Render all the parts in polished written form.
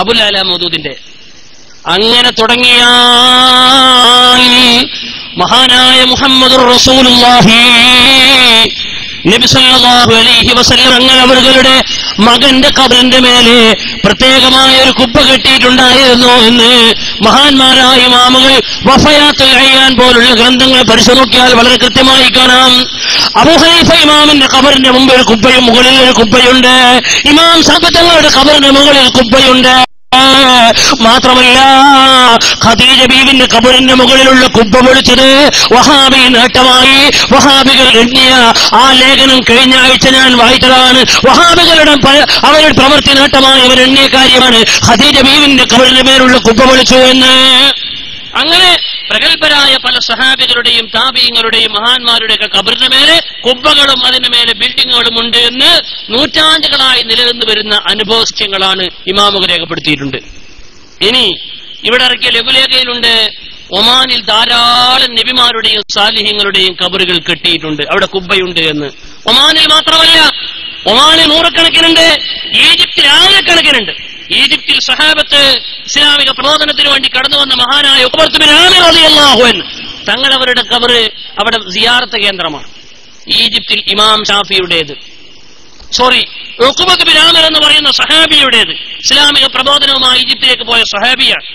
അബുൽ അല മൗദൂദിന്റെ. അങ്ങനെ തുടങ്ങിയ മഹാനായ മുഹമ്മദുർ റസൂലുള്ളാഹി നബി സല്ലല്ലാഹു അലൈഹി വസല്ലം അങ്ങനെ അവരുടെ മകന്റെ ഖബറിന്റെ മേലെ പ്രത്യേകമായ ഒരു കുബ്ബ കെട്ടിയിട്ടുണ്ടായിരുന്നു എന്ന് മഹാന്മാരായ ഇമാമുകൾ വഫയാത്തുൽ അയ്യാൻ പോലുള്ള ഗ്രന്ഥങ്ങൾ പരിശോധിച്ചാൽ വളരെ കൃത്യമായി കാണാം. അബൂ ഹനീഫ ഇമാമിന്റെ ഖബറിന്റെ മുമ്പിൽ ഒരു കുബ്ബയും മുകളിൽ ഒരു കുബ്ബയുണ്ട്. ഇമാം സഅദ് തങ്ങളുടെ ഖബറിന്റെ മുകളിൽ കുബ്ബയുണ്ട്. മാത്രമല്ല ഖദീജ ബീവിന്റെ ഖബറിന്റെ മുകളിലുള്ള കുബ്ബ പൊളിച്ചത് വഹാബി നേട്ടമായി വഹാബികൾ എണ്ണിയ ആ ലേഖനം കഴിഞ്ഞ ആഴ്ച ഞാൻ വായിച്ചതാണ്. വഹാബികളുടെ അവരുടെ പ്രവൃത്തി നേട്ടമായി അവർ എണ്ണിയ കാര്യമാണ് ഖദീജ ബീവിന്റെ ഖബറിന്റെ മേലുള്ള കുബ്ബ പൊളിച്ചു എന്ന്. അങ്ങനെ പ്രഗത്ഭരായ പല സഹാബികളുടെയും താബീങ്ങളുടെയും മഹാന്മാരുടെയൊക്കെ ഖബറിന്റെ മേലെ കുബ്ബകളും അതിന്റെ മേലെ ബിൽഡിങ്ങുകളും ഉണ്ട് എന്ന് നൂറ്റാണ്ടുകളായി നിലനിന്ന് വരുന്ന അനുഭവസ്യങ്ങളാണ് ഇമാമുകൾ രേഖപ്പെടുത്തിയിട്ടുണ്ട്. ഇനി ഇവിടെ ഇറക്കിയ ലഘുലേഖയിലുണ്ട് ഒമാനിൽ ധാരാളം നബിമാരുടെയും സാലിഹ്യങ്ങളുടെയും ഖബറുകൾ കെട്ടിയിട്ടുണ്ട്, അവിടെ കുബ്ബയുണ്ട് എന്ന്. ഒമാനിൽ മാത്രമല്ല, ഒമാനിൽ നൂറുകണക്കിനുണ്ട്, ഈജിപ്തിൽ ആയിരക്കണക്കിനുണ്ട്. ഈജിപ്തിൽ സഹാബത്ത് ഇസ്ലാമിക പ്രബോധനത്തിന് വേണ്ടി കടന്നു വന്ന മഹാനായ ഉഖബത്ത് ബിൻ ആമിർ റളിയല്ലാഹു അൻഹു തങ്ങൾ അവരുടെ ഖബറ് അവിടെ സിയാറത്ത് കേന്ദ്രമാണ്. ഈജിപ്തിൽ ഇമാം ഷാഫിയുടേത്, ഉഖബത്ത് ബിൻ ആമിർ എന്ന് പറയുന്ന സഹാബിയുടേത്, ഇസ്ലാമിക പ്രബോധനവുമായി ഈജിപ്തിലേക്ക് പോയ സഹാബിയാണ്.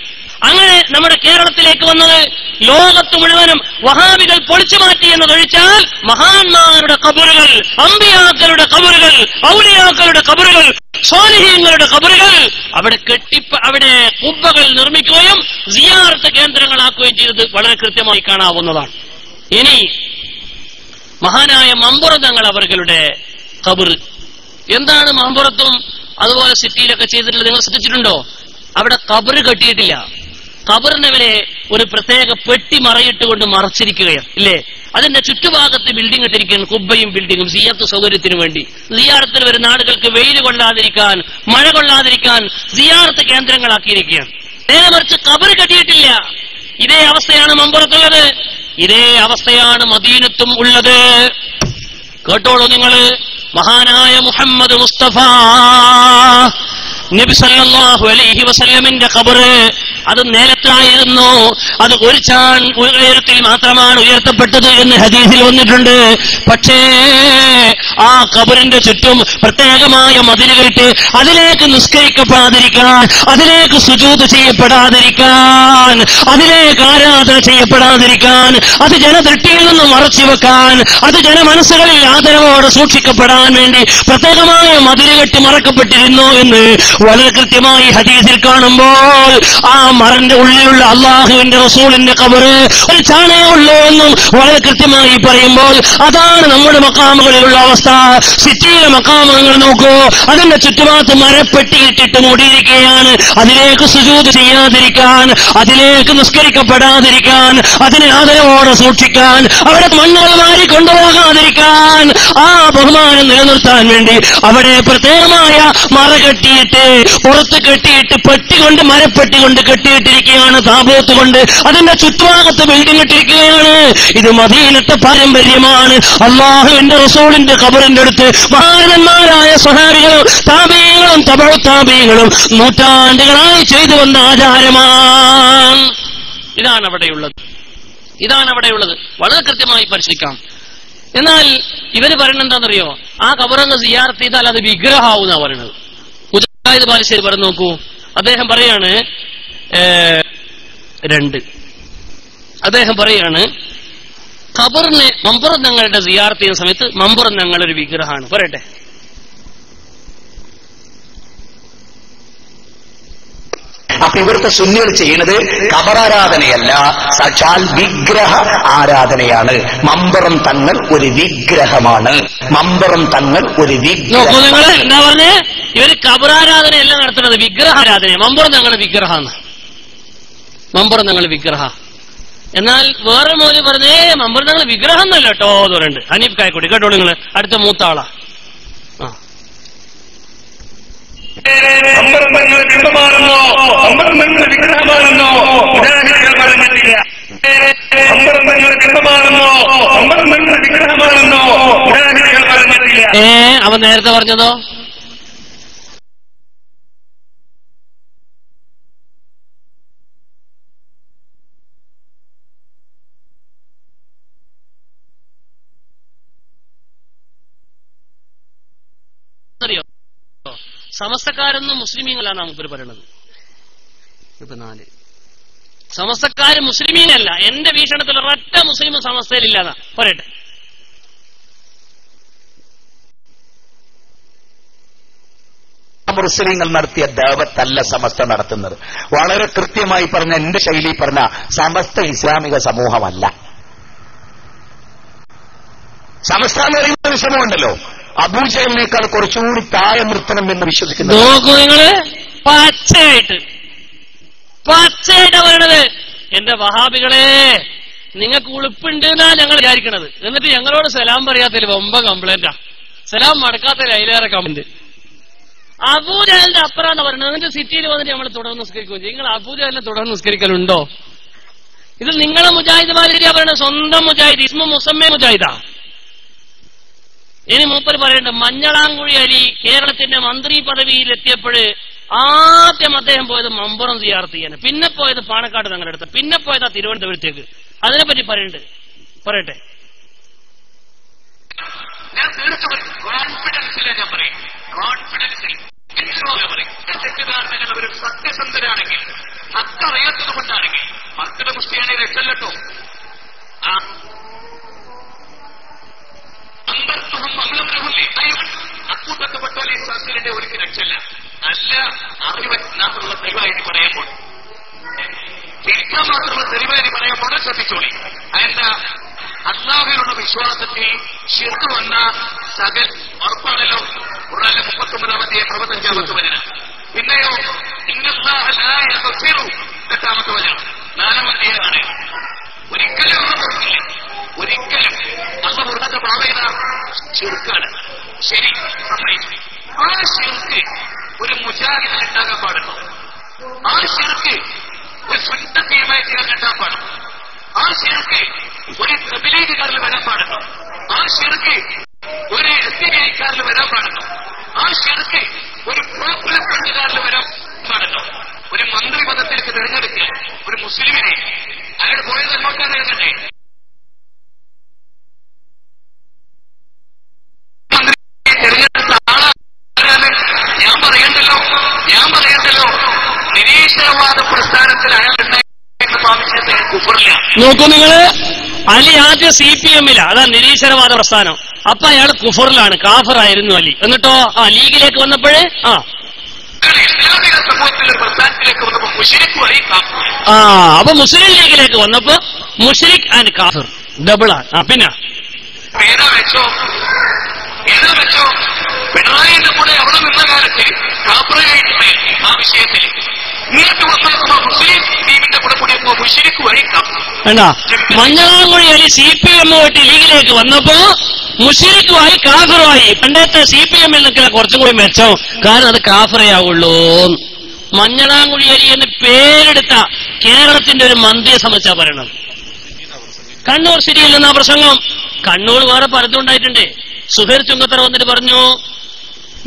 അങ്ങനെ നമ്മുടെ കേരളത്തിലേക്ക് വന്നത് ലോകത്ത് മുഴുവനും വഹാബികൾ പൊളിച്ചു മാറ്റി എന്നതൊഴിച്ചാൽ മഹാന്മാരുടെ ഖബറുകൾ, അമ്പിയാക്കളുടെ ഖബറുകൾ, ഔലിയാക്കളുടെ ഖബറുകൾ, സ്വാലിഹീങ്ങളുടെ ഖബറുകൾ അവിടെ കുബ്ബകൾ നിർമ്മിക്കുകയും സിയാറത്ത് കേന്ദ്രങ്ങളാക്കുകയും ചെയ്തത് വളരെ കൃത്യമായി കാണാവുന്നതാണ്. ഇനി മഹാനായ മമ്പുറ തങ്ങൾ അവരുടെ ഖബർ എന്താണ്? മമ്പുറത്തും അതുപോലെ സിറ്റിയിലൊക്കെ ചെയ്തിട്ടുള്ളത് നിങ്ങൾ ശ്രദ്ധിച്ചിട്ടുണ്ടോ? അവിടെ ഖബർ കെട്ടിയിട്ടില്ല. ഖബറിനെ വരെ ഒരു പ്രത്യേക പെട്ടി മറയിട്ടുകൊണ്ട് മറച്ചിരിക്കുകയാണ്, ഇല്ലേ? അതിന്റെ ചുറ്റുഭാഗത്ത് ബിൽഡിംഗ് ഇട്ടിരിക്കുകയാണ്, കുബ്ബയും ബിൽഡിങ്ങും സിയാറത്ത് സൗകര്യത്തിനു വേണ്ടി. സിയാറത്തിൽ വരുന്ന ആളുകൾക്ക് വെയിൽ കൊള്ളാതിരിക്കാൻ, മഴ കൊള്ളാതിരിക്കാൻ സിയാറത്ത് കേന്ദ്രങ്ങളാക്കിയിരിക്കുകയാണ്. നേരെ മറിച്ച് ഖബർ കെട്ടിയിട്ടില്ല. ഇതേ അവസ്ഥയാണ് മമ്പുറത്തുള്ളത്, ഇതേ അവസ്ഥയാണ് മദീനത്തും ഉള്ളത്. കേട്ടോളൂ നിങ്ങൾ, മഹാനായ മുഹമ്മദ് മുസ്തഫ നബി സല്ലല്ലാഹു അലൈഹി വസല്ലമിന്റെ ഖബർ അത് നേരത്തായിരുന്നു. അത് ഒരു ചാൺ ഉയരത്തിൽ മാത്രമാണ് ഉയർത്തപ്പെട്ടത് എന്ന് ഹദീസിൽ വന്നിട്ടുണ്ട്. പക്ഷേ ആ ഖബറിന്റെ ചുറ്റും പ്രത്യേകമായ മതിലുകൾക്ക് അതിലേക്ക് നിസ്കരിക്കപ്പെടാതിരിക്കാൻ, അതിലേക്ക് സുജൂദ് ചെയ്യപ്പെടാതിരിക്കാൻ, അതിലേക്ക് ആരാധന ചെയ്യപ്പെടാതിരിക്കാൻ, അത് ജനദൃഷ്ടിയിൽ നിന്ന് മറച്ചു വെക്കാൻ, അത് ജനമനസ്സുകളിൽ ആദരവോടെ സൂക്ഷിക്കപ്പെടാൻ വേണ്ടി പ്രത്യേകമായ മതിലുകെട്ടി മറക്കപ്പെട്ടിരുന്നു എന്ന് വളരെ കൃത്യമായി ഹദീസിൽ കാണുമ്പോൾ ആ മറന്റെ ഉള്ളിലുള്ള അള്ളാഹുവിന്റെ റസൂലിന്റെ ഖബർ ഒരു ചാണേ ഉള്ളൂ എന്നും വളരെ കൃത്യമായി പറയുമ്പോൾ അതാണ് നമ്മുടെ മഖാമുകളിലുള്ള അവസ്ഥ. സിറ്റിയിലെ മഖാമുകൾ നോക്കൂ, അതിന്റെ ചുറ്റുഭാഗത്ത് മരപ്പെട്ടിയിട്ടിട്ട് മൂടിയിരിക്കുകയാണ്. അതിലേക്ക് സുജൂദ് ചെയ്യാതിരിക്കാൻ, അതിലേക്ക് നിസ്കരിക്കപ്പെടാതിരിക്കാൻ, അതിനെ ആദരവോടെ സൂക്ഷിക്കാൻ, അവിടെ മണ്ണുകൾ മാറി കൊണ്ടുപോകാതിരിക്കാൻ, ആ ബഹുമാനം നിലനിർത്താൻ വേണ്ടി അവിടെ പ്രത്യേകമായ മറ കെട്ടിയിട്ട്, പുറത്ത് കെട്ടിയിട്ട്, പെട്ടി കൊണ്ട്, മരപ്പെട്ടി കൊണ്ട് കെട്ടിയിട്ടിരിക്കുകയാണ്, താബൂത്ത് കൊണ്ട് അതിന്റെ ചുറ്റുഭാഗത്ത് ബിൽഡിംഗ് ഇട്ടിരിക്കുകയാണ്. ഇത് മദീനത്തെ പാരമ്പര്യമാണ്. അല്ലാഹുവിന്റെ റസൂലിന്റെ ഖബറിന്റെ അടുത്ത് മഹാരഥന്മാരായ സ്വഹാബികളും താബീകളും തബഉ താബീകളും നൂറ്റാണ്ടുകളായി ചെയ്തു വന്ന ആചാരമാണ്. ഇതാണ് അവിടെയുള്ളത്. വളരെ കൃത്യമായി പരിശോധിക്കാം. എന്നാൽ ഇവര് പറയുന്നത് എന്താണെന്നറിയോ? ആ ഖബറങ്ങ് സിയാറത്ത് ചെയ്താൽ അത് വിഗ്രഹാവുന്ന പറയുന്നത്. മുജാഹിദ് ബാലുശ്ശേരി പറഞ്ഞു നോക്കൂ, അദ്ദേഹം പറയാണ് അദ്ദേഹം പറയാണ് ഖബറിനെ മമ്പുറം തങ്ങളുടെ സിയാറത്ത് ചെയ്യുന്ന സമയത്ത് മമ്പുറം തങ്ങളൊരു വിഗ്രഹമാണ്. പറയട്ടെ, അപ്പൊ ഇവിടുത്തെ സുന്നികൾ ചെയ്യുന്നത് ഖബറാരാധനയല്ല, സാക്ഷാൽ വിഗ്രഹ ആരാധനയാണ്. മമ്പുറം തങ്ങൾ ഒരു വിഗ്രഹമാണ്. മമ്പുറം തങ്ങൾ ഒരു വിഗ്രഹം. നിങ്ങൾ എന്താ പറഞ്ഞേ? ഇവര് ഖബറാരാധനയല്ല നടത്തുന്നത്, വിഗ്രഹാരാധന. മമ്പുറം തങ്ങൾ വിഗ്രഹമാണ്. മമ്പുറം തങ്ങൾ വിഗ്രഹ. എന്നാൽ വേറെ മോല് പറഞ്ഞേ മമ്പുറം തങ്ങൾ വിഗ്രഹം എന്നല്ല കേട്ടോ എന്ന് പറയുന്നുണ്ട്. ഹനീഫ് കായക്കൊടി കേട്ടോ നിങ്ങൾ, അടുത്ത മൂത്ത ആളാ. ബിംബമാണെന്നോ വിഗ്രഹമാണെന്നോ പറഞ്ഞിട്ടില്ല. ബിംബമാണെന്നോ വിഗ്രഹമാണെന്നോ പറഞ്ഞിട്ടില്ല. അവൻ നേരത്തെ പറഞ്ഞതോ? സമസ്തക്കാരൊന്നും മുസ്ലിമീങ്ങളാണ് നമുക്ക് പറയണത്. ഇപ്പൊ 4 സമസ്തക്കാര് മുസ്ലിമീനല്ല. എന്റെ വീക്ഷണത്തിൽ ഒരൊറ്റ മുസ്ലിം സമസ്തയിലില്ലാതാ പറയട്ടെ. മുസ്ലിങ്ങൾ നടത്തിയ ദഅവത്തല്ല സമസ്ത നടത്തുന്നത്. വളരെ കൃത്യമായി പറഞ്ഞ, എന്റെ ശൈലി പറഞ്ഞ, സമസ്ത ഇസ്ലാമിക സമൂഹമല്ല. സമസ്ത എന്ന് പറയുന്ന വിഷമമുണ്ടല്ലോ, അബൂജഹലിനേക്കാൾ കുറച്ചുകൂടി താഴെ നിർത്തണം എന്ന് വിശ്വസിക്കുന്നു. നോക്കൂ നിങ്ങള്, പച്ചയായിട്ട് പറയണത്. എന്റെ വഹാബികളെ, നിങ്ങൾക്ക് ഉളുപ്പുണ്ട് എന്നാ ഞങ്ങൾ വിചാരിക്കണത്. എന്നിട്ട് ഞങ്ങളോട് സലാം പറയാത്തതിൽ വമ്പ കംപ്ലൈന്റാ. സലാം മടക്കാത്തതിൽ അതിലേറെ കമന്റ്. അബൂജഹലിന്റെ അപ്പുറാന്ന് പറയുന്നത്. എന്നിട്ട് സിറ്റിയിൽ വന്നിട്ട് നമ്മൾ തുടർന്ന് നിസ്കരിക്കുകയും ചെയ്യും. നിങ്ങൾ അബൂജഹലിനെ തുടർന്ന് നിസ്കരിക്കലുണ്ടോ? ഇത് നിങ്ങളെ മുജാഹിദ്മാരിയാ പറയുന്നത്. സ്വന്തം മുജാഹിദ്, ഇസ്മു മുസമ്മേ മുജാഹിദാ. ഇനി മൂപ്പർ പറയേണ്ടത്, മഞ്ഞളാംകുഴി അലി കേരളത്തിന്റെ മന്ത്രി പദവിയിലെത്തിയപ്പോൾ ആദ്യം അദ്ദേഹം പോയത് മമ്പുറം സിയാറത്ത് ചെയ്യാൻ, പിന്നെ പോയത് പാണക്കാട് തങ്ങളുടെ അടുത്ത്, പിന്നെ പോയതാ തിരുവനന്തപുരത്തേക്ക്. അതിനെപ്പറ്റി പറയട്ടെ. ഞാൻ തീർച്ചയായും കോൺഫിഡൻസിലെ ഞാൻ പറയും, കോൺഫിഡൻസിൽ തെറ്റുകാരനങ്ങൾ ഒരു സത്യസന്ധരാണെങ്കിൽ, ഹക്കറിയാത്തത് കൊണ്ടാണെങ്കിൽ, മക്കളുടെ മുസ്ലിയാനെ രക്ഷല്ലോ. അന്തർത്തുഹം അമ്ലമരഹുല്ലേ, അക്കൂട്ടപ്പെട്ടോലെ ഈ സർക്കിളിന്റെ ഒരിക്കൽ രക്ഷല്ല. നല്ല അറിവെന്നാത്തുള്ള തെളിവായിട്ട് പറയുമ്പോൾ, തിരിക്കാൻ മാത്രമുള്ള തെളിവായിട്ട് പറയുമ്പോൾ ശ്രദ്ധിച്ചോളി. അതിന്റെ അല്ലാഹുവിനുള്ള വിശ്വാസത്തിൽ ശിർക്ക് വന്ന സകൽ ഉറപ്പാണല്ലോ. ഖുർആനിലെ 39-ാമത്തെ 65-ാമത്തെ വചനം. പിന്നെയോ എട്ടാമത്തെ വചനം, 4-ാമത്തെ ആണ്. ഒരിക്കലും ഒന്നും പുറത്തില്ല, ഒരിക്കലും അള്ള പുറത്തെ പറയുന്ന ശിർക്കാണ്. ശരി, സമ്മതിച്ചു. ആ ശിർക്ക് ഒരു മുജാഹിദിൽ ഉണ്ടാകാൻ പാടുന്നു. ആ ശിർക്ക് ഒരു സുന്നത്തീയമായി ചെയ്യാൻ പാടുന്നു. ആ ശിർക്ക് ഒരു തബ്ലീഗുകാരിൽ വരാൻ പാടുന്നു. ആ ശിർക്ക് ഒരു എസ്തികാരിൽ വരാൻ പാടുന്നു. ആ ശിർക്ക് ഒരു പോപ്പുലർ ഫ്രണ്ടുകാരിൽ വരാൻ പാടുന്നു. ഒരു മന്ത്രി പദത്തിലേക്ക് തിരഞ്ഞെടുക്കുക ഒരു മുസ്ലിമിനെ, അയാൾ പോയത് നോക്കാൻ എഴുതണ്ടേ? തിരഞ്ഞെടുത്ത ആളാണ്. ഞാൻ പറയണ്ടല്ലോ. നിരീശ്വരവാദ പ്രസ്ഥാനത്തിൽ അയാൾ ഉണ്ടായിരുന്ന ആവശ്യത്തെ കുഫറില്ല. നോക്കൂ നിങ്ങള്, അലി ആദ്യം CPM-ലാ, അതാ നിരീശ്വരവാദ പ്രസ്ഥാനം. അപ്പൊ അയാൾ കുഫറിലാണ്, കാഫറായിരുന്നു അലി. എന്നിട്ടോ ലീഗിലേക്ക് വന്നപ്പോഴേ ഇസ്ലാമിക സമൂഹത്തിലെ പ്രസ്ഥാനത്തിലേക്ക് വന്നപ്പോ മുശ്രിക്കുമായി കാഫർ. അപ്പൊ മുസ്ലിം ലീഗിലേക്ക് വന്നപ്പോ മുശ്രിക് ആൻഡ് കാഫിർ ഡബിളാണ്. പിന്നെ ഏതാ വെച്ചോ പിണറായിന്റെ കൂടെ അവിടെ നിന്ന കാലത്ത് കാഫറായിട്ടുണ്ട് ആ വിഷയത്തിൽ. ഇങ്ങോട്ട് വന്നപ്പോ മുസ്ലിം ടീമിന്റെ കൂടെ കൂടിയപ്പോ മുശ്രിക്കുമായി കാഫർ. വേണ്ട, മഞ്ഞളാംകുഴി അലി CPM-ആയിട്ട് ലീഗിലേക്ക് വന്നപ്പോ മുശ്രിക്കുമായി കാഫറുമായി. പണ്ടത്തെ CPM-ൽ നിൽക്കുന്ന കുറച്ചും കൂടി മെച്ചം, കാരണം അത് കാഫറയാവുള്ളൂ. മഞ്ഞളാംകുഴി അലി എന്ന് പേരെടുത്ത കേരളത്തിന്റെ ഒരു മന്ത്രിയെ സംബന്ധിച്ചാ പറയണം. കണ്ണൂർ സിറ്റിയിൽ നിന്നാ പ്രസംഗം. കണ്ണൂർ വേറെ പലതും ഉണ്ടായിട്ടുണ്ട്. സുഹൈർ ചുങ്കത്തറ വന്നിട്ട് പറഞ്ഞു,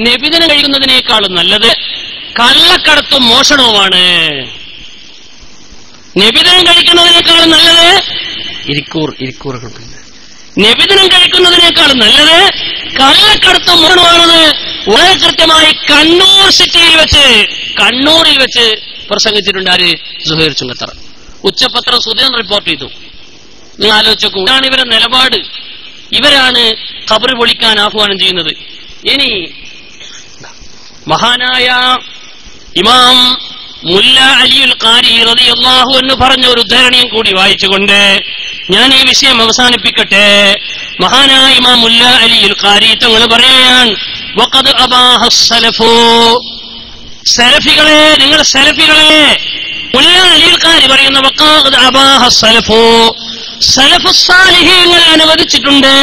നബിദിനം കഴിക്കുന്നതിനേക്കാളും നല്ലത് കള്ളക്കടത്തും മോഷണവുമാണ്. നബിദിനം കഴിക്കുന്നതിനേക്കാളും നല്ലത് നബിദിനം കഴിക്കുന്നതിനേക്കാളും നല്ലത് കള്ളക്കടത്തും മോഷണമാണെന്ന് വളരെ കൃത്യമായി കണ്ണൂരിൽ വെച്ച് പ്രസംഗിച്ചിട്ടുണ്ട്. ആര്? സുഹൈർ ചുങ്കത്തറ. ഉച്ചപത്രം സുദിനം റിപ്പോർട്ട് ചെയ്തു. നിങ്ങൾ ആലോചിച്ചു നോക്കൂ, ഇതാണ് ഇവരുടെ നിലപാട്. ഇവരാണ് ഖബർ പൊളിക്കാൻ ആഹ്വാനം ചെയ്യുന്നത്. ഇനി മഹാനായ ഇമാം മുല്ല അലിയുൽ ഖാരി റളിയല്ലാഹു അൻഹു പറഞ്ഞ ഒരു ഉദ്ധരണിയും കൂടി വായിച്ചുകൊണ്ട് ഞാൻ ഈ വിഷയം അവസാനിപ്പിക്കട്ടെ. മഹാനായ ഇമാം മുല്ല അലിയുൽ ഖാരി തങ്ങൾ പറയുകയാണ്, വഖദ് അബാഹസ് സലഫു, സലഫികളെ, നിങ്ങൾ സലഫികളെ, മുല്ല അലിയുൽ ഖാരി പറയുന്ന വഖദ് അബാഹസ് സലഫു, സലഫു സാലിഹീങ്ങൾ അനുവദിച്ചിട്ടുണ്ട്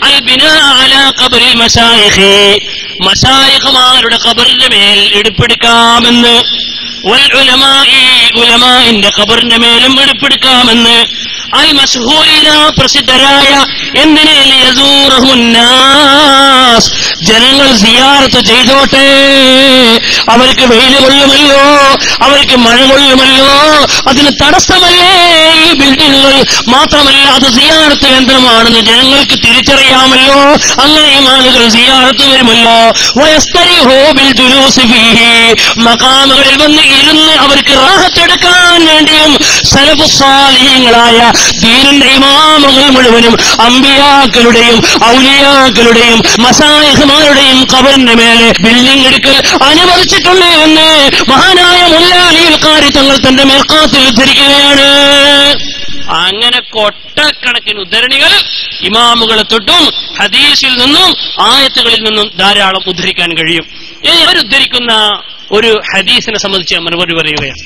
അൽ ബിനാ അലാ ഖബറിൽ മശായിഖ്, മശായിഖുമാരുടെ ഖബറിന്റെ മേൽ എടുപ്പെടുക്കാമെന്ന്, വൽ ഉലമാഇ, ഉലമാഇന്റെ ഖബറിന്റെ മേലും എടുപ്പെടുക്കാമെന്ന്, അൽ മശ്ഹൂരീന പ്രസിദ്ധരായ എന്തിനെ ലിയസൂറഹുന്നാസ് ജനങ്ങൾ സിയാറത്ത് ചെയ്തോട്ടെ, അവർക്ക് വെയിൽ കൊള്ളുമല്ലോ, അവർക്ക് മഴ കൊള്ളുമല്ലോ, അതിന് തടസ്സമല്ലേ ഈ ബിൽഡിങ്ങുകൾ. മാത്രമല്ല അത് സിയാറത്ത് കേന്ദ്രമാണെന്ന് ജനങ്ങൾക്ക് തിരിച്ചറിയാമല്ലോ, അങ്ങനെയും ആളുകൾ സിയാറത്ത് വരുമല്ലോ. മഖാമുകളിൽ വന്ന് ഇരുന്ന് അവർക്ക് റാഹത്തെടുക്കാൻ വേണ്ടിയും സലഫു സാലിഹീങ്ങളായ ദീനിന്റെ ഇമാമുകൾ മുഴുവനും അമ്പിയാക്കളുടെയും ഔലിയാക്കളുടെയും മശായിഖുമാരുടെയും ഖബറിന്റെ മേലെ ബിൽഡിംഗ് എടുക്കൽ അനുവദിച്ചിട്ടുണ്ട് എന്ന് മഹാനായ മുല്ലാ അലിൽ ഖാരി തങ്ങൾ തന്റെ മിർഖാത്തിൽ ഉദ്ധരിക്കുകയാണ്. അങ്ങനെ കൊട്ടക്കണക്കിന് ഉദ്ധരണികൾ ഇമാമുകളെ തൊട്ടും ഹദീസിൽ നിന്നും ആയത്തുകളിൽ നിന്നും ധാരാളം ഉദ്ധരിക്കാൻ കഴിയും. ഇനി അവരുദ്ധരിക്കുന്ന ഒരു ഹദീസിനെ സംബന്ധിച്ച് മറുപടി പറയുകയാണ്.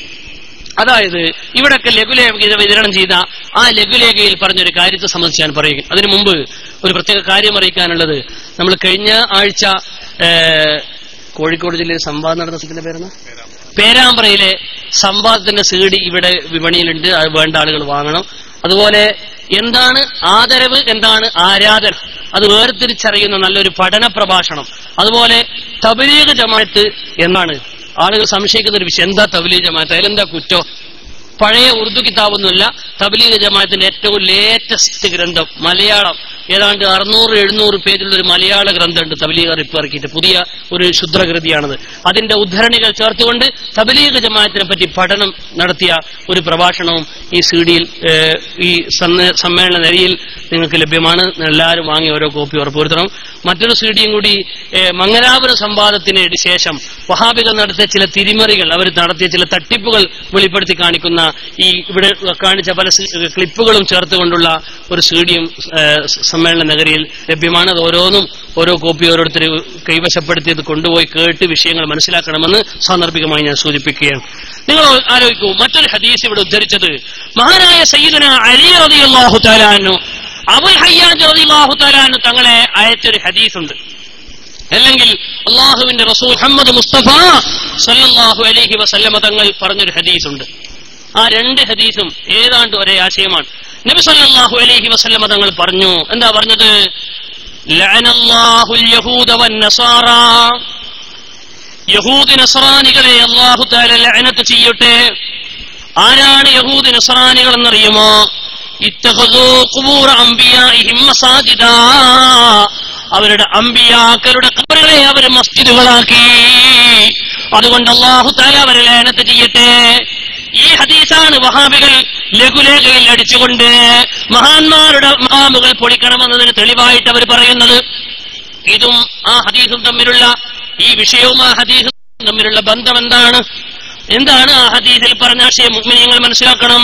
അതായത് ഇവിടൊക്കെ ലഘുലേഖ വിതരണം ചെയ്ത ആ ലഘുലേഖയിൽ പറഞ്ഞൊരു കാര്യത്തെ സംബന്ധിച്ച് ഞാൻ പറയുക. അതിനു മുമ്പ് ഒരു പ്രത്യേക കാര്യം അറിയിക്കാനുള്ളത്, നമ്മൾ കഴിഞ്ഞ ആഴ്ച കോഴിക്കോട് ജില്ലയിൽ സംവാദം നടന്ന സ്ഥലത്തിന്റെ പേരെന്ന് പേരാമ്പ്രയിലെ സംവാദത്തിന്റെ സീഡി ഇവിടെ വിപണിയിലുണ്ട്, അത് വേണ്ട ആളുകൾ വാങ്ങണം. അതുപോലെ എന്താണ് ആദരവ്, എന്താണ് ആരാധന, അത് വേർതിരിച്ചറിയുന്ന നല്ലൊരു പഠന പ്രഭാഷണം. അതുപോലെ തബ്ലീഗ് ജമാഅത്ത് എന്നാണ് ആളുകൾ സംശയിക്കുന്ന ഒരു വിഷയം. എന്താ തബ്ലീഗ് ജമാഅത്ത്, അതിലെന്താ കുറ്റം? പഴയ ഉറുദു കിതാബൊന്നുമില്ല, തബ്ലീഗ് ജമാഅത്തിന്റെ ഏറ്റവും ലേറ്റസ്റ്റ് ഗ്രന്ഥം മലയാളം, ഏതാണ്ട് 600-700 പേജുള്ള ഒരു മലയാള ഗ്രന്ഥമുണ്ട് തബ്ലീഗ് അറിയിപ്പ് ഇറക്കിയിട്ട്, പുതിയ ഒരു ശുദ്രകൃതിയാണത്. അതിന്റെ ഉദ്ധരണികൾ ചേർത്തുകൊണ്ട് തബ്ലീഗ് ജമാഅത്തിനെ പറ്റി പഠനം നടത്തിയ ഒരു പ്രഭാഷണവും ഈ സിഡിയിൽ ഈ സമ്മേളന നിരയിൽ നിങ്ങൾക്ക് ലഭ്യമാണ്. എല്ലാവരും വാങ്ങി ഓരോ കോപ്പി ഉറപ്പുവരുത്തണം. മറ്റൊരു സിഡിയും കൂടി മംഗലാപുരം സംവാദത്തിന് ശേഷം വഹാബികൾ നടത്തിയ ചില തിരിമറികൾ, അവർ നടത്തിയ ചില തട്ടിപ്പുകൾ വെളിപ്പെടുത്തി കാണിക്കുന്ന ഈ ഇവിടെ കാണിച്ച പല ക്ലിപ്പുകളും ചേർത്തുകൊണ്ടുള്ള ഒരു സിഡിയും സമ്മേളന നഗരിയിൽ ലഭ്യമാണ്. അത് ഓരോന്നും ഓരോ കോപ്പി ഓരോരുത്തർ കൈവശപ്പെടുത്തിയത് കൊണ്ടുപോയി കേട്ട് വിഷയങ്ങൾ മനസ്സിലാക്കണമെന്ന് സാന്ദർഭികമായി ഞാൻ സൂചിപ്പിക്കുകയാണ്. നിങ്ങൾ ആലോചിക്കൂ, മറ്റൊരു ഹദീസ് ഇവിടെ ഉദ്ധരിച്ചത് മഹാനായ സയ്യിദുന അലി റളിയല്ലാഹു തആല അൻഹു അബുൽ ഹയ്യാജ് റളിയല്ലാഹു തആല അൻഹു തങ്ങളെ അയച്ചൊരു ഹദീസുണ്ട്. അല്ലെങ്കിൽ അള്ളാഹുവിന്റെ റസൂൽ മുഹമ്മദ് മുസ്തഫ സല്ലല്ലാഹു അലൈഹി വസല്ലമ തങ്ങൾ പറഞ്ഞൊരു ഹദീസുണ്ട്. ആ രണ്ട് ഹദീസും ഏതാണ്ട് ഒരേ ആശയമാണ്. നബി സല്ലല്ലാഹു അലൈഹി വസല്ലമ തങ്ങൾ പറഞ്ഞു, എന്താ പറഞ്ഞത്? ലഅനല്ലാഹുൽ യഹൂദ വന്നസാറ, യഹൂദ് നസ്രാനികളെ അല്ലാഹു തആല ലഅനത്ത് ചെയ്യട്ടെ. ആരാണ് യഹൂദ് നസ്രാനികൾ എന്നറിയുമോ? ഇത്തഖദൂ ഖുബൂറ അംബിയാഇഹിം മസാജിദാ, അവരുടെ അമ്പിയാക്കളുടെ ഖബറുകളെ അവർ മസ്ജിദുകളാക്കി. അതുകൊണ്ട് അല്ലാഹു തആല അവരെ ലഅനത്ത് ചെയ്യട്ടെ. ഈ ഹദീസാണ് വഹാബികൾ ലഘുലേഖയിൽ അടിച്ചുകൊണ്ട് മഹാന്മാരുടെ മഖാമുകൾ പൊളിക്കണമെന്നതിന് തെളിവായിട്ട് അവർ പറയുന്നത്. ഇതും ആ ഹദീസും തമ്മിലുള്ള, ഈ വിഷയവും ആ ഹദീസും തമ്മിലുള്ള ബന്ധം എന്താണ്? എന്താണ് ആ ഹദീസിൽ പറഞ്ഞ ആശയം? മുഅ്മിനീങ്ങൾ മനസ്സിലാക്കണം.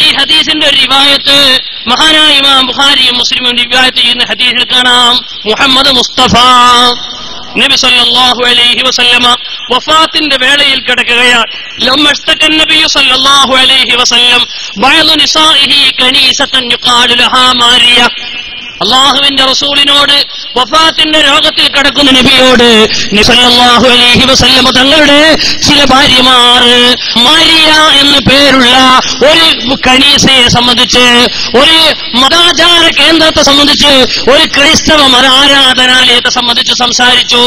ഈ ഹദീസിന്റെ ഒരു റിവായത്ത് മഹാനായ ഇമാം ബുഖാരിയും മുസ്ലിമും റിവായത്ത് ചെയ്യുന്ന ഹദീസിൽ കാണാം, മുഹമ്മദ് മുസ്തഫ നബി സല്ലല്ലാഹു അലൈഹി വസല്ലമ വഫാത്തിന്റെ വേളയിൽ കിടക്കുകയാണ്. ലമ്മസ്തകൻ നബി സല്ലല്ലാഹു അലൈഹി വസല്ലം ബഅദു നിസാഇഹി കനീസതൻ യുഖാലു ലഹാ മാരിയ, അള്ളാഹുവിന്റെ റസൂലിനോട് വഫാത്തിന്റെ രോഗത്തിൽ കിടക്കുന്ന നബിയോട് നബി സല്ലല്ലാഹു അലൈഹി വസല്ലം തങ്ങളുടെ ചില ഭാര്യമാർ മാരിയ എന്ന് പേരുള്ള ഒരു കനീസയെ സംബന്ധിച്ച്, ഒരു മതാചാര കേന്ദ്രത്തെ സംബന്ധിച്ച്, ഒരു ക്രൈസ്തവ മതാരാധനാലയത്തെ സംബന്ധിച്ച് സംസാരിച്ചു.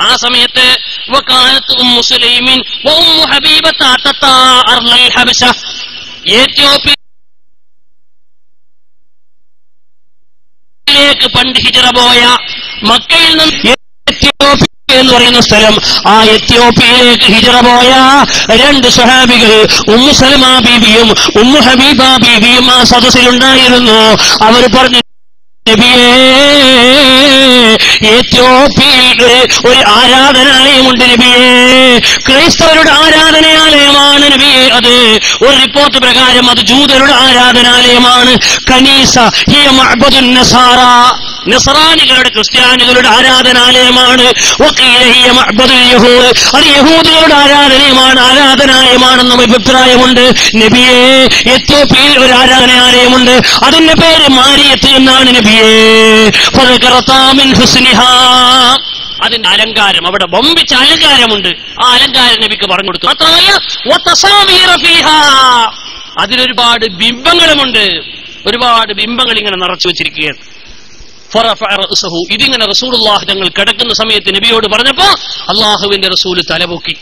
ആ സമയത്ത് വകാനത്ത് ഉമ്മു സുലൈമിൻ വ ഉമ്മു ഹബീബത തത്താ അർളൽ ഹബശ, എത്യോപ്യ പണ്ട് ഹിജറ പോയ മക്കയിൽ നിന്ന് എത്യോപ്യ എന്ന് പറയുന്ന സ്ഥലം, ആ എത്യോപ്യയിലേക്ക് ഹിജറ പോയ രണ്ട് സ്വഹാബികൾ ഉമ്മു സലമ ബീബിയും ഉമ്മു ഹബീബ ബീബിയും ആ സദസ്സിലുണ്ടായിരുന്നു. അവർ പറഞ്ഞു, നബിയേ, എത്യോപ്യയിൽ ഒരു ആരാധനാലയമുണ്ട് നബിയേ, ക്രൈസ്തവരുടെ ആരാധനാലയമാണ് നബിയേ. അത് ഒരു റിപ്പോർട്ട് പ്രകാരം അത് ജൂതരുടെ ആരാധനാലയമാണ്. കനീസ ഹിയ മഅബദുൻ നസാറ, നസ്രാനികളുടെ ക്രിസ്ത്യാനികളുടെ ആരാധനാലയമാണ്. വഖീല ഹിയ മഅബദുൽ യഹൂദ്, അത് യഹൂദികളുടെ ആരാധനാലയമാണെന്നും അഭിപ്രായമുണ്ട്. നബിയേ, എത്യോപ്യയിൽ ഒരു ആരാധനാലയമുണ്ട്, അതിന്റെ പേര് മാരിയത്ത് എന്നാണ് നബിയേ. അതിന്റെ അലങ്കാരം, അവിടെ വമ്പിച്ച അലങ്കാരമുണ്ട്. ആ അലങ്കാരം നബിക്ക് പറഞ്ഞു കൊടുത്തു. അതിലൊരുപാട് ബിംബങ്ങളുമുണ്ട്. ഒരുപാട് ബിംബങ്ങൾ ഇങ്ങനെ നിറച്ചു വെച്ചിരിക്കുകയാണ്. ഇതിങ്ങനെ റസൂലുള്ളാഹി തങ്ങൾ കിടക്കുന്ന സമയത്ത് നബിയോട് പറഞ്ഞപ്പോ അള്ളാഹുവിന്റെ റസൂല് തലപൊക്കി,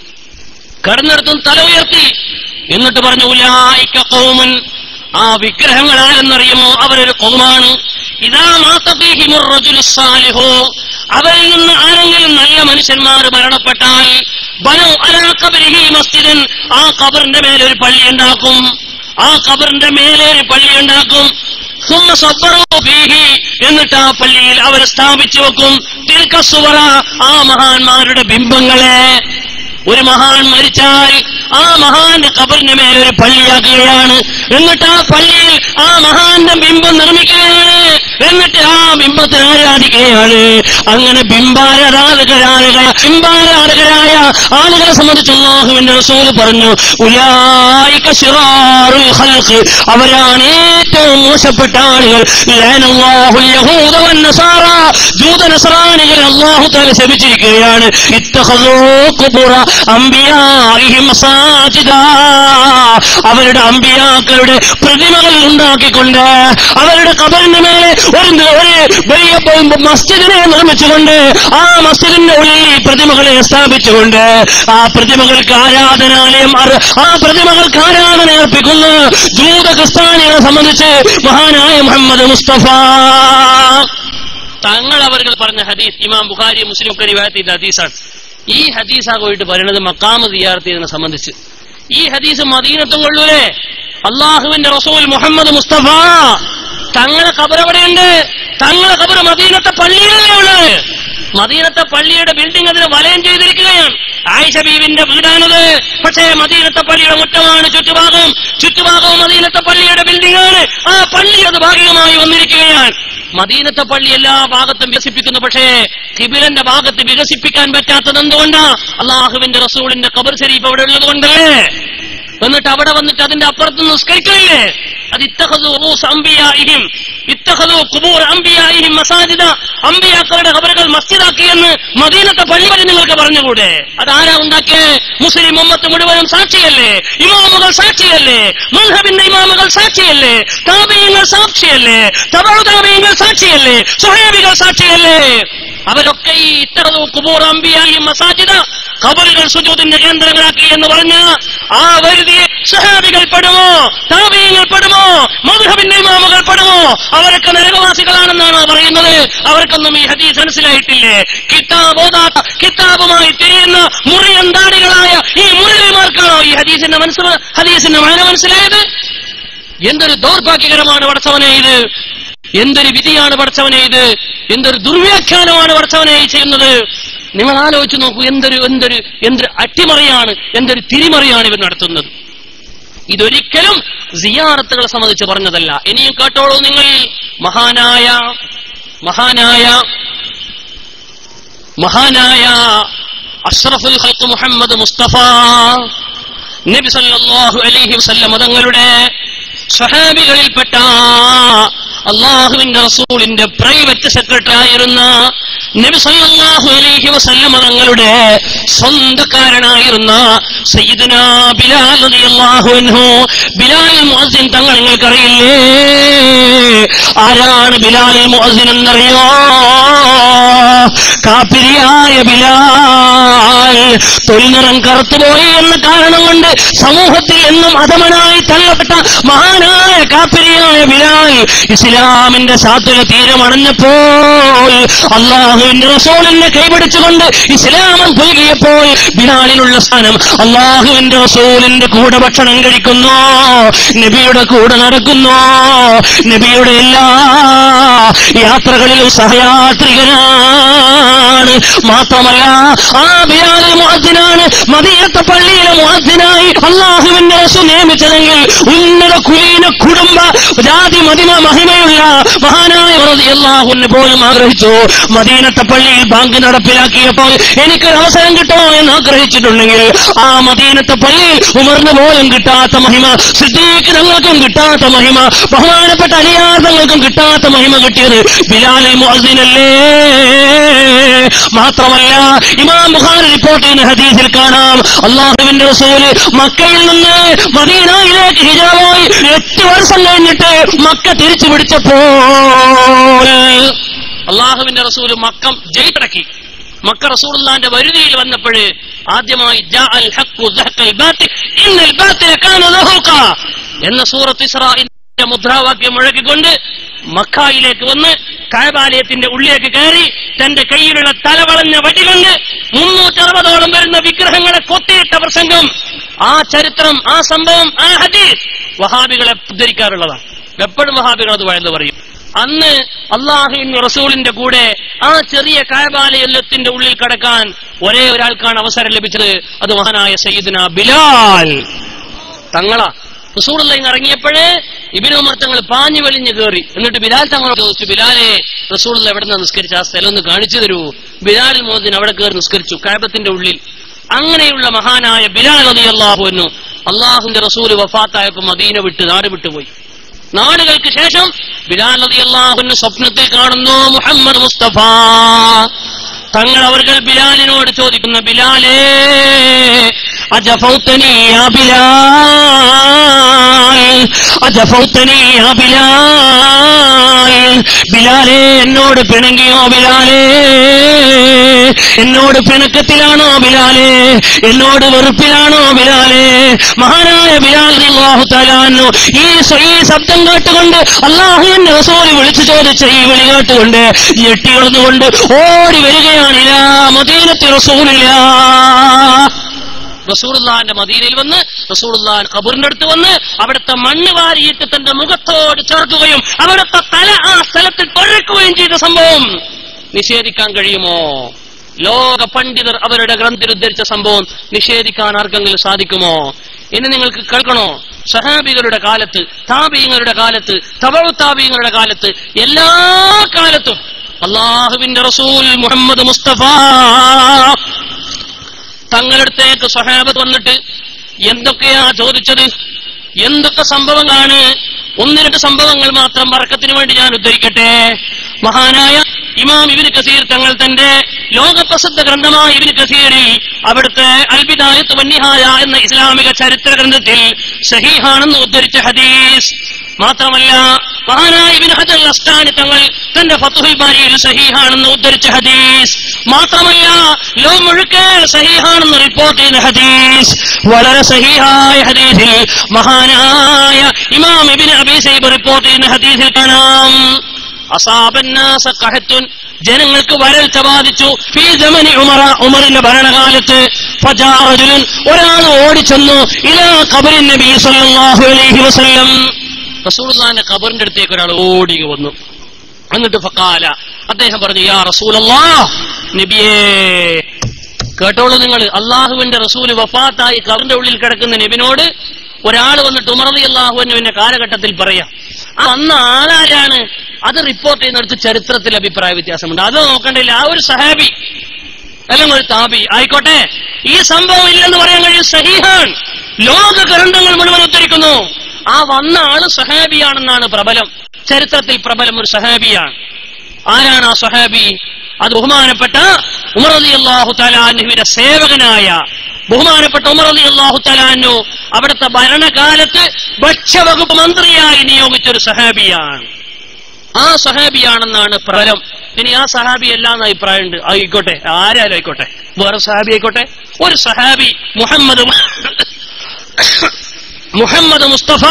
കിടന്നിടത്തും തല ഉയർത്തി. എന്നിട്ട് പറഞ്ഞു, ഉലൈക ഖൗമുൻ, ആ വിഗ്രഹങ്ങൾ ആരെന്നറിയുമോ? അവരൊരു ഖൗമാണ്. ഇദാ മാത ഫീഹിമുർ റജുലു സ്സാലിഹു, അവരിൽ നിന്ന് ആരെങ്കിലും നല്ല മനുഷ്യന്മാർ മരണപ്പെട്ടാൽ ബനൗ അലാ ഖബരിഹി മസ്ജിദൻ, ആ ഖബറിന്റെ മേലെ ഒരു പള്ളി ഉണ്ടാക്കും. ആ ഖബറിന്റെ മേലെ ഒരു പള്ളി ഉണ്ടാക്കും. സുമ്മ സബ്ബറു ഫീഹി, എന്നിട്ട് ആ പള്ളിയിൽ അവർ സ്ഥാപിച്ചു വെക്കും. തിൽക സുവറ, ആ മഹാന്മാരുടെ ബിംബങ്ങളെ. ഒരു മഹാൻ മരിച്ചാൽ ആ മഹാന്റെ ഖബറിന്റെ മേലൊരു പള്ളിയാക്കുകയാണ്. എന്നിട്ട് ആ പള്ളിയിൽ ആ മഹാന്റെ ബിംബം നിർമ്മിക്കുകയാണ്. എന്നിട്ട് ആ ബിംബത്തെ ആരാധിക്കുകയാണ്. അങ്ങനെ ബിംബാരാധകരായ ആളുകളെ സംബന്ധിച്ച് അല്ലാഹുവിന്റെ റസൂല് പറഞ്ഞു, ഉലൈക ശിറാറുൽ ഖൽഖ്, അവരാണ് ഏറ്റവും മോശപ്പെട്ട ആളുകൾ. ലഅനല്ലാഹുൽ യഹൂദ വന്നസാറ, ജൂത നസ്രാനികളെ അല്ലാഹു തആല ശപിച്ചിരിക്കുകയാണ്. ഇത്തഖദൂ ഖുബൂറ അംബിയാഇഹിം മസാജിദ, അവരുടെ അമ്പിയാക്കളുടെ പ്രതിമകൾ ഉണ്ടാക്കിക്കൊണ്ട് അവരുടെ ഖബറിന്റെ മേലെ ഒരു വലിയ മസ്ജിദിനെ നിർമ്മിച്ചുകൊണ്ട് ആ മസ്ജിദിന്റെ ഉള്ളിൽ പ്രതിമകളെ സ്ഥാപിച്ചുകൊണ്ട് ആ പ്രതിമകൾക്ക് ആരാധനാലയം, ആ പ്രതിമകൾക്ക് ആരാധന അർപ്പിക്കുന്ന ജൂത ക്രിസ്ത്യാനികളെ സംബന്ധിച്ച് മഹാനായ മുഹമ്മദ് മുസ്തഫ തങ്ങൾ അവർ പറഞ്ഞ ഹദീസ് ഇമാം ബുഖാരി മുസ്ലിം ഒക്കെ റിവായത്ത് ചെയ്ത ഹദീസാണ്. ഈ ഹദീസായിട്ട് പറയുന്നത് മഖാമ് സിയാറത്ത് ചെയ്യുന്നതിനെ സംബന്ധിച്ച്. ഈ ഹദീസ് മദീനത്തും കൊള്ളൂലേ? അള്ളാഹുവിന്റെ റസൂൽ മുഹമ്മദ് മുസ്തഫ തങ്ങളെ ഖബർ എവിടെയുണ്ട്? തങ്ങളെ ഖബർ മദീനത്തെ പള്ളിയിലല്ലേ ഉള്ളത്. മദീനത്തെ പള്ളിയുടെ ബിൽഡിംഗ് അതിന് വലയം ചെയ്തിരിക്കുകയാണ്. ആയിഷ ബീവിന്റെ വീടാണത്. പക്ഷേ മദീനത്തെ പള്ളിയുടെ മുറ്റമാണ് ചുറ്റുഭാഗവും മദീനത്തെ പള്ളിയുടെ ബിൽഡിംഗ് ആണ്. ആ പള്ളി അത് ഭാഗികമായി വന്നിരിക്കുകയാണ്. മദീനത്തെ പള്ളി എല്ലാ ഭാഗത്തും വികസിപ്പിക്കുന്നു. പക്ഷേ ഖിബിലന്റെ ഭാഗത്ത് വികസിപ്പിക്കാൻ പറ്റാത്തത് എന്തുകൊണ്ടാ? അള്ളാഹുവിന്റെ റസൂലിന്റെ ഖബർ ശരീഫ് അവിടെ ഉള്ളത് കൊണ്ടല്ലേ. എന്നിട്ട് അവിടെ വന്നിട്ട് അതിന്റെ അപ്പുറത്ത് നിസ്കരിക്കില്ലേ? അത് ഇത്തഖദൂ ഖുബൂർ അംബിയാഇഹിം മസാജിദ, അമ്പിയാക്കളുടെ ഖബറുകൾ മസ്ജിദാക്കിയെന്ന് മദീനത്തെ പള്ളി വഴി നിങ്ങൾക്ക് പറഞ്ഞുകൂടെ? അതാരാ ഉണ്ടാക്കിയേ? മുസ്ലിം ഉമ്മത്ത് മുഴുവനും സാക്ഷിയല്ലേ? ഇമാമുകൾ സാക്ഷിയല്ലേ? മദ്ഹബിന്റെ ഇമാമുകൾ സാക്ഷിയല്ലേ? താബിഈങ്ങൾ സാക്ഷിയല്ലേ? തബഉ താബിഈങ്ങൾ സാക്ഷിയല്ലേ? സ്വഹാബികൾ സാക്ഷിയല്ലേ? അവരൊക്കെ ഈ ഇത്തഖദൂ ഖുബൂർ അംബിയാഇഹിം മസാജിദ, ഖബറുകൾ സുജൂദിന്റെ കേന്ദ്രങ്ങളാക്കി എന്ന് പറഞ്ഞ ആ വരുതിയെ സ്വഹാബികൾ പെടുമോ? താബിഈങ്ങൾ പെടുമോ? മദ്ഹബിന്റെ ഇമാമുകൾ പെടുമോ? അവരൊക്കെ നരകവാസികളാണെന്നാണോ പറയുന്നത്? അവർക്കൊന്നും ഈ ഹദീസ് മനസ്സിലായിട്ടില്ലേ? കിതാബുമായി തിരിയുന്ന മുറിയന്താടികളായ ഈ മുരളിമാർക്കാണോ ഈ ഹദീസിന്റെ മാന മനസ്സിലായത്? എന്തൊരു ദൗർഭാഗ്യകരമാണ് പടച്ചവനെ ഇത്! എന്തൊരു വിധിയാണ് പടച്ചവനെ ഇത്! എന്തൊരു ദുർവ്യാഖ്യാനമാണ് പടച്ചവനെ ചെയ്യുന്നത്! നിങ്ങൾ ആലോചിച്ച് നോക്കൂ. എന്തൊരു അട്ടിമറിയാണ്, എന്തൊരു തിരിമറിയാണ് ഇവർ നടത്തുന്നത്. ഇതൊരിക്കലും സിയാറത്തുകളെ സംബന്ധിച്ച് പറഞ്ഞതല്ല. ഇനിയും കേട്ടോളൂ നിങ്ങൾ. മഹാനായ അഷ്റഫുൽ ഖൽഖ് മുഹമ്മദ് മുസ്തഫ നബി സല്ലല്ലാഹു അലൈഹി വസല്ലം തങ്ങളുടെ സ്വഹാബികളിൽപ്പെട്ട അള്ളാഹുവിന്റെ റസൂലിന്റെ പ്രൈവറ്റ് സെക്രട്ടറി ആയിരുന്ന നബി സല്ലല്ലാഹു അലൈഹി വസല്ലം തങ്ങളുടെ സ്വന്തക്കാരനായിരുന്ന സയ്യിദുനാ ബിലാൽ റളിയല്ലാഹു അൻഹു, ബിലാൽ മുഅസ്സിൻ തങ്ങൾ നിങ്ങൾക്കറിയില്ലേ? ആരാണ് ബിലാൽ മുഅസ്സിൻ എന്നറിയോ? കാഫിരിയായ ബിലാൽ. തൊലിനിറം കറുത്തുപോയി എന്ന കാരണം കൊണ്ട് സമൂഹത്തിൽ എന്നും അധമനായി തള്ളപ്പെട്ട മഹാനായ കാഫിരിയായ ബിലാൽ ഇസ്ലാമിന്റെ സാത്വിക തീരമണഞ്ഞപ്പോൾ അള്ളാഹുവിന്റെ റസൂലിനെ കൈപിടിച്ചുകൊണ്ട് ഇസ്ലാമം പുൽകിയപ്പോൾ ബിലാലിനുള്ള സ്ഥാനം അള്ളാഹുവിന്റെ റസൂലിന്റെ കൂടെ ഭക്ഷണം കഴിക്കുന്നു, നബിയുടെ കൂടെ നടക്കുന്നു, നബിയുടെ എല്ലാ യാത്രകളിലും സഹയാത്രികനാണ്. മാത്രമല്ല ആ ബിലാൽ മുഅദ്ദിനാണ് മദീനത്തെ പള്ളിയിലെ മുഅദ്ദിനായി അള്ളാഹുവിന്റെ റസൂൽ നിയമിച്ചതെങ്കിൽ ഉന്നത കുലീന കുടുംബ ജാതി മഹിമയുള്ള മഹാനായ റളിയല്ലാഹു അൻഹു പോലും ആഗ്രഹിച്ചു മദീനത്തെ പള്ളിയിൽ ബാങ്ക് നടപ്പിലാക്കിയപ്പോൾ എനിക്കൊരു അവസരം കിട്ടും കിട്ടോ എന്ന് ആഗ്രഹിച്ചിട്ടുണ്ടെങ്കിൽ ആ മദീനത്തെ പള്ളിയിൽ ഉമറിന് പോലും കിട്ടാത്ത മഹിമ, സിദ്ദീഖ് തങ്ങൾക്കും കിട്ടാത്ത മഹിമ, ബഹുമാനപ്പെട്ട അലിയാർ തങ്ങൾക്കും കിട്ടാത്ത മഹിമ കിട്ടിയത് ബിലാൽ മുഅദ്ദിനല്ലേ. മാത്രമല്ല ഇമാം ബുഖാരി റിപ്പോർട്ട് ചെയ്യുന്ന ഹദീസിൽ കാണാം, അല്ലാഹുവിന്റെ റസൂൽ മക്കയിൽ നിന്ന് മദീനയിലേക്ക് ഹിജറയായി 8 വർഷം കഴിഞ്ഞിട്ട് മക്ക തിരിച്ചു പിടിച്ചപ്പോൾ അല്ലാഹുവിന്റെ റസൂൽ മക്ക ജയിച്ചടക്കി. മക്ക റസൂലുള്ളാഹിന്റെ വരുതിയിൽ വന്നപ്പോഴേ ആദ്യമായി ജാഅൽ ഹഖ്ഖു ദഹഖൽ ബാതിൽ ഇന്നൽ ബാതില കാന ദഹൂഖ എന്ന സൂറത്ത് ഇസ്രാഇന്റെ മുദ്രാവാക്യം മുഴക്കിക്കൊണ്ട് മക്കയിലേക്ക് വന്ന് കഅബാലയത്തിന്റെ ഉള്ളിലേക്ക് കയറി തന്റെ കയ്യിലുള്ള തലവളഞ്ഞ വടികൊണ്ട് 360ഓളം വരുന്ന വിഗ്രഹങ്ങളെ കൊത്തിയിട്ട പ്രസംഗം, ആ ചരിത്രം, ആ സംഭവം, ആ ഹദീസ് വഹാബികളെ ഉദ്ധരിക്കാറുള്ളതാണ്. എപ്പോഴും വഹാബികൾ അത് വഴന്നു പറയും. അന്ന് അല്ലാഹുവിന്റെ റസൂലിന്റെ കൂടെ ആ ചെറിയ കഅബാലയത്തിന്റെ ഉള്ളിൽ കടക്കാൻ ഒരേ ഒരാൾക്കാണ് അവസരം ലഭിച്ചത്. അത് മഹാനായ സയ്യിദുന ബിലാൽ തങ്ങളാ. റസൂലുള്ളാഹി ഇറങ്ങിയപ്പോഴേ ഇബ്നു ഉമർ തങ്ങൾ പാഞ്ഞു വലിഞ്ഞു കയറി. എന്നിട്ട് ബിലാൽ തങ്ങളോട് ചോദിച്ചു, ബിലാലെ റസൂലുള്ളാഹി എവിടെ നിന്ന് നിസ്കരിച്ച ആ സ്ഥലം ഒന്ന് കാണിച്ചു തരൂ. ബിലാൽ മുഅദ്ദിൻ അവിടെ കയറി നിസ്കരിച്ചു കഅബത്തിന്റെ ഉള്ളിൽ. അങ്ങനെയുള്ള മഹാനായ ബിലാൽ റളിയല്ലാഹു അൻഹു അല്ലാഹുവിന്റെ റസൂൽ വഫാത്തായപ്പോൾ മദീന വിട്ട് നാട് വിട്ടുപോയി. നാളുകൾക്ക് ശേഷം ബിലാൽ റളിയല്ലാഹു അൻഹു സ്വപ്നത്തിൽ കാണുന്നു മുഹമ്മദ് മുസ്തഫ തങ്ങൾ. അവർകൾ ബിലാലിനോട് ചോദിക്കുന്ന, ബിലാലേ അജഫൗതനി യാ ബിലാൽ, അജഫൗതനി യാ ബിലാൽ, ബിലാലേ എന്നോട് പിണങ്ങിയോ ബിലാലേ, എന്നോട് പിണക്കത്തിലാണോ ബിലാലേ, എന്നോട് വെറുപ്പിലാണോ ബിലാലേ? മഹാനായ ബിലാൽ റളിയല്ലാഹു തആല അൻഹു ഈ ശബ്ദം കേട്ടുകൊണ്ട് അല്ലാഹുവിന്റെ റസൂൽ വിളിച്ചു ചോദിച്ച ഈ വിളി കേട്ടുകൊണ്ട് ഞെട്ടിയുണർന്നുകൊണ്ട് ഓടി വരികയാണ് ഇലാ മദീനത്തി റസൂലില്ലാഹ്. റസൂലുള്ളാഹിന്റെ മദീനയിൽ വന്ന് റസൂലുള്ളാഹിന്റെ ഖബറിന്റെ അടുത്ത് വന്ന് അവിടുത്തെ മണ്ണ് വാരിയിട്ട് തന്റെ മുഖത്തോട് ചേർക്കുകയും അവിടുത്തെ തല ആ സ്ഥലത്തിൽ തൊഴിക്കുകയും ചെയ്ത സംഭവം നിഷേധിക്കാൻ കഴിയുമോ? ലോക പണ്ഡിതർ അവരുടെ ഗ്രന്ഥത്തിൽ ഉദ്ധരിച്ച സംഭവം നിഷേധിക്കാൻ ആർക്കെങ്കിലും സാധിക്കുമോ? ഇനി നിങ്ങൾക്ക് കേൾക്കണോ? സഹാബികളുടെ കാലത്ത്, താബീങ്ങളുടെ കാലത്ത്, തബഉ താബീങ്ങളുടെ കാലത്ത്, എല്ലാ കാലത്തും അല്ലാഹുവിന്റെ റസൂൽ മുഹമ്മദ് മുസ്തഫ തങ്ങളടുത്തേക്ക് സ്വഹാബത്ത് വന്നിട്ട് എന്തൊക്കെയാ ചോദിച്ചത്, എന്തൊക്കെ സംഭവങ്ങളാണ്? 1-2 സംഭവങ്ങൾ മാത്രം ബർക്കത്തിന് വേണ്ടി ഞാൻ ഉദ്ധരിക്കട്ടെ. മഹാനായ ഇമാം ഇബ്നു കസീർ തങ്ങൾ തന്റെ ലോകപ്രസിദ്ധ ഗ്രന്ഥമായ ഇബ്നു കസീറിൽ അവിടുത്തെ അൽ ബിദായത്ത് വന്നിഹായ എന്ന ഇസ്ലാമിക ചരിത്ര ഗ്രന്ഥത്തിൽ സഹീഹാണെന്ന് ഉദ്ധരിച്ച ഹദീസ്. മാത്രമല്ല മഹാനായ ഇബ്നു ഹജർ അൽ അസ്ഖലാനി തങ്ങൾ തന്റെ ഫത്ഹുൽ ബാരിയിൽ സഹീഹാണെന്ന് ഉദ്ധരിച്ച ഹദീസ്. മാത്രമല്ല ലോകം മുഴുക്കെ സഹീഹാണെന്ന് റിപ്പോർട്ട് ചെയ്യുന്ന ഹദീസ്. വളരെ സഹീഹായ ഹദീസിൽ മഹാനായ ഇമാം ഇബ്നു അബീ ശൈബ റിപ്പോർട്ട് ചെയ്യുന്ന ഹദീസിൽ കാണാം, അസാബന്നാസ ഖഹത്തുൻ, ജനങ്ങൾക്ക് വരൾച്ച ബാധിച്ചു. ഫീ സമനി ഉമറ, ഉമറിന്റെ ഭരണകാലത്ത്. ഫജാ റജുലുൻ, ഒരാൾ ഓടിച്ചെന്നു ഇലാ ഖബറിൻ നബി സല്ലല്ലാഹു അലൈഹി വസല്ലം, റസൂലുള്ളാഹിന്റെ ഖബറിന്റെ അടുത്തേക്ക് ഒരാൾ ഓടി വന്നു. എന്നിട്ട് ഫഖാല, അദ്ദേഹം പറഞ്ഞു, യാ റസൂലല്ലാഹ്, നബിയേ കേട്ടോളൂ നിങ്ങൾ, അള്ളാഹുവിന്റെ റസൂൽ വഫാത്തായി ഖബറിന്റെ ഉള്ളിൽ കിടക്കുന്ന നബിനോട് ഒരാൾ വന്നിട്ട് ഉമർ റളിയല്ലാഹു അൻഹുവിന്റെ കാലഘട്ടത്തിൽ പറയാം. അന്ന് ആരാരാണ് അത് റിപ്പോർട്ട് ചെയ്യുന്നിടത്ത് ചരിത്രത്തിൽ അഭിപ്രായ വ്യത്യാസമുണ്ട്. അത് നോക്കണ്ടില്ല. ആ ഒരു സഹാബി അല്ലെങ്കിൽ ഒരു താബി ആയിക്കോട്ടെ, ഈ സംഭവം ഇല്ലെന്ന് പറയാൻ കഴിയും. സഹീഹാൻ, ലോക ഗ്രന്ഥങ്ങൾ മുഴുവൻ ഉദ്ധരിക്കുന്നു. ആ വന്ന ആള് സഹാബിയാണെന്നാണ് പ്രബലം, ചരിത്രത്തിൽ പ്രബലം ഒരു സഹാബിയാണ്. ആരാണ് ആ സഹാബി? അത് ബഹുമാനപ്പെട്ട ഉമർ റളിയല്ലാഹു തആല അൻഹുവിന്റെ സേവകനായ ബഹുമാനപ്പെട്ട ഉമർ റളിയല്ലാഹു തആല അൻഹു അവിടുത്തെ ഭരണകാലത്ത് ഭക്ഷ്യവകുപ്പ് മന്ത്രിയായി നിയോഗിച്ചൊരു സഹാബിയാണ്. ആ സഹാബിയാണെന്നാണ് പ്രബലം. ഇനി ആ സഹാബി എല്ലാന്ന് അഭിപ്രായമുണ്ട്. ആയിക്കോട്ടെ, ആരായാലും ആയിക്കോട്ടെ, വേറെ സഹാബി ആയിക്കോട്ടെ. ഒരു സഹാബി മുഹമ്മദ് മുസ്തഫ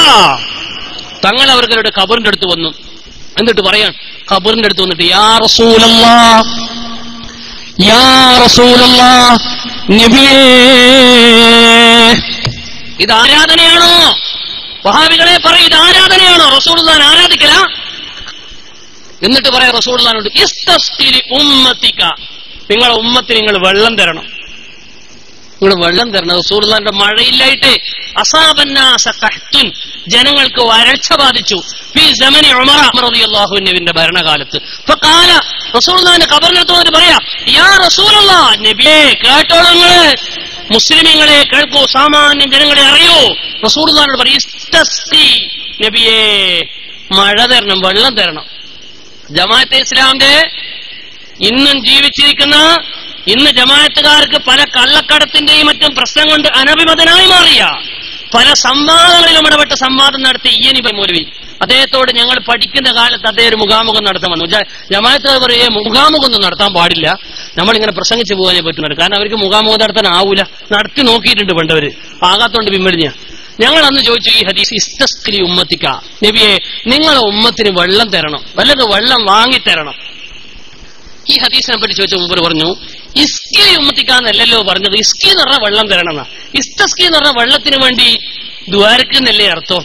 തങ്ങൾ അവരുടെ ഖബറിന്റെ അടുത്ത് വന്നു. എന്നിട്ട് പറയാൻ, ഖബറിന്റെ അടുത്ത് വന്നിട്ട് യാ റസൂലല്ലാഹ്, യാ റസൂലല്ലാഹ്, നബിയേ, ഇത് ആരാധനയാണോ? വഹാബികളെ പറയും, ഇത് ആരാധനയാണോ? റസൂലുള്ളാഹിനെ ആരാധിക്കല? എന്നിട്ട് പറയാം റസൂലുള്ളാഹിനോട്, ഇസ്തസ്ഖിലി ഉമ്മത്തിക, നിങ്ങളെ ഉമ്മത്തിന് നിങ്ങൾ വെള്ളം തരണം, നിങ്ങൾ വെള്ളം തരണം. റസൂലുള്ളാഹിന്റെ മഴയില്ലായിട്ട് അസാബന്നാസ ഖഹ്തുൻ, ജനങ്ങൾക്ക് വരൾച്ച ബാധിച്ചു. ഫീ സമനി ഉമർ റളിയല്ലാഹു അൻഹുവിന്റെ ഭരണകാലത്ത്. ഫഖാല റസൂലുള്ളാഹിന്റെ ഖബറിനടുത്ത് വന്നിട്ട് പറയാ, യാ റസൂലല്ലാഹ്, നബിയേ കേട്ടോളൂ, നിങ്ങള് മുസ്ലിമീങ്ങളെ കേൾക്കൂ, സാമാന്യ ജനങ്ങളെ അറിയൂ. റസൂലുള്ളാഹിനോട് പറയും, ഇസ്തസ്ഖി, നബിയേ മഴ തരണം, വെള്ളം തരണം. ജമാഅത്തെ ഇസ്ലാമിന്റെ ഇന്നും ജീവിച്ചിരിക്കുന്ന ഇന്ന് ജമാഅത്തുകാർക്ക് പല കള്ളക്കടത്തിന്റെയും മറ്റും പ്രശ്നം കൊണ്ട് അനഭിമതനായി മാറിയ, പല സംവാദങ്ങളിലും ഇടപെട്ട് സംവാദം നടത്തി ഇയനി മൗലവി, അദ്ദേഹത്തോട് ഞങ്ങൾ പഠിക്കുന്ന കാലത്ത് അദ്ദേഹം ഒരു മുഖാമുഖം നടത്താൻ വന്നു. ജമാഅത്തുകാർ പറയേ മുഖാമുഖം ഒന്നും നടത്താൻ പാടില്ല, നമ്മളിങ്ങനെ പ്രസംഗിച്ചു പോകാനേ പറ്റുന്നുണ്ട്. കാരണം അവർക്ക് മുഖാമുഖം നടത്താൻ ആവൂല, നടത്തി നോക്കിയിട്ടുണ്ട് പണ്ടവര്, ആകാത്തോണ്ട് പിൻവലിഞ്ഞ. ഞങ്ങൾ അന്ന് ചോദിച്ചു, ഈ ഹദീസ് ഇസ്തസ്ഖി ഉമ്മത്തിക്ക, നബിയെ നിങ്ങളെ ഉമ്മത്തിന് വെള്ളം തരണം, വല്ലത് വെള്ളം വാങ്ങിത്തരണം. ഈ ഹദീസിനെ പറ്റി ചോദിച്ച മുമ്പ് പറഞ്ഞു, ഇസ്കി ഉമ്മത്തിക്കാന്നല്ലല്ലോ പറഞ്ഞത്, ഇസ്കി എന്ന് പറഞ്ഞാൽ വെള്ളം തരണം എന്നാ. ഇസ്തസ്കി എന്ന് പറഞ്ഞാൽ വെള്ളത്തിന് വേണ്ടി ദ്വാരക്കുന്നല്ലേ അർത്ഥം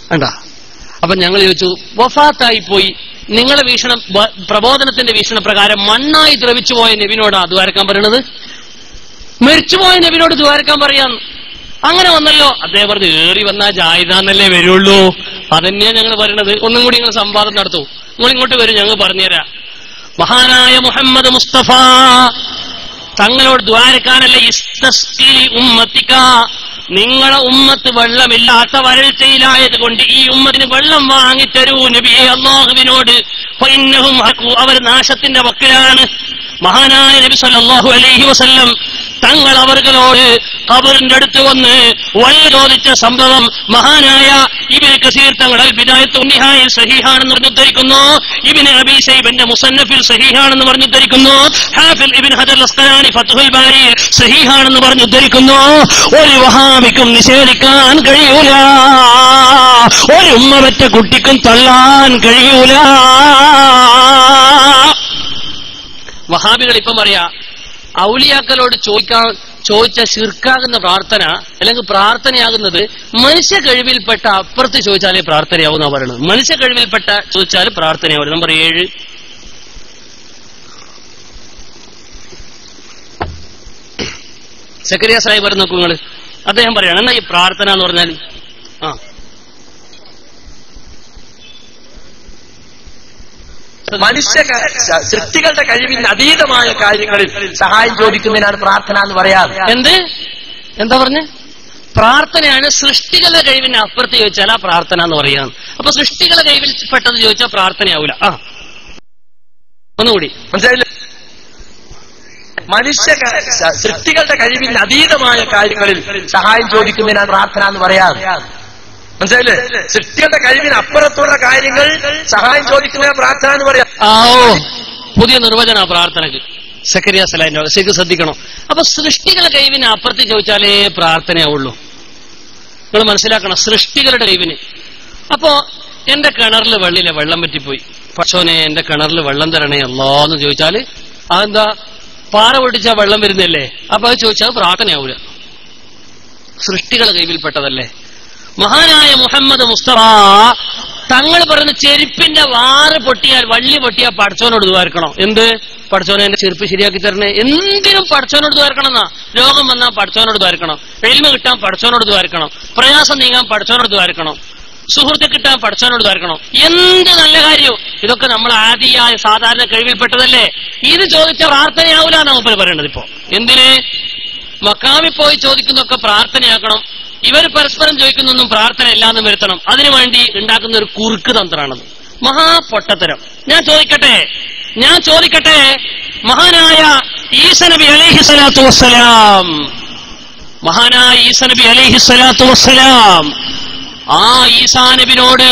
വേണ്ട. അപ്പൊ ഞങ്ങൾ ചോദിച്ചു, വഫാത്തായി പോയി, നിങ്ങളെ വീക്ഷണം, പ്രബോധനത്തിന്റെ വീക്ഷണപ്രകാരം മണ്ണായി ദ്രവിച്ചു പോയ നബിനോടാ ദ്വാരക്കാൻ പറയണത്? മരിച്ചുപോയ നബിനോട് ദ്വാരക്കാൻ പറയാന്ന്. അങ്ങനെ വന്നല്ലോ. അദ്ദേഹം പറഞ്ഞു, ഏറി വന്നാ ജായിദാന്നല്ലേ വരുള്ളൂ, അതന്നെയാ ഞങ്ങൾ പറയണത്. ഒന്നും കൂടി നിങ്ങൾ സംവാദം നടത്തൂ, നിങ്ങൾ ഇങ്ങോട്ട് വരും, ഞങ്ങൾ പറഞ്ഞുതരാം. മഹാനായ മുഹമ്മദ് മുസ്തഫ തങ്ങളോട് ദ്വാരക്കാനല്ലേ, ഇസ്തസ്ഖി ഉമ്മത്തിക, നിങ്ങളെ ഉമ്മത്ത് വെള്ളമില്ലാത്ത വരൾച്ചയിലായത് കൊണ്ട് ഈ ഉമ്മത്തിന് വെള്ളം വാങ്ങിത്തരൂ നബിയെ അല്ലാഹുവിനോട്. ഫഇന്നഹും ഹഖു, അവർ നാശത്തിന്റെ വക്കിലാണ്. മഹാനായ നബി സല്ലല്ലാഹു അലൈഹി വസല്ലം തങ്ങൾ അവർകളോട് ഖബറിന്റെ അടുത്ത് വന്ന് വെള്ളം ചോദിച്ച സംഭവം മഹാനായ ഇബ്നു കസീർ തങ്ങൾ അൽ ബിദായത്തു നിഹായയിൽ സഹീഹാണെന്ന് പറഞ്ഞുദ്ധരിക്കുന്നു. ഇബ്നു അബീ ശൈബന്റെ മുസന്നഫിൽ സഹീഹാണെന്ന് പറഞ്ഞുദ്ധരിക്കുന്നു. ഹാഫിൽ ഇബ്നു ഹജർ അസ്ഖലാനി ഫത്ഹുൽ ബാരി സഹീഹാണെന്ന് പറഞ്ഞുദ്ധരിക്കുന്നു. ഒരു വഹാബിക്കും നിഷേധിക്കാൻ കഴിയൂല, ഒരു ഉമ്മ പെറ്റ കുട്ടിക്കും തള്ളാൻ കഴിയൂല. വഹാബികൾ ഇപ്പം പറയാ, ഔലിയാക്കളോട് ചോദിച്ച ശിർക്കാകുന്ന പ്രാർത്ഥന അല്ലെങ്കിൽ പ്രാർത്ഥനയാകുന്നത് മനുഷ്യ കഴിവിൽപ്പെട്ട അപ്പുറത്ത് ചോദിച്ചാലേ പ്രാർത്ഥനയാവുന്ന പറയുന്നത്. മനുഷ്യ കഴിവിൽപ്പെട്ട ചോദിച്ചാൽ പ്രാർത്ഥനയാവും. നമ്പർ 7, സക്കരിയ സാഹിബ് പറഞ്ഞു നോക്കൂ നിങ്ങൾ. അദ്ദേഹം പറയാണ്, എന്നാ ഈ പ്രാർത്ഥന എന്ന് പറഞ്ഞാൽ മനുഷ്യ സൃഷ്ടികളുടെ കഴിവിന് അതീതമായ കാര്യങ്ങളിൽ സഹായം ചോദിക്കുന്നതിനാണ് പ്രാർത്ഥന എന്ന് പറയാറ്. എന്താ പറഞ്ഞ്? പ്രാർത്ഥനയാണ് സൃഷ്ടികളുടെ കഴിവിന് അപ്പുറത്ത് ചോദിച്ചാൽ ആ പ്രാർത്ഥന എന്ന് പറയാം. അപ്പൊ സൃഷ്ടികളുടെ കഴിവിൽ പെട്ടെന്ന് ചോദിച്ചാൽ പ്രാർത്ഥനയാവൂല. ഒന്നുകൂടി മനസ്സിലായില്ലേ? മനുഷ്യ സൃഷ്ടികളുടെ കഴിവിന് അതീതമായ കാര്യങ്ങളിൽ സഹായം ചോദിക്കുന്നതിനാണ് പ്രാർത്ഥന എന്ന് പറയാറ്. മനസ്സിലായില്ലേ? സൃഷ്ടികളുടെ കഴിവിന് അപ്പുറത്തുള്ള കാര്യങ്ങൾ സഹായം ചോദിക്കുന്ന പ്രാർത്ഥന എന്ന് പറയാം. പുതിയ നിർവചന പ്രാർത്ഥനക്ക് സക്കരിയ സലാഹിന്റെ ശരിക്കും ശ്രദ്ധിക്കണം. അപ്പൊ സൃഷ്ടികളുടെ കഴിവിന് അപ്പുറത്ത് ചോദിച്ചാലേ പ്രാർത്ഥനയാവുള്ളൂ. നിങ്ങൾ മനസ്സിലാക്കണം, സൃഷ്ടികളുടെ കഴിവിന്. അപ്പോ എന്റെ കിണറിൽ വെള്ളം പറ്റിപ്പോയി, പശോനെ എന്റെ കിണറിൽ വെള്ളം തരണേ അല്ലാന്ന് ചോദിച്ചാല് അതെന്താ, പാറ പൊട്ടിച്ചാ വെള്ളം വരുന്നല്ലേ? അപ്പൊ അത് ചോദിച്ചാൽ പ്രാർത്ഥനയാവൂല, സൃഷ്ടികളുടെ കഴിവിൽപ്പെട്ടതല്ലേ. മഹാനായ മുഹമ്മദ് മുസ്തഫ തങ്ങൾ പറയുന്ന ചെരുപ്പിന്റെ വാറ് പൊട്ടിയാൽ, വള്ളി പൊട്ടിയാൽ പടച്ചോനോട് ദ്വാരക്കണം. എന്ത്? പടച്ചോനെ എന്റെ ചെരുപ്പ് ശരിയാക്കി തരണേ. എന്തിനും പടച്ചോനോട് ദ്വാരക്കണം എന്നാ. രോഗം വന്നാൽ പടച്ചോനോട് ദ്വാരക്കണം, എൽമ കിട്ടാൻ പടച്ചോനോട് ദ്വാരക്കണം, പ്രയാസം നീങ്ങാൻ പടച്ചോനോട് ദ്വാരക്കണം, സുഹൃത്ത് കിട്ടാൻ പടച്ചോനോട് ദ്വാരക്കണം. എന്ത് നല്ല കാര്യവും ഇതൊക്കെ നമ്മൾ ആദിയായ സാധാരണ കഴിവിൽപ്പെട്ടതല്ലേ. ഇത് ചോദിച്ച പ്രാർത്ഥനയാവൂലെന്നാണ് മൂപ്പര് പറയേണ്ടത്. ഇപ്പോ എന്തിന്? മക്കാമിൽ പോയി ചോദിക്കുന്നതൊക്കെ പ്രാർത്ഥനയാക്കണം, ഇവർ പരസ്പരം ചോദിക്കുന്നൊന്നും പ്രാർത്ഥന ഇല്ലാന്ന് വരുത്തണം. അതിനുവേണ്ടി ഉണ്ടാക്കുന്ന ഒരു കുറുക്ക് തന്ത്രമാണത്, മഹാപൊട്ടത്തരം. ഞാൻ ചോദിക്കട്ടെ, മഹാനായ ഈസ നബി അലൈഹിസ്സലാത്തു വസ്സലാം, ആ ഈസാ നബിനോട്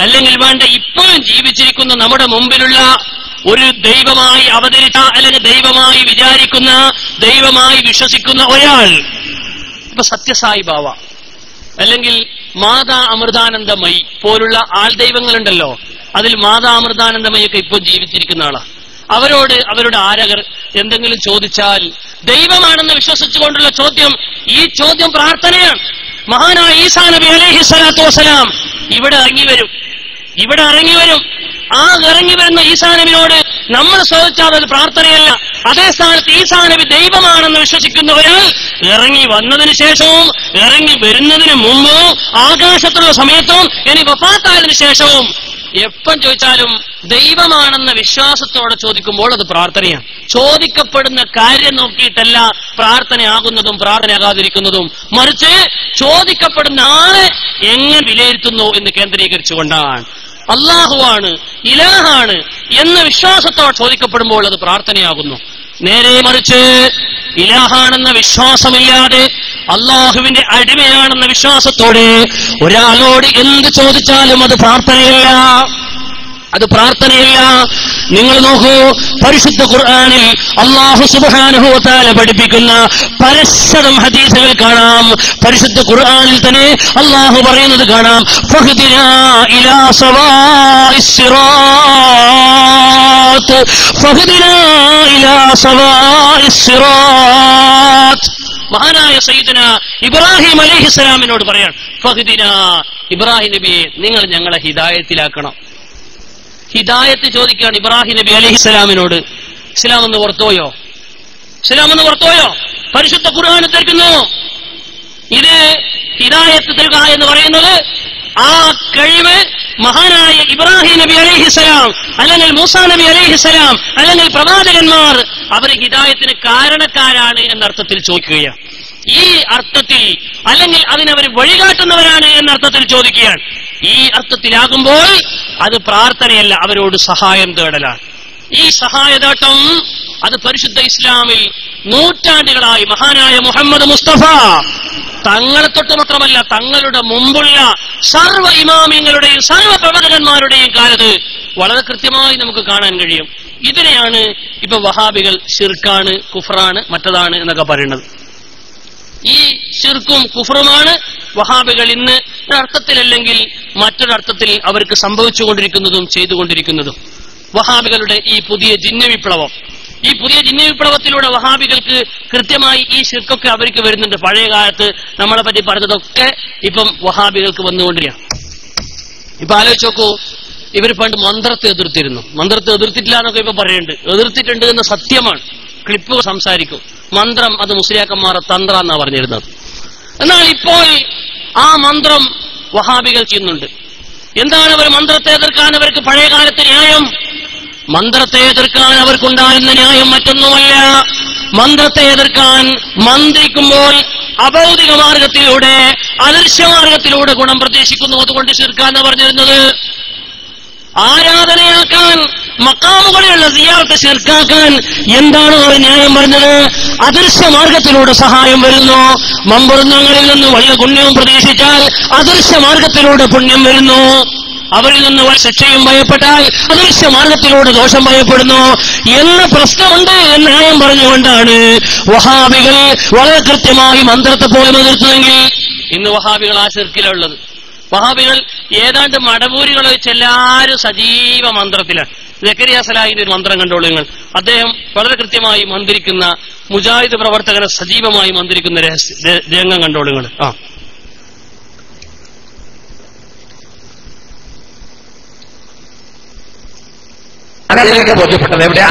അല്ലെങ്കിൽ വേണ്ട ഇപ്പോഴും ജീവിച്ചിരിക്കുന്ന നമ്മുടെ മുമ്പിലുള്ള ഒരു ദൈവമായി അവതരിച്ച അല്ലെങ്കിൽ ദൈവമായി വിചാരിക്കുന്ന, ദൈവമായി വിശ്വസിക്കുന്ന ഒരാൾ, ഇപ്പൊ സത്യസായി ബാവ അല്ലെങ്കിൽ മാതാ അമൃതാനന്ദമയി പോലുള്ള ആൾ ദൈവങ്ങളുണ്ടല്ലോ, അതിൽ മാതാ അമൃതാനന്ദമയൊക്കെ ഇപ്പോൾ ജീവിച്ചിരിക്കുന്ന ആളാ. അവരോട് അവരുടെ ആരാധകർ എന്തെങ്കിലും ചോദിച്ചാൽ ദൈവമാണെന്ന് വിശ്വസിച്ചുകൊണ്ടുള്ള ചോദ്യം, ഈ ചോദ്യം പ്രാർത്ഥനയാണ്. മഹാനായ ഈസാ നബി അലൈഹിസ്സലാത്തു വസ്സലാം ഇവിടെ ഇറങ്ങി വരും. ആ ഇറങ്ങി വരുന്ന ഈസാ നബിയോട് നമ്മൾ ചോദിച്ചാൽ അത് പ്രാർത്ഥനയല്ല. അതേ സ്ഥാനത്ത് ഈസാ നബി ദൈവമാണെന്ന് വിശ്വസിക്കുന്ന ഒരാൾ ഇറങ്ങി വന്നതിന് ശേഷവും ഇറങ്ങി വരുന്നതിന് മുമ്പും ആകാശത്തുള്ള സമയത്തും ഇനി വഫാത്തായതിനു ശേഷവും എപ്പം ചോദിച്ചാലും ദൈവമാണെന്ന വിശ്വാസത്തോടെ ചോദിക്കുമ്പോൾ അത് പ്രാർത്ഥനയാണ്. ചോദിക്കപ്പെടുന്ന കാര്യം നോക്കിയിട്ടല്ല പ്രാർത്ഥനയാകുന്നതും പ്രാർത്ഥനയാകാതിരിക്കുന്നതും, മറിച്ച് ചോദിക്കപ്പെടുന്ന ആളെ എങ്ങനെ വിലയിരുത്തുന്നു എന്ന് കേന്ദ്രീകരിച്ചുകൊണ്ടാണ്. അള്ളാഹുവാണ്, ഇലാഹാണ് എന്ന വിശ്വാസത്തോടെ ചോദിക്കപ്പെടുമ്പോൾ അത് പ്രാർത്ഥനയാകുന്നു. നേരെ മറിച്ച് ഇലാഹാണെന്ന വിശ്വാസമില്ലാതെ അള്ളാഹുവിന്റെ അടിമയാണെന്ന വിശ്വാസത്തോടെ ഒരാളോട് എന്ത് ചോദിച്ചാലും അത് പ്രാർത്ഥനയല്ല, അത് പ്രാർത്ഥനയല്ല. നിങ്ങൾ നോക്കൂ, പരിശുദ്ധ ഖുർആനിൽ അല്ലാഹു സുബ്ഹാനഹു വ തആല പഠിപ്പിക്കുന്ന പരസ്പരം ഹദീസുകൾ കാണാം. പരിശുദ്ധ ഖുർആനിൽ തന്നെ അല്ലാഹു പറയുന്നത് കാണാം, ഫഹ്ദിനാ ഇലാ സവാഇസ് സിറാത്ത്, ഫഹ്ദിനാ ഇലാ സവാഇസ് സിറാത്ത്. മഹാനായ സയ്യിദന ഇബ്രാഹിം അലൈഹിസ്സലാമിനോട് പറയാൻ, ഫഹ്ദിന, ഇബ്രാഹിം നബിയെ നിങ്ങൾ ഞങ്ങളെ ഹിദായത്തിലാക്കണം. ഹിദായത്ത് ചോദിക്കുകയാണ് ഇബ്രാഹിം നബി അലൈഹിസ്സലാമിനോട്. ഇസ്ലാം എന്ന് പുറത്തുപോയോ? ഇസ്ലാം എന്ന് പുറത്തുപോയോ? പരിശുദ്ധ ഖുർആൻ തരുന്നു. ഇത് ഹിദായത്ത് തരുക എന്ന് പറയുന്നത് ആ കഴിവ് മഹാനായ ഇബ്രാഹിം നബി അലൈഹിസ്സലാം അല്ലെങ്കിൽ മൂസാ നബി അലൈഹിസ്സലാം അല്ലെങ്കിൽ പ്രവാചകന്മാർ അവർ ഹിദായത്തിന് കാരണക്കാരാണ് എന്നർത്ഥത്തിൽ ചോദിക്കുകയാണ്. ഈ അർത്ഥത്തിൽ അല്ലെങ്കിൽ അതിനവർ വഴികാട്ടുന്നവരാണ് എന്നർത്ഥത്തിൽ ചോദിക്കുകയാണ്. ഈ അർത്ഥത്തിലാകുമ്പോൾ അത് പ്രാർത്ഥനയല്ല, അവരോട് സഹായം തേടലാണ്. ഈ സഹായതേട്ടം അത് പരിശുദ്ധ ഇസ്ലാമിൽ നൂറ്റാണ്ടുകളായി മഹാനായ മുഹമ്മദ് മുസ്തഫ തങ്ങളെ തൊട്ട് മാത്രമല്ല തങ്ങളുടെ മുമ്പുള്ള സർവ്വ ഇമാമിങ്ങളുടെയും സർവ്വ പ്രവചകന്മാരുടെയും കാലത്ത് വളരെ കൃത്യമായി നമുക്ക് കാണാൻ കഴിയും. ഇതിനെയാണ് ഇപ്പൊ വഹാബികൾ ശിർക്കാണ്, കുഫറാണ്, മറ്റതാണ് എന്നൊക്കെ പറയുന്നത്. ഈ ശിർക്കും കുഫറുമാണ് വഹാബികൾ ഇന്ന് ഒരർത്ഥത്തിലല്ലെങ്കിൽ മറ്റൊരർത്ഥത്തിൽ അവർക്ക് സംഭവിച്ചുകൊണ്ടിരിക്കുന്നതും ചെയ്തുകൊണ്ടിരിക്കുന്നതും. വഹാബികളുടെ ഈ പുതിയ ജിന്ന വിപ്ലവം, ഈ പുതിയ ജിന്ന വിപ്ലവത്തിലൂടെ വഹാബികൾക്ക് കൃത്യമായി ഈ ശിർക്കൊക്കെ അവർക്ക് വരുന്നുണ്ട്. പഴയ കാലത്ത് നമ്മളെ പറ്റി പറഞ്ഞതൊക്കെ ഇപ്പം വഹാബികൾക്ക് വന്നുകൊണ്ടിരിക്കുകയാണ്. ഇപ്പൊ ആലോചിച്ച് നോക്കൂ, ഇവർ പണ്ട് മന്ത്രത്തെ എതിർത്തിരുന്നു. മന്ത്രത്തെ എതിർത്തിട്ടില്ല എന്നൊക്കെ ഇപ്പൊ പറയുന്നുണ്ട്. എതിർത്തിട്ടുണ്ട് എന്ന സത്യമാണ്. ക്ലിപ്പ് സംസാരിക്കും. മന്ത്രം അത് മുസ്ലിയാക്കന്മാർ തന്ത്ര എന്നാ പറഞ്ഞിരുന്നത്. എന്നാൽ ഇപ്പോൾ ആ മന്ത്രം വഹാബികൾ ചെയ്യുന്നുണ്ട്. എന്താണ് അവർ മന്ത്രത്തെ എതിർക്കാൻ അവർക്ക് പഴയ കാലത്തെ ന്യായം? മന്ത്രത്തെ എതിർക്കാൻ അവർക്കുണ്ടായിരുന്ന ന്യായം മറ്റൊന്നുമല്ല. മന്ത്രത്തെ എതിർക്കാൻ മന്ത്രിക്കുമ്പോൾ അഭൗതിക മാർഗത്തിലൂടെ അദൃശ്യമാർഗത്തിലൂടെ ഗുണം പ്രതീക്ഷിക്കുന്നു, അതുകൊണ്ട് ശിർക്കാന്ന് പറഞ്ഞിരുന്നത്. ആരാധനയാക്കാൻ മക്കാമുകളിലുള്ള സിയാറത്ത് ശിർക്കാക്കാൻ എന്താണ് അവർ ന്യായം പറഞ്ഞത്? അദൃശ്യ മാർഗത്തിലൂടെ സഹായം വരുന്നു. മമ്പുറന്നങ്ങളിൽ നിന്ന് വല്ല പുണ്യവും പ്രതീക്ഷിച്ചാൽ അദൃശ്യ മാർഗത്തിലൂടെ പുണ്യം വരുന്നു. അവരിൽ നിന്ന് ശിക്ഷയും ഭയപ്പെട്ടാൽ അദൃശ്യ മാർഗത്തിലൂടെ ദോഷം ഭയപ്പെടുന്നു എന്ന പ്രശ്നമുണ്ട് എന്ന് ന്യായം പറഞ്ഞുകൊണ്ടാണ് വഹാബികൾ വളരെ കൃത്യമായി മന്ത്രത്തെ പോലും എതിർത്തതെങ്കിൽ ഇന്ന് വഹാബികൾ ആ ശിർക്കിലുള്ളത്. വഹാബികൾ ഏതാണ്ട് മടവൂരികളെ വെച്ച് എല്ലാവരും സജീവ മന്ത്രത്തിലാണ്. സക്കരിയ സലാഹിന്റെ ഒരു മന്ത്രം കണ്ടോളൂ നിങ്ങൾ. അദ്ദേഹം വളരെ കൃത്യമായി മന്ത്രിക്കുന്ന മുജാഹിദ് പ്രവർത്തകരെ സജീവമായി മന്ത്രിക്കുന്ന രംഗം കണ്ടോളൂ നിങ്ങൾ. ബോധ്യപ്പെട്ടത് എവിടെയാ?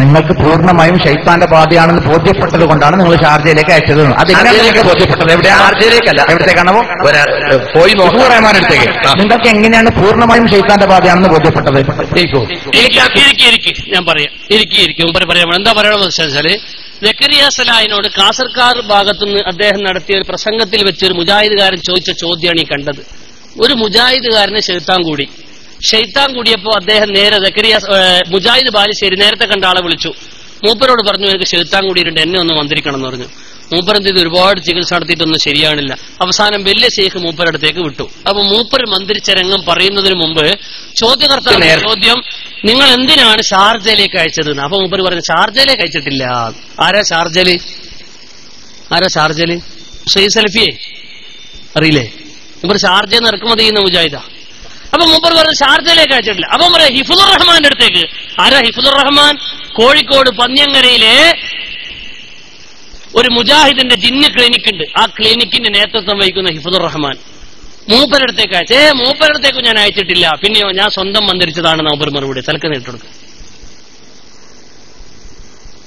നിങ്ങൾക്ക് പൂർണ്ണമായും ശൈത്താന്റെ ബാധയാണെന്ന് ബോധ്യപ്പെട്ടത് കൊണ്ടാണ് നിങ്ങൾ ഷാർജയിലേക്ക് അയച്ചത്. അത് നിങ്ങൾക്ക് ബോധ്യപ്പെട്ടത് എവിടെയാ? ഷാർജയിലേക്കല്ല. എവിടത്തേക്കാണോ? പോയി റഹ്മാൻ അടുത്തേക്ക്. നിങ്ങൾക്ക് എങ്ങനെയാണ് പൂർണ്ണമായും ശൈത്താന്റെ ബാധയാണെന്ന് ബോധ്യപ്പെട്ടത്? ഞാൻ പറയാം. ഇരിക്കും പറയാം. എന്താ പറയണമെന്ന് വെച്ചാല്, സക്കരിയ സലാഹിനോട് കാസർകാർ ഭാഗത്തുനിന്ന് അദ്ദേഹം നടത്തിയ ഒരു പ്രസംഗത്തിൽ വെച്ച് ഒരു മുജാഹിദുകാരൻ ചോദിച്ച ചോദ്യമാണ് ഈ കണ്ടത്. ഒരു മുജാഹിദുകാരന് ഷെയ്ത്താൻ കൂടിയപ്പോ അദ്ദേഹം നേരെ സക്കരിയ മുജാഹിദ് ബാലുശ്ശേരി നേരത്തെ കണ്ട ആളെ വിളിച്ചു. മൂപ്പരോട് പറഞ്ഞു, എനിക്ക് ഷെയ്ത്താൻ കൂടിയിട്ടുണ്ട്, എന്നെ ഒന്ന് മന്ത്രിക്കണം എന്ന് പറഞ്ഞു. മൂപ്പരെന്ത് ചെയ്ത് ഒരുപാട് ചികിത്സ നടത്തിയിട്ടൊന്നും ശരിയാണില്ല. അവസാനം വലിയ ശേഖ് മൂപ്പരടുത്തേക്ക് വിട്ടു. അപ്പൊ മൂപ്പർ മന്ത്രിച്ച രംഗം പറയുന്നതിന് മുമ്പ് ചോദ്യകർത്താവ് ചോദ്യം, നിങ്ങൾ എന്തിനാണ് ഷാർജയിലേക്ക് അയച്ചത്? അപ്പൊ മൂപ്പർ പറഞ്ഞു, ഷാർജയിലേക്ക് അയച്ചിട്ടില്ല. ആരാ ഷാർജയില്? ഷെയ്ഖ് സലഫിയെ അറിയില്ലേ? മൂപ്പർ ഷാർജയിൽ ഇറക്കുമതി ചെയ്യുന്ന മുജാഹിദാ. അപ്പൊ മൂപ്പർ പറഞ്ഞു ഷാർജയിലേക്ക് അയച്ചിട്ടില്ല. അപ്പൊ പറയാം ഹിഫുദുർ റഹ്മാന്റെ അടുത്തേക്ക്. ആരാ ഹിഫുദുർ റഹ്മാൻ? കോഴിക്കോട് പന്ന്യങ്ങരയിലെ ഒരു മുജാഹിദിന്റെ ജിന്ന് ക്ലിനിക് ഉണ്ട്. ആ ക്ലിനിക്കിന്റെ നേതൃത്വം വഹിക്കുന്ന ഹിഫുദുർ റഹ്മാൻ. മൂപ്പരടുത്തേക്ക് അയച്ചേ, മൂപ്പരടുത്തേക്ക് ഞാൻ അയച്ചിട്ടില്ല, പിന്നെയോ ഞാൻ സ്വന്തം മന്ത്രിച്ചതാണെന്ന് മൂപ്പർ മറുപടി തലക്ക് നേരിട്ടെടുക്കും.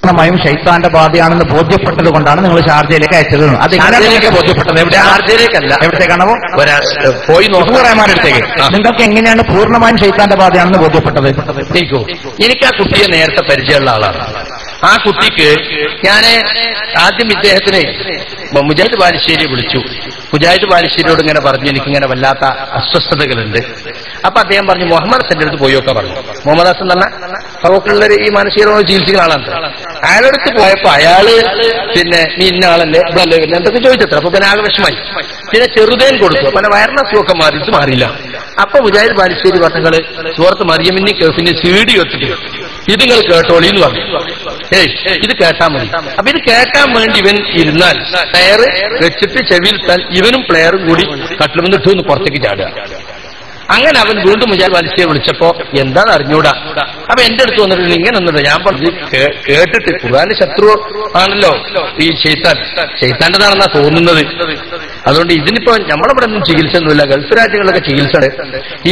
പൂർണ്ണമായും ശൈത്താന്റെ ബാധയാണെന്ന് ബോധ്യപ്പെട്ടത് കൊണ്ടാണ് നിങ്ങൾ ഷാർജയിലേക്ക് അയച്ചത്. അത് എങ്ങനെയൊക്കെ ബോധ്യപ്പെട്ടത്? എവിടെ? ഷാർജയിലേക്കല്ല. എവിടത്തേക്കാണോ? പോയി റഹ്മാനടുത്തേക്ക്. നിങ്ങൾക്ക് എങ്ങനെയാണ് പൂർണ്ണമായും ശൈത്താന്റെ ബാധയാണെന്ന് ബോധ്യപ്പെട്ടത്? എനിക്ക് ആ കുട്ടിയെ നേരത്തെ പരിചയമുള്ള ആളാണ്. ആ കുട്ടിക്ക് ഞാൻ ആദ്യം ഇദ്ദേഹത്തിന് മുജാഹിദ് ബാലുശ്ശേരി വിളിച്ചു. മുജാഹിദ് ബാലുശ്ശേരിയോട് ഇങ്ങനെ പറഞ്ഞു, എനിക്കിങ്ങനെ വല്ലാത്ത അസ്വസ്ഥതകളുണ്ട്. അപ്പൊ അദ്ദേഹം പറഞ്ഞു മുഹമ്മദ് ഹസന്റെ അടുത്ത് പോയൊക്കെ പറഞ്ഞു. മുഹമ്മദ് ഹസൻ എന്ന് പറഞ്ഞാൽ ഫറൂഖുള്ള ഈ മാനസികരോട് ചികിത്സിക്കുന്ന ആളാണ്. അയാളടുത്ത് പോയപ്പോ അയാള് പിന്നെ നീ ഇന്ന ആളല്ലേ ഇതല്ലേ എന്തൊക്കെ ചോദിച്ചത്ര. അപ്പൊ പിന്നെ ആകെ വിഷമായി. പിന്നെ ചെറുതേൻ കൊടുത്തു. പല വയറിന അസുഖമൊക്കെ മാറിയില്ല. അപ്പൊ മുജാഹിദ് ബാലുശ്ശേരി പറഞ്ഞങ്ങള് സുഹൃത്ത് മറിയമിന്നി കേസിന് CD വെച്ചിട്ട് ഇത് നിങ്ങൾ കേട്ടോളി എന്ന് പറഞ്ഞു. ഇത് കേട്ടാൻ മതി. അപ്പൊ ഇത് കേൾക്കാൻ വേണ്ടി ഇവൻ ഇരുന്നാൽ പ്ലെയർ വെച്ചിട്ട് ചെവിയിൽ ഇവനും പ്ലെയറും കൂടി കട്ടിലുമെന്നിട്ടു എന്ന് പുറത്തേക്ക് ചാടുക. അങ്ങനെ അവൻ വീണ്ടും മുജാഹിദ് ബാലുശ്ശേരി വിളിച്ചപ്പോ എന്താന്ന് അറിഞ്ഞൂടാ. അപ്പൊ എന്റെ അടുത്ത് വന്നിട്ട് ഇങ്ങനെ ഒന്നുണ്ട്. ഞാൻ പറഞ്ഞു കേട്ടിട്ട് ഖുർആന്റെ ശത്രു ആണല്ലോ ഈ ശൈത്താന്റെതാണെന്നാ തോന്നുന്നത്. അതുകൊണ്ട് ഇതിനിപ്പോ നമ്മളിവിടെ ഒന്നും ചികിത്സ ഒന്നുമില്ല. ഗൾഫ് രാജ്യങ്ങളിലൊക്കെ ചികിത്സ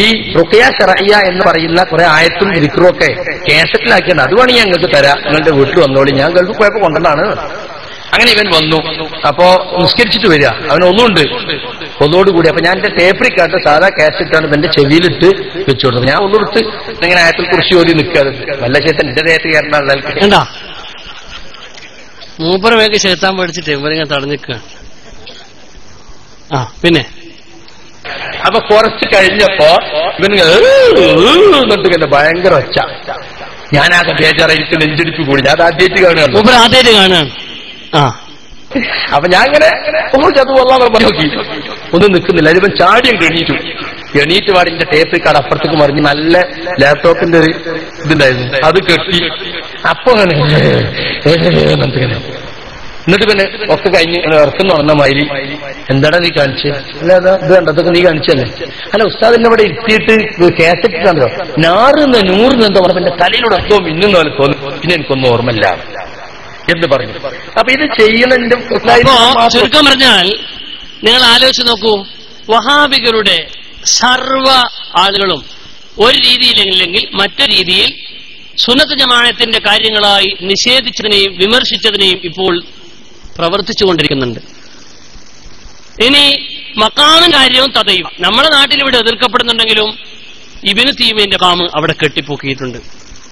ഈ റുഖിയ ശറഇയ്യ എന്ന് പറയുന്ന കുറെ ആയത്തും ദിക്റും ഒക്കെ കേസറ്റിലാക്കിയാണ്. അത് വേണമെങ്കിൽ ഞങ്ങൾക്ക് തരാം, നിങ്ങളുടെ വീട്ടിൽ വന്നോളി, ഞാൻ ഗൾഫിൽ പോയപ്പോ കൊണ്ടതാണ്. അങ്ങനെ ഇവൻ വന്നു. അപ്പോ നിസ്കരിച്ചിട്ട് വരിക, അവനൊന്നുണ്ട് ഒന്നോടുകൂടി. അപ്പൊ ഞാൻ എന്റെ ടേപ്പറിക്കാട്ട് സാധാ കാസറ്റാണ് എന്റെ ചെവിയിലിട്ട് വെച്ചു കൊടുത്തത്. ഞാൻ ഒന്നുവിട്ട് ഇങ്ങനെ ആയത്തിൽ കുറിച്ച് ഓടി നിൽക്കാതെ നല്ല ശേഷം എന്റെ ദേഹത്ത് കയറേണ്ട മൂപ്പര വേഗം ശേത്താൻ പഠിച്ചിട്ട് ഇവരിങ്ങനെ തടഞ്ഞിക്ക. പിന്നെ അപ്പൊ കുറച്ച് കഴിഞ്ഞപ്പോ ഇവൻ എന്നിട്ട് ഇങ്ങനെ ഭയങ്കര ഒച്ച. ഞാനാകെ ബേജാറായിട്ട് നെഞ്ചടിപ്പ് കൂടി. ഞാൻ ആദ്യമായിട്ട് കാണുകയാണ്. അപ്പൊ ഞാൻ ഇങ്ങനെ നോക്കി ഒന്നും നിൽക്കുന്നില്ല. അതിപ്പം ചാടിയും എണീറ്റ് പാടിന്റെ ടേപ്പ് കാർഡ് അപ്പുറത്തേക്ക് മറിഞ്ഞ് നല്ല ലാപ്ടോപ്പിന്റെ ഒരു ഇതുണ്ടായിരുന്നു, അത് കെട്ടി. അപ്പൊ എന്നിട്ട് പിന്നെ ഒക്കെ കഴിഞ്ഞ് ഇറക്കുന്ന പറഞ്ഞ മാതിരി എന്താടാ നീ കാണിച്ചേ? അല്ല ഇത് കണ്ടതൊക്കെ നീ കാണിച്ചല്ലേ? അല്ല ഉസ്താദിന്റെ ഇവിടെ ഇരുത്തിയിട്ട് കേസറ്റ് കണ്ടോ നാറുന്ന നൂറിന് എന്താ പറഞ്ഞ എന്റെ തലയിലൂടെ എന്തോ മിന്നുന്ന പോലെ തോന്നി. പിന്നെ എനിക്കൊന്നും ഓർമ്മയില്ല എന്ന് പറഞ്ഞു. അപ്പൊ ഇത് ചെയ്യുന്നതിന്റെ ചുരുക്കം പറഞ്ഞാൽ നിങ്ങൾ ആലോചിച്ച് നോക്കൂ, വഹാബികളുടെ സർവ ആളുകളും ഒരു രീതിയിലെങ്കിൽ മറ്റൊരു രീതിയിൽ സുന്നത്ത് ജമാഅത്തിന്റെ കാര്യങ്ങളായി നിഷേധിച്ചതിനെയും വിമർശിച്ചതിനെയും ഇപ്പോൾ പ്രവർത്തിച്ചുകൊണ്ടിരിക്കുന്നുണ്ട്. ഇനി മക്കാമും കാര്യവും തടയും. നമ്മുടെ നാട്ടിൽ ഇവിടെ എതിർക്കപ്പെടുന്നുണ്ടെങ്കിലും ഇബ്നു തൈമിയ്യയുടെ കാമ് അവിടെ കെട്ടിപ്പൊക്കിയിട്ടുണ്ട്.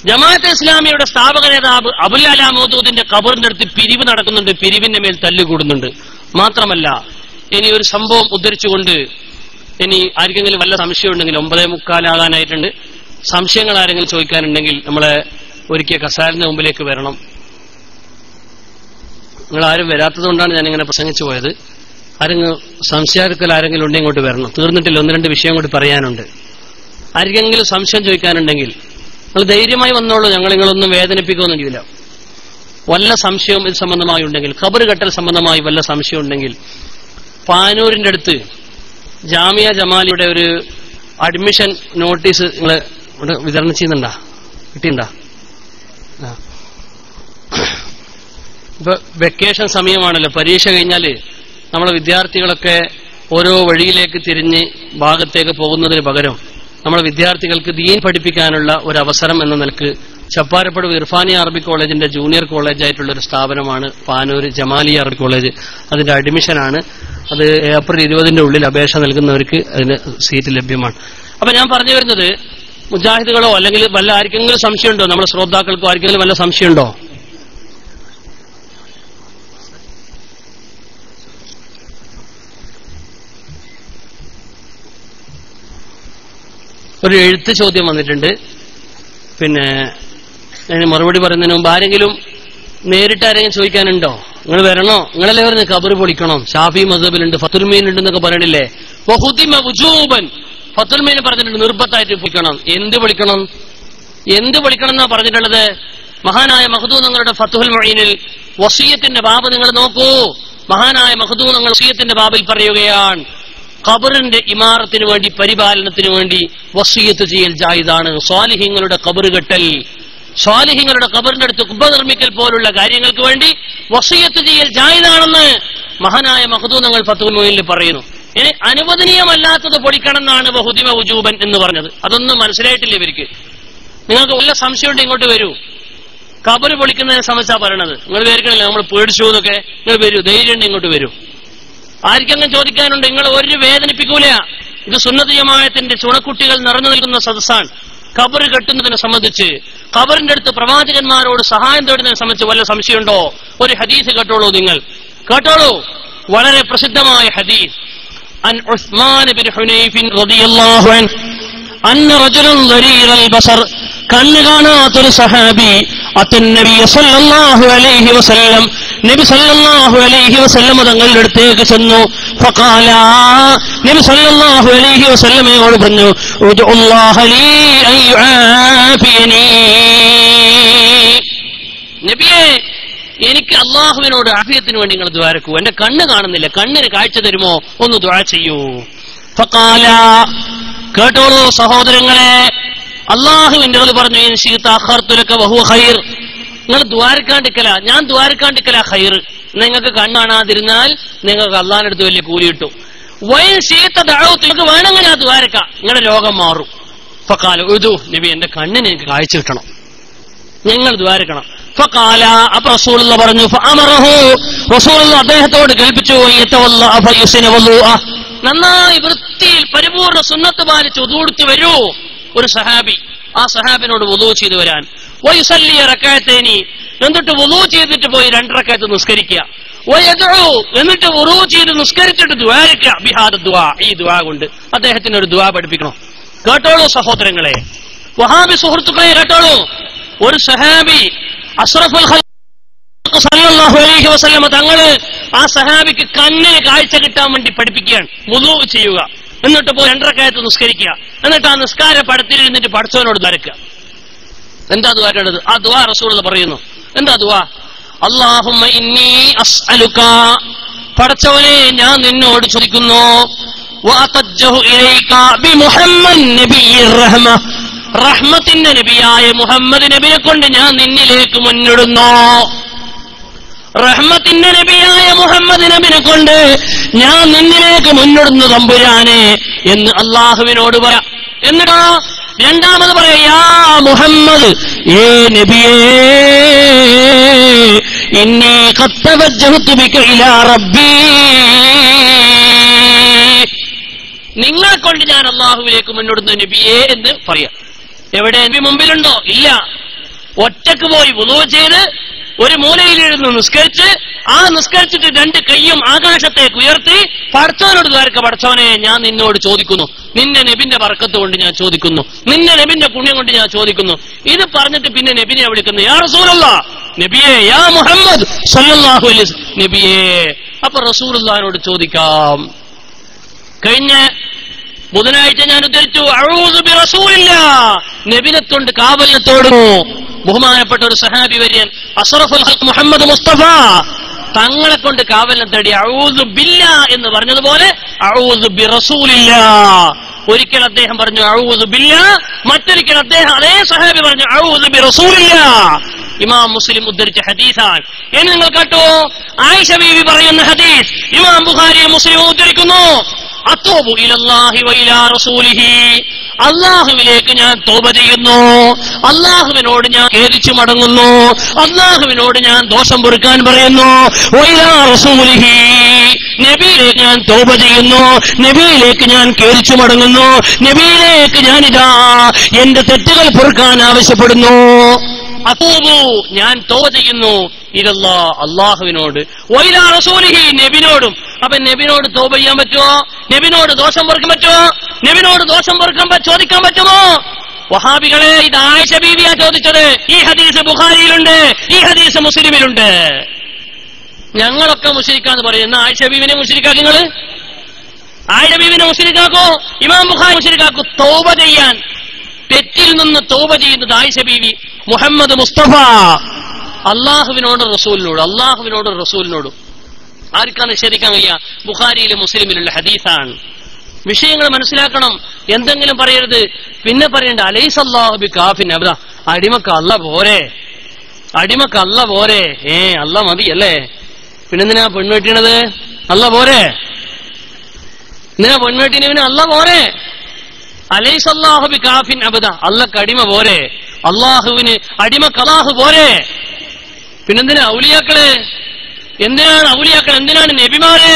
ജമാഅത്തെ ഇസ്ലാമിയുടെ സ്ഥാപക നേതാവ് അബുൽ അലാ മൗദൂദിന്റെ ഖബറിന്റെ അടുത്ത് പിരിവ് നടക്കുന്നുണ്ട്, പിരിവിന്റെ മേൽ തല്ലുകൂടുന്നുണ്ട്. മാത്രമല്ല ഇനി ഒരു സംഭവം ഉദ്ധരിച്ചുകൊണ്ട് ഇനി ആർക്കെങ്കിലും വല്ല സംശയം ഉണ്ടെങ്കിൽ 9:45 സംശയങ്ങൾ ആരെങ്കിലും ചോദിക്കാനുണ്ടെങ്കിൽ നമ്മളെ ഒരിക്കൽ കസാലിന്റെ മുമ്പിലേക്ക് വരണം. നിങ്ങൾ ആരും വരാത്തത് കൊണ്ടാണ് ഞാനിങ്ങനെ പ്രസംഗിച്ചു പോയത്. ആരെങ്കിലും സംശയാർക്കൽ ആരെങ്കിലും ഉണ്ടെങ്കിൽ ഇങ്ങോട്ട് വരണം. തീർന്നിട്ടില്ല, 1-2 വിഷയം കൂടി പറയാനുണ്ട്. ആർക്കെങ്കിലും സംശയം ചോദിക്കാനുണ്ടെങ്കിൽ നിങ്ങൾ ധൈര്യമായി വന്നോളൂ, ഞങ്ങൾ നിങ്ങളൊന്നും വേദനിപ്പിക്കുകയൊന്നും ചെയ്യില്ല. വല്ല സംശയവും ഇത് സംബന്ധമായി ഉണ്ടെങ്കിൽ, ഖബർ കെട്ടൽ സംബന്ധമായി വല്ല സംശയം ഉണ്ടെങ്കിൽ പാനൂരിന്റെ അടുത്ത് ജാമിയ ജമാലിയുടെ ഒരു അഡ്മിഷൻ നോട്ടീസ് നിങ്ങൾ വിതരണം ചെയ്യുന്നുണ്ടാ? കിട്ടിയിട്ടുണ്ടാ? ഇപ്പൊ വെക്കേഷൻ സമയമാണല്ലോ, പരീക്ഷ കഴിഞ്ഞാല് നമ്മളെ വിദ്യാർത്ഥികളൊക്കെ ഓരോ വഴിയിലേക്ക് തിരിഞ്ഞ് ഭാഗത്തേക്ക് പോകുന്നതിന് പകരം നമ്മളെ വിദ്യാർത്ഥികൾക്ക് ദീൻ പഠിപ്പിക്കാനുള്ള ഒരു അവസരം എന്ന നിലക്ക് ചപ്പാരപ്പടവ് ഇർഫാനിയ അറബിക് കോളേജിന്റെ ജൂനിയർ കോളേജായിട്ടുള്ള ഒരു സ്ഥാപനമാണ് പാനൂർ ജമാലിയ അറബിക് കോളേജ്. അതിന്റെ അഡ്മിഷനാണ്. അത് ഏപ്രിൽ 20 ഉള്ളിൽ അപേക്ഷ നൽകുന്നവർക്ക് അതിന് സീറ്റ് ലഭ്യമാണ്. അപ്പൊ ഞാൻ പറഞ്ഞു വരുന്നത്, മുജാഹിദുകളോ അല്ലെങ്കിൽ വല്ല ആർക്കെങ്കിലും സംശയമുണ്ടോ? നമ്മുടെ ശ്രോതാക്കൾക്കോ ആർക്കെങ്കിലും വല്ല സംശയമുണ്ടോ? ഒരു എഴുത്ത് ചോദ്യം വന്നിട്ടുണ്ട്. പിന്നെ അതിന് മറുപടി പറയുന്നതിന് മുമ്പ് ആരെങ്കിലും നേരിട്ട് ആരെങ്കിലും ചോദിക്കാനുണ്ടോ? നിങ്ങൾ വരണോ? നിങ്ങളല്ലേ പറഞ്ഞ് ഖബർ പൊളിക്കണം, ഷാഫി മദ്ഹബിലുണ്ട്, ഫത്തുൽ മീൻ ഉണ്ടെന്നൊക്കെ പറയണില്ലേ? ഫത്തുൽ മീൻ പറഞ്ഞിട്ടുണ്ട് നിർബന്ധമായിട്ട് പൊളിക്കണം. എന്ത് പൊളിക്കണം? എന്ത് പൊളിക്കണം എന്നാ പറഞ്ഞിട്ടുള്ളത്? മഹാനായ മഖ്ദൂം തങ്ങളുടെ ഫത്ഹുൽ മുഈനിൽ വസിയ്യത്തിന്റെ ബാബ് നിങ്ങൾ നോക്കൂ. മഹാനായ മഖ്ദൂം തങ്ങൾ വസിയ്യത്തിന്റെ ബാബിൽ പറയുകയാണ്, ഖബറിന്റെ ഇമാറത്തിന് വേണ്ടി, പരിപാലനത്തിന് വേണ്ടി വസിയ്യത്ത് ചെയ്യൽ ജായിദാണ്. സ്വാലിഹീങ്ങളുടെ ഖബർ കെട്ടൽ, സ്വാലിഹീങ്ങളുടെ ഖബറിന്റെ അടുത്ത് കുബ്ബ നിർമ്മിക്കൽ പോലുള്ള കാര്യങ്ങൾക്ക് വേണ്ടി വസിയ്യത്ത് ചെയ്യൽ ജായിദാണെന്ന് മഹാനായ മഖ്ദൂം തങ്ങൾ ഫത്ഹുൽ മുഈനിൽ പറയുന്നു. ഇനി അനുവദനീയമല്ലാത്തത് പൊളിക്കണം എന്നാണ് ബഹുദിമ വുജൂബൻ എന്ന് പറഞ്ഞത്. അതൊന്നും മനസ്സിലായിട്ടില്ല ഇവർക്ക്. നിങ്ങൾക്ക് വല്ല സംശയമുണ്ട് ഇങ്ങോട്ട് വരൂ. കബറ് പൊളിക്കുന്നതിനെ സംബന്ധിച്ചാ പറയണത്. നിങ്ങൾ പേർക്കണില്ല നമ്മൾ പേടിച്ചു എന്നൊക്കെ. നിങ്ങൾ വരൂ, ധൈര്യം ഇങ്ങോട്ട് വരൂ. ആർക്കെങ്കിലും ചോദിക്കാനുണ്ട്? നിങ്ങൾ ഒരു വേദനിപ്പിക്കൂല. ഇത് സുന്നത്ത് ജമാഅത്തിന്റെ ചുണക്കുട്ടികൾ നിറഞ്ഞു നിൽക്കുന്ന സദസ്സാണ്. ഖബറ് കെട്ടുന്നതിനെ സംബന്ധിച്ച്, ഖബറിന്റെ അടുത്ത് പ്രവാചകന്മാരോട് സഹായം തേടുന്നതിനെ സംബന്ധിച്ച് വല്ല സംശയമുണ്ടോ? ഒരു ഹദീസ് കേട്ടോളൂ, നിങ്ങൾ കേട്ടോളൂ. വളരെ പ്രസിദ്ധമായ ഹദീസ്. അൻ ഉസ്മാൻ ബിൻ ഹുനൈഫ് റളിയല്ലാഹു അൻഹു അന്ന റജുലൻ ദരീറൽ ബസർ, കണ്ണ് കാണാത്തൊരു സഹാബി നബി സല്ലല്ലാഹു അലൈഹി വസല്ലം, നബി സല്ലല്ലാഹു അലൈഹി വസല്ലം തങ്ങളുടെ അടുത്തേക്ക് ചെന്നു. ഫഖാല, നബി സല്ലല്ലാഹു അലൈഹി വസല്ലമയോട് പറഞ്ഞു, ഉദ്ഉല്ലാഹ ലീ അൻ യുആഫിയനി, നബിയേ എനിക്ക് അള്ളാഹുവിനോട് ആഫിയത്തിന് വേണ്ടി നിങ്ങൾ ദുആരക്കൂ. എന്റെ കണ്ണ് കാണുന്നില്ല, കണ്ണിന് കാഴ്ച തരുമോ? ഒന്ന് ദുആ ചെയ്യൂ. ഫഖാല, കേട്ടോളൂ സഹോദരങ്ങളെ, അള്ളാഹുവിന്റെ പറഞ്ഞു, ഇൻ ശിഅത അഖർതു ലക വഹുവ ഖൈർ, നിങ്ങൾ ദ്വാരക്കാണ്ടിക്കല, ഞാൻ ദ്വാരക്കാണ്ടിക്കല ഖൈർ. നിങ്ങൾക്ക് കണ്ണാണാതിരുന്നാൽ നിങ്ങൾക്ക് അള്ളാഹിന്റെ അടുത്ത് വലിയ കൂലി കിട്ടും. വൈൻ ശിഅത ദഅഉതു, നിങ്ങൾക്ക് വേണമെങ്കിൽ ഞാൻ ദ്വാരക്ക, നിങ്ങളുടെ രോഗം മാറും. ഫഖാല ഉദു, നബി എന്റെ കണ്ണിന് എനിക്ക് കാഴ്ച കിട്ടണം, നിങ്ങൾ ദ്വാരക്കണം. ഫഖാല, അപ്പൊ റസൂലുള്ളാഹി പറഞ്ഞു, ഫഅമറഹു, റസൂലുള്ളാഹി അദ്ദേഹത്തോട് കൽപ്പിച്ചു, യതവല്ല ഫയുസിന വളുഅ, നന്നായി വൃത്തിയിൽ പരിപൂർണ്ണ സുന്നത്ത് പാലിച്ച് വുദൂ എടുത്ത് വരൂ. ഒരു സഹാബി, ആ സഹാബിനോട് വുദൂ ചെയ്തു വരാൻ. വയുസല്ലി റകഅത്തൈനി, എന്നിട്ട് വുദൂ ചെയ്തിട്ട് പോയി 2 റകഅത്ത് നിസ്കരിക്കുക. വയദ്ഉ, എന്നിട്ട് വുദൂ ചെയ്ത് നിസ്കരിച്ചിട്ട് ദുആരിക്കുക. ബിഹാദ ദുആ, ഈ ദുആ കൊണ്ട് അദ്ദേഹത്തിന് ഒരു ദുആ പഠിപ്പിക്കണം. കേട്ടോളൂ സഹോദരങ്ങളെ, വഹാബി സുഹൃത്തുക്കളെ കേട്ടോളൂ. ഒരു സഹാബി അഷ്റഫുൽ ഖൽഖ് സല്ലല്ലാഹു അലൈഹി വസല്ലം തങ്ങള് ആ സഹാബിക്ക് കണ്ണിന് കാഴ്ച കിട്ടാൻ വേണ്ടി പഠിപ്പിക്കുകയാണ്. വുദൂ ചെയ്യുക, എന്നിട്ട് പോയി 2 റകഅത്ത് നിസ്കരിക്കുക, എന്നിട്ട് ആ നിസ്കാര പടത്തിലിരുന്നിട്ട് പടച്ചവനോട് ദ്വാരക്കുക. എന്താ ദുആ ചെയ്യേണ്ടത്? ആ ദുആ റസൂലുള്ളാഹി പറയുന്നു. എന്താ ദുആ? അല്ലാഹുമ്മ ഇന്നി അസ്അലുക, പടച്ചവനെ ഞാൻ നിന്നോട് ചോദിക്കുന്നു, വഅതജ്ജഹു ഇലൈക ബിമുഹമ്മദ് നബിയ്യിർ റഹ്മ, റഹ്മത്തിന്റെ നബിയായ മുഹമ്മദ് നബിയെ കൊണ്ട് ഞാൻ നിന്നിലേക്ക് മുന്നിടുന്നു. റഹ്മത്തിന്റെ നബിയായ മുഹമ്മദ് നബിനെ കൊണ്ട് ഞാൻ നിന്നിലേക്ക് മുന്നിടുന്നു തമ്പുരാനെ എന്ന് അള്ളാഹുവിനോട് പറയാം. എന്നിട്ടോ രണ്ടാമത് പറയാ, യാ മുഹമ്മദ്, ഏ നബിയേ, ഇന്നി ഖദ് തവജ്ജഹ്തു ബിക ഇലാ റബ്ബി, നിങ്ങളെ കൊണ്ട് ഞാൻ അള്ളാഹുവിലേക്ക് മുന്നിടുന്നു നബിയേ എന്ന് പറയാം. എവിടെ നബി മുമ്പിലുണ്ടോ? ഇല്ല. ഒറ്റക്ക് പോയി വുളൂ ചെയ്ത് ഒരു മൂലയിലിരുന്ന് നിസ്കരിച്ച്, ആ നിസ്കരിച്ചിട്ട് 2 കൈയും ആകാശത്തേക്ക് ഉയർത്തി പടച്ചവനോട് ദ്വാരക്ക, പടച്ചവനെ ഞാൻ നിന്നോട് ചോദിക്കുന്നു, നിന്നെ നബിന്റെ ബർക്കത്ത് കൊണ്ട് ഞാൻ ചോദിക്കുന്നു, നിന്നെ നബിന്റെ പുണ്യം കൊണ്ട് ഞാൻ ചോദിക്കുന്നു. ഇത് പറഞ്ഞിട്ട് പിന്നെ നബിനെ വിളിക്കുന്നു, യാ റസൂലല്ലാഹ്, നബിയേ, യാ മുഹമ്മദ് സല്ലല്ലാഹു അലൈഹി വസല്ലം, നബിയേ. അപ്പൊ റസൂലുള്ളാഹിനോട് ചോദിക്കാം. കഴിഞ്ഞ ബുധനാഴ്ച ഞാൻ ഉദ്ധരിച്ചു, അഊദു ബി റസൂലില്ലാഹ്, നബിനെക്കൊണ്ട് കാവലിനത്തോട് ബഹുമാനപ്പെട്ട ഒരു സഹാബി വര്യൻ അഷ്റഫുൽ ഖൽഖ് മുഹമ്മദ് മുസ്തഫ തങ്ങളെ കൊണ്ട് കാവലിനെ തേടി അഊദു ബില്ലാ എന്ന് പറഞ്ഞതുപോലെ അഊദു ബി റസൂലില്ലാഹ്. ഒരിക്കൽ അദ്ദേഹം പറഞ്ഞു അഊദു ബില്ലാ, മറ്റൊരിക്കൽ അദ്ദേഹം അതേ സഹാബി പറഞ്ഞു അഊദു ബി റസൂലില്ലാഹ്. ഇമാം മുസ്ലിം ഉദ്ധരിച്ച ഹദീസാണ്. ഇനി നിങ്ങൾ കേട്ടോ, ആയിഷ ബീവി പറയുന്ന ഹദീസ് ഇമാം ബുഖാരിയും മുസ്ലിമും ഉദ്ധരിക്കുന്നു. അത്തൂബു ഇലല്ലാഹി വ ഇലാ റസൂലിഹി, അള്ളാഹുവിലേക്ക് ഞാൻ തൗബ ചെയ്യുന്നു, അള്ളാഹുവിനോട് ഞാൻ ഖേദിച്ചു മടങ്ങുന്നു, അള്ളാഹുവിനോട് ഞാൻ ദോഷം പൊറുക്കാൻ പറയുന്നു. വ ഇലാ റസൂലിഹി, നബിയിലേക്ക് ഞാൻ തൗബ ചെയ്യുന്നു, നബിയിലേക്ക് ഞാൻ ഖേദിച്ചു മടങ്ങുന്നു, നബിയിലേക്ക് ഞാനിതാ എന്റെ തെറ്റുകൾ പൊറുക്കാൻ ആവശ്യപ്പെടുന്നു. അതൂബു, ഞാൻ തൗബ ചെയ്യുന്നു, ഇലല്ലാ, അള്ളാഹുവിനോട്, വൈലാ റസൂലിഹി, നബിനോടും. അപ്പൊ നബിനോട് തൗബ ചെയ്യാൻ പറ്റുമോ? നബിനോട് ദോഷം പൊറുക്കാൻ പറ്റുമോ? നബിനോട് ദോഷം പൊറുക്കാൻ ചോദിക്കാൻ പറ്റുമോ? വഹാബികളെ, ഇത് ആയിഷ ബീവിയാ ചോദിച്ചത്. ഈ ഹദീസ് ബുഖാരിയിലുണ്ട്, ഈ ഹദീസ് മുസ്ലിമിലുണ്ട്. ഞങ്ങളൊക്കെ മുശ്രിക്കാന്ന് പറയുന്ന ആയിഷ ബീവിനെ മുശ്രിക്കാക്കി. നിങ്ങള് ആയിഷ ബീവിനെ മുശ്രിക്കാക്കോ? ഇമാം ബുഖാരി മുശ്രിക്കാക്കൂ. തൗബ ചെയ്യാൻ, തെറ്റിൽ നിന്ന് തൗബ ചെയ്യുന്നത് ആയിഷ ബീവി മുഹമ്മദ് മുസ്തഫ അള്ളാഹുവിനോട് റസൂലിനോട്, അള്ളാഹുവിനോട് റസൂലിനോടും. ആർക്കാ നിഷേധിക്കാൻ കഴിയ? ബുഖാരിയിലും മുസ്ലിമിലുള്ള ഹദീസാണ്. വിഷയങ്ങൾ മനസ്സിലാക്കണം, എന്തെങ്കിലും പറയരുത്. പിന്നെ പറയണ്ട അലൈസല്ലാഹു ബികാഫിൻ അബ്ദ, അടിമക്ക് അല്ല പോരെ, അടിമക്ക് അല്ല പോരെ, അല്ല മതി അല്ലേ, പിന്നെന്തിനാ പെണ്ണ് കെട്ടിയണത്? അല്ല പോരെ. എന്തിനാ പെണ്ണുകെട്ടിനവന് അല്ല പോരെ? അലൈസല്ലാഹു ബികാഫിൻ അബദ, അള്ളക്ക് അടിമ പോരെ? അള്ളാഹുവിന് അടിമക്ക് അല്ലാഹു പോരെ? പിന്നെന്തിനാ ഔലിയാക്കള്? എന്തിനാണ് ഔലിയാക്കൾ? എന്തിനാണ് നബിമാര്?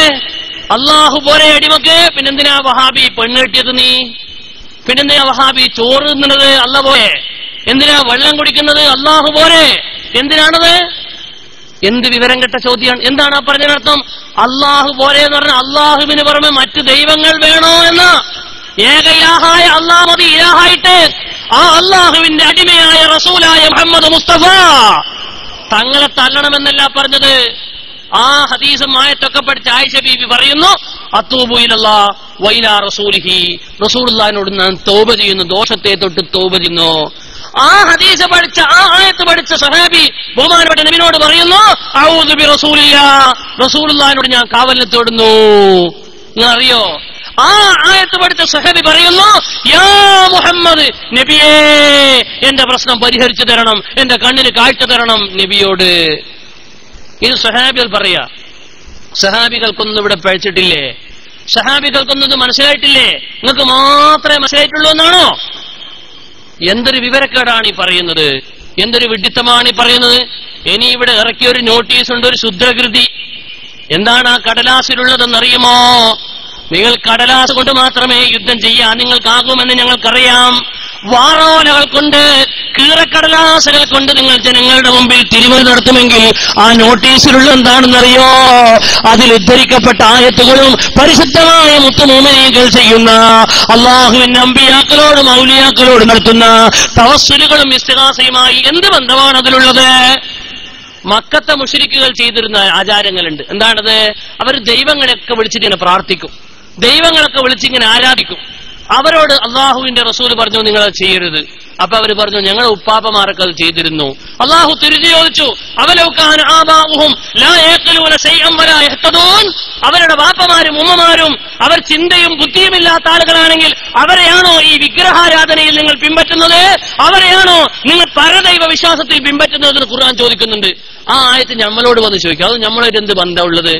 അള്ളാഹു പോരെ അടിമക്ക്? പിന്നെന്തിനാ വഹാബി പെണ്ണ് കെട്ടിയത് നീ? പിന്നെന്തിനാ വഹാബി ചോറ് തിന്നുന്നത്? അല്ല പോരെ? എന്തിനാ വെള്ളം കുടിക്കുന്നത്? അള്ളാഹു പോരെ? എന്തിനാണത്? എന്ത് വിവരം കെട്ട ചോദ്യമാണ്. എന്താണ് ആ പറഞ്ഞതിനർത്ഥം? അള്ളാഹു പോരെ എന്ന് പറഞ്ഞാൽ അള്ളാഹുവിന് പുറമെ മറ്റ് ദൈവങ്ങൾ വേണോ എന്ന്? ഏക ഇലാഹായ അള്ളാഹ് മതി ഇലാഹായിട്ട്. ആ അള്ളാഹുവിന്റെ അടിമയായ റസൂലായ മുഹമ്മദ് മുസ്തഫ തങ്ങളെ തള്ളണമെന്നല്ല പറഞ്ഞത്. ആ ഹദീസും ആയത്തൊക്കെ പഠിച്ച ആയിഷ ബീബി പറയുന്നു, അത്തൂബു ഇലല്ലാഹ് വഇലാ റസൂലിഹി, റസൂലുള്ളാഹിനോട് ഞാൻ തൗബ ചെയ്യുന്നു, ദോഷത്തെ തൊട്ട് തൗബ ചെയ്യുന്നു. ആ ഹദീസ് പഠിച്ച, ആ ആയത്ത് പഠിച്ച സഹാബി ബഹുമാനപ്പെട്ട നബിയോട് പറയുന്നു, അഊദു ബി റസൂലില്ലാഹ്, റസൂലുള്ളാഹിനോട് ഞാൻ കാവലിനെ തേടുന്നു. നിങ്ങൾ അറിയോ? ആ ആയത്ത് പഠിച്ച സഹാബി പറയുന്നു, യാ മുഹമ്മദ്, നബിയേ എന്റെ പ്രശ്നം പരിഹരിച്ചു തരണം, എന്റെ കണ്ണിന് കാഴ്ച തരണം നബിയോട്. ഇത് സഹാബികൾ പറയാ. സഹാബികൾക്കൊന്നും ഇവിടെ പഴിച്ചിട്ടില്ലേ? സഹാബികൾക്കൊന്നും ഇത് മനസ്സിലായിട്ടില്ലേ? നിങ്ങൾക്ക് മാത്രമേ മനസ്സിലായിട്ടുള്ളൂ എന്നാണോ? എന്തൊരു വിവരക്കേടാണ് ഈ പറയുന്നത്, എന്തൊരു വിഡ്ഢിത്തമാണ് ഈ പറയുന്നത്. ഇനി ഇവിടെ ഇറക്കിയൊരു നോട്ടീസ് ഉണ്ട്, ഒരു ശുദ്രകൃതി. എന്താണ് ആ കടലാസിലുള്ളതെന്നറിയുമോ? നിങ്ങൾ കടലാസ് കൊണ്ട് മാത്രമേ യുദ്ധം ചെയ്യാൻ നിങ്ങൾക്കാകുമെന്ന് ഞങ്ങൾക്കറിയാം. വാറോലകൾ കൊണ്ട്, കീറക്കടലാസുകൾ കൊണ്ട് നിങ്ങൾ ജനങ്ങളുടെ മുമ്പിൽ തിരുമറി നടത്തുമെങ്കിൽ ആ നോട്ടീസിലുള്ള എന്താണെന്നറിയോ? അതിൽ ഉദ്ധരിക്കപ്പെട്ട ആയത്തുകളും പരിശുദ്ധമായ മുത്തുമൂമിനീകൾ ചെയ്യുന്ന അള്ളാഹുവിന്റെ അമ്പിയാക്കളോടും ഔലിയാക്കളോടും നടത്തുന്ന തവസ്സുലുകളും ഇസ്തിഗാസയുമായി എന്ത് ബന്ധമാണ് അതിലുള്ളത്? മക്കത്തെ മുശ്രിക്കുകൾ ചെയ്തിരുന്ന ആചാരങ്ങളുണ്ട്. എന്താണത്? അവർ ദൈവങ്ങളെയൊക്കെ വിളിച്ചിങ്ങനെ പ്രാർത്ഥിക്കും, ദൈവങ്ങളൊക്കെ വിളിച്ചിങ്ങനെ ആരാധിക്കും. അവരോട് അള്ളാഹുവിന്റെ റസൂൽ പറഞ്ഞു നിങ്ങളത് ചെയ്യരുത്. അപ്പൊ അവർ പറഞ്ഞു ഞങ്ങളെ ഉപ്പാപ്പമാരൊക്കെ അത് ചെയ്തിരുന്നു. അള്ളാഹു തിരിച്ചു ചോദിച്ചു, അവലൗകാന ആബാഉഹും ലാ യഖലൂന ശൈഅൻ വലാ യഹ്തദൂൻ, അവരുടെ ബാപ്പമാരും ഉമ്മമാരും അവർ ചിന്തയും ബുദ്ധിയുമില്ലാത്ത ആളുകളാണെങ്കിൽ അവരെയാണോ ഈ വിഗ്രഹാരാധനയിൽ നിങ്ങൾ പിൻപറ്റുന്നത്? അവരെയാണോ നിങ്ങൾ പരദൈവ വിശ്വാസത്തിൽ പിൻപറ്റുന്നത് എന്ന് ഖുർആൻ ചോദിക്കുന്നുണ്ട്. ആ ആയത്ത് നമ്മളോട് വന്ന് ചോദിക്കും, അത് നമ്മളായിട്ട് എന്ത് ബന്ധമുള്ളത്?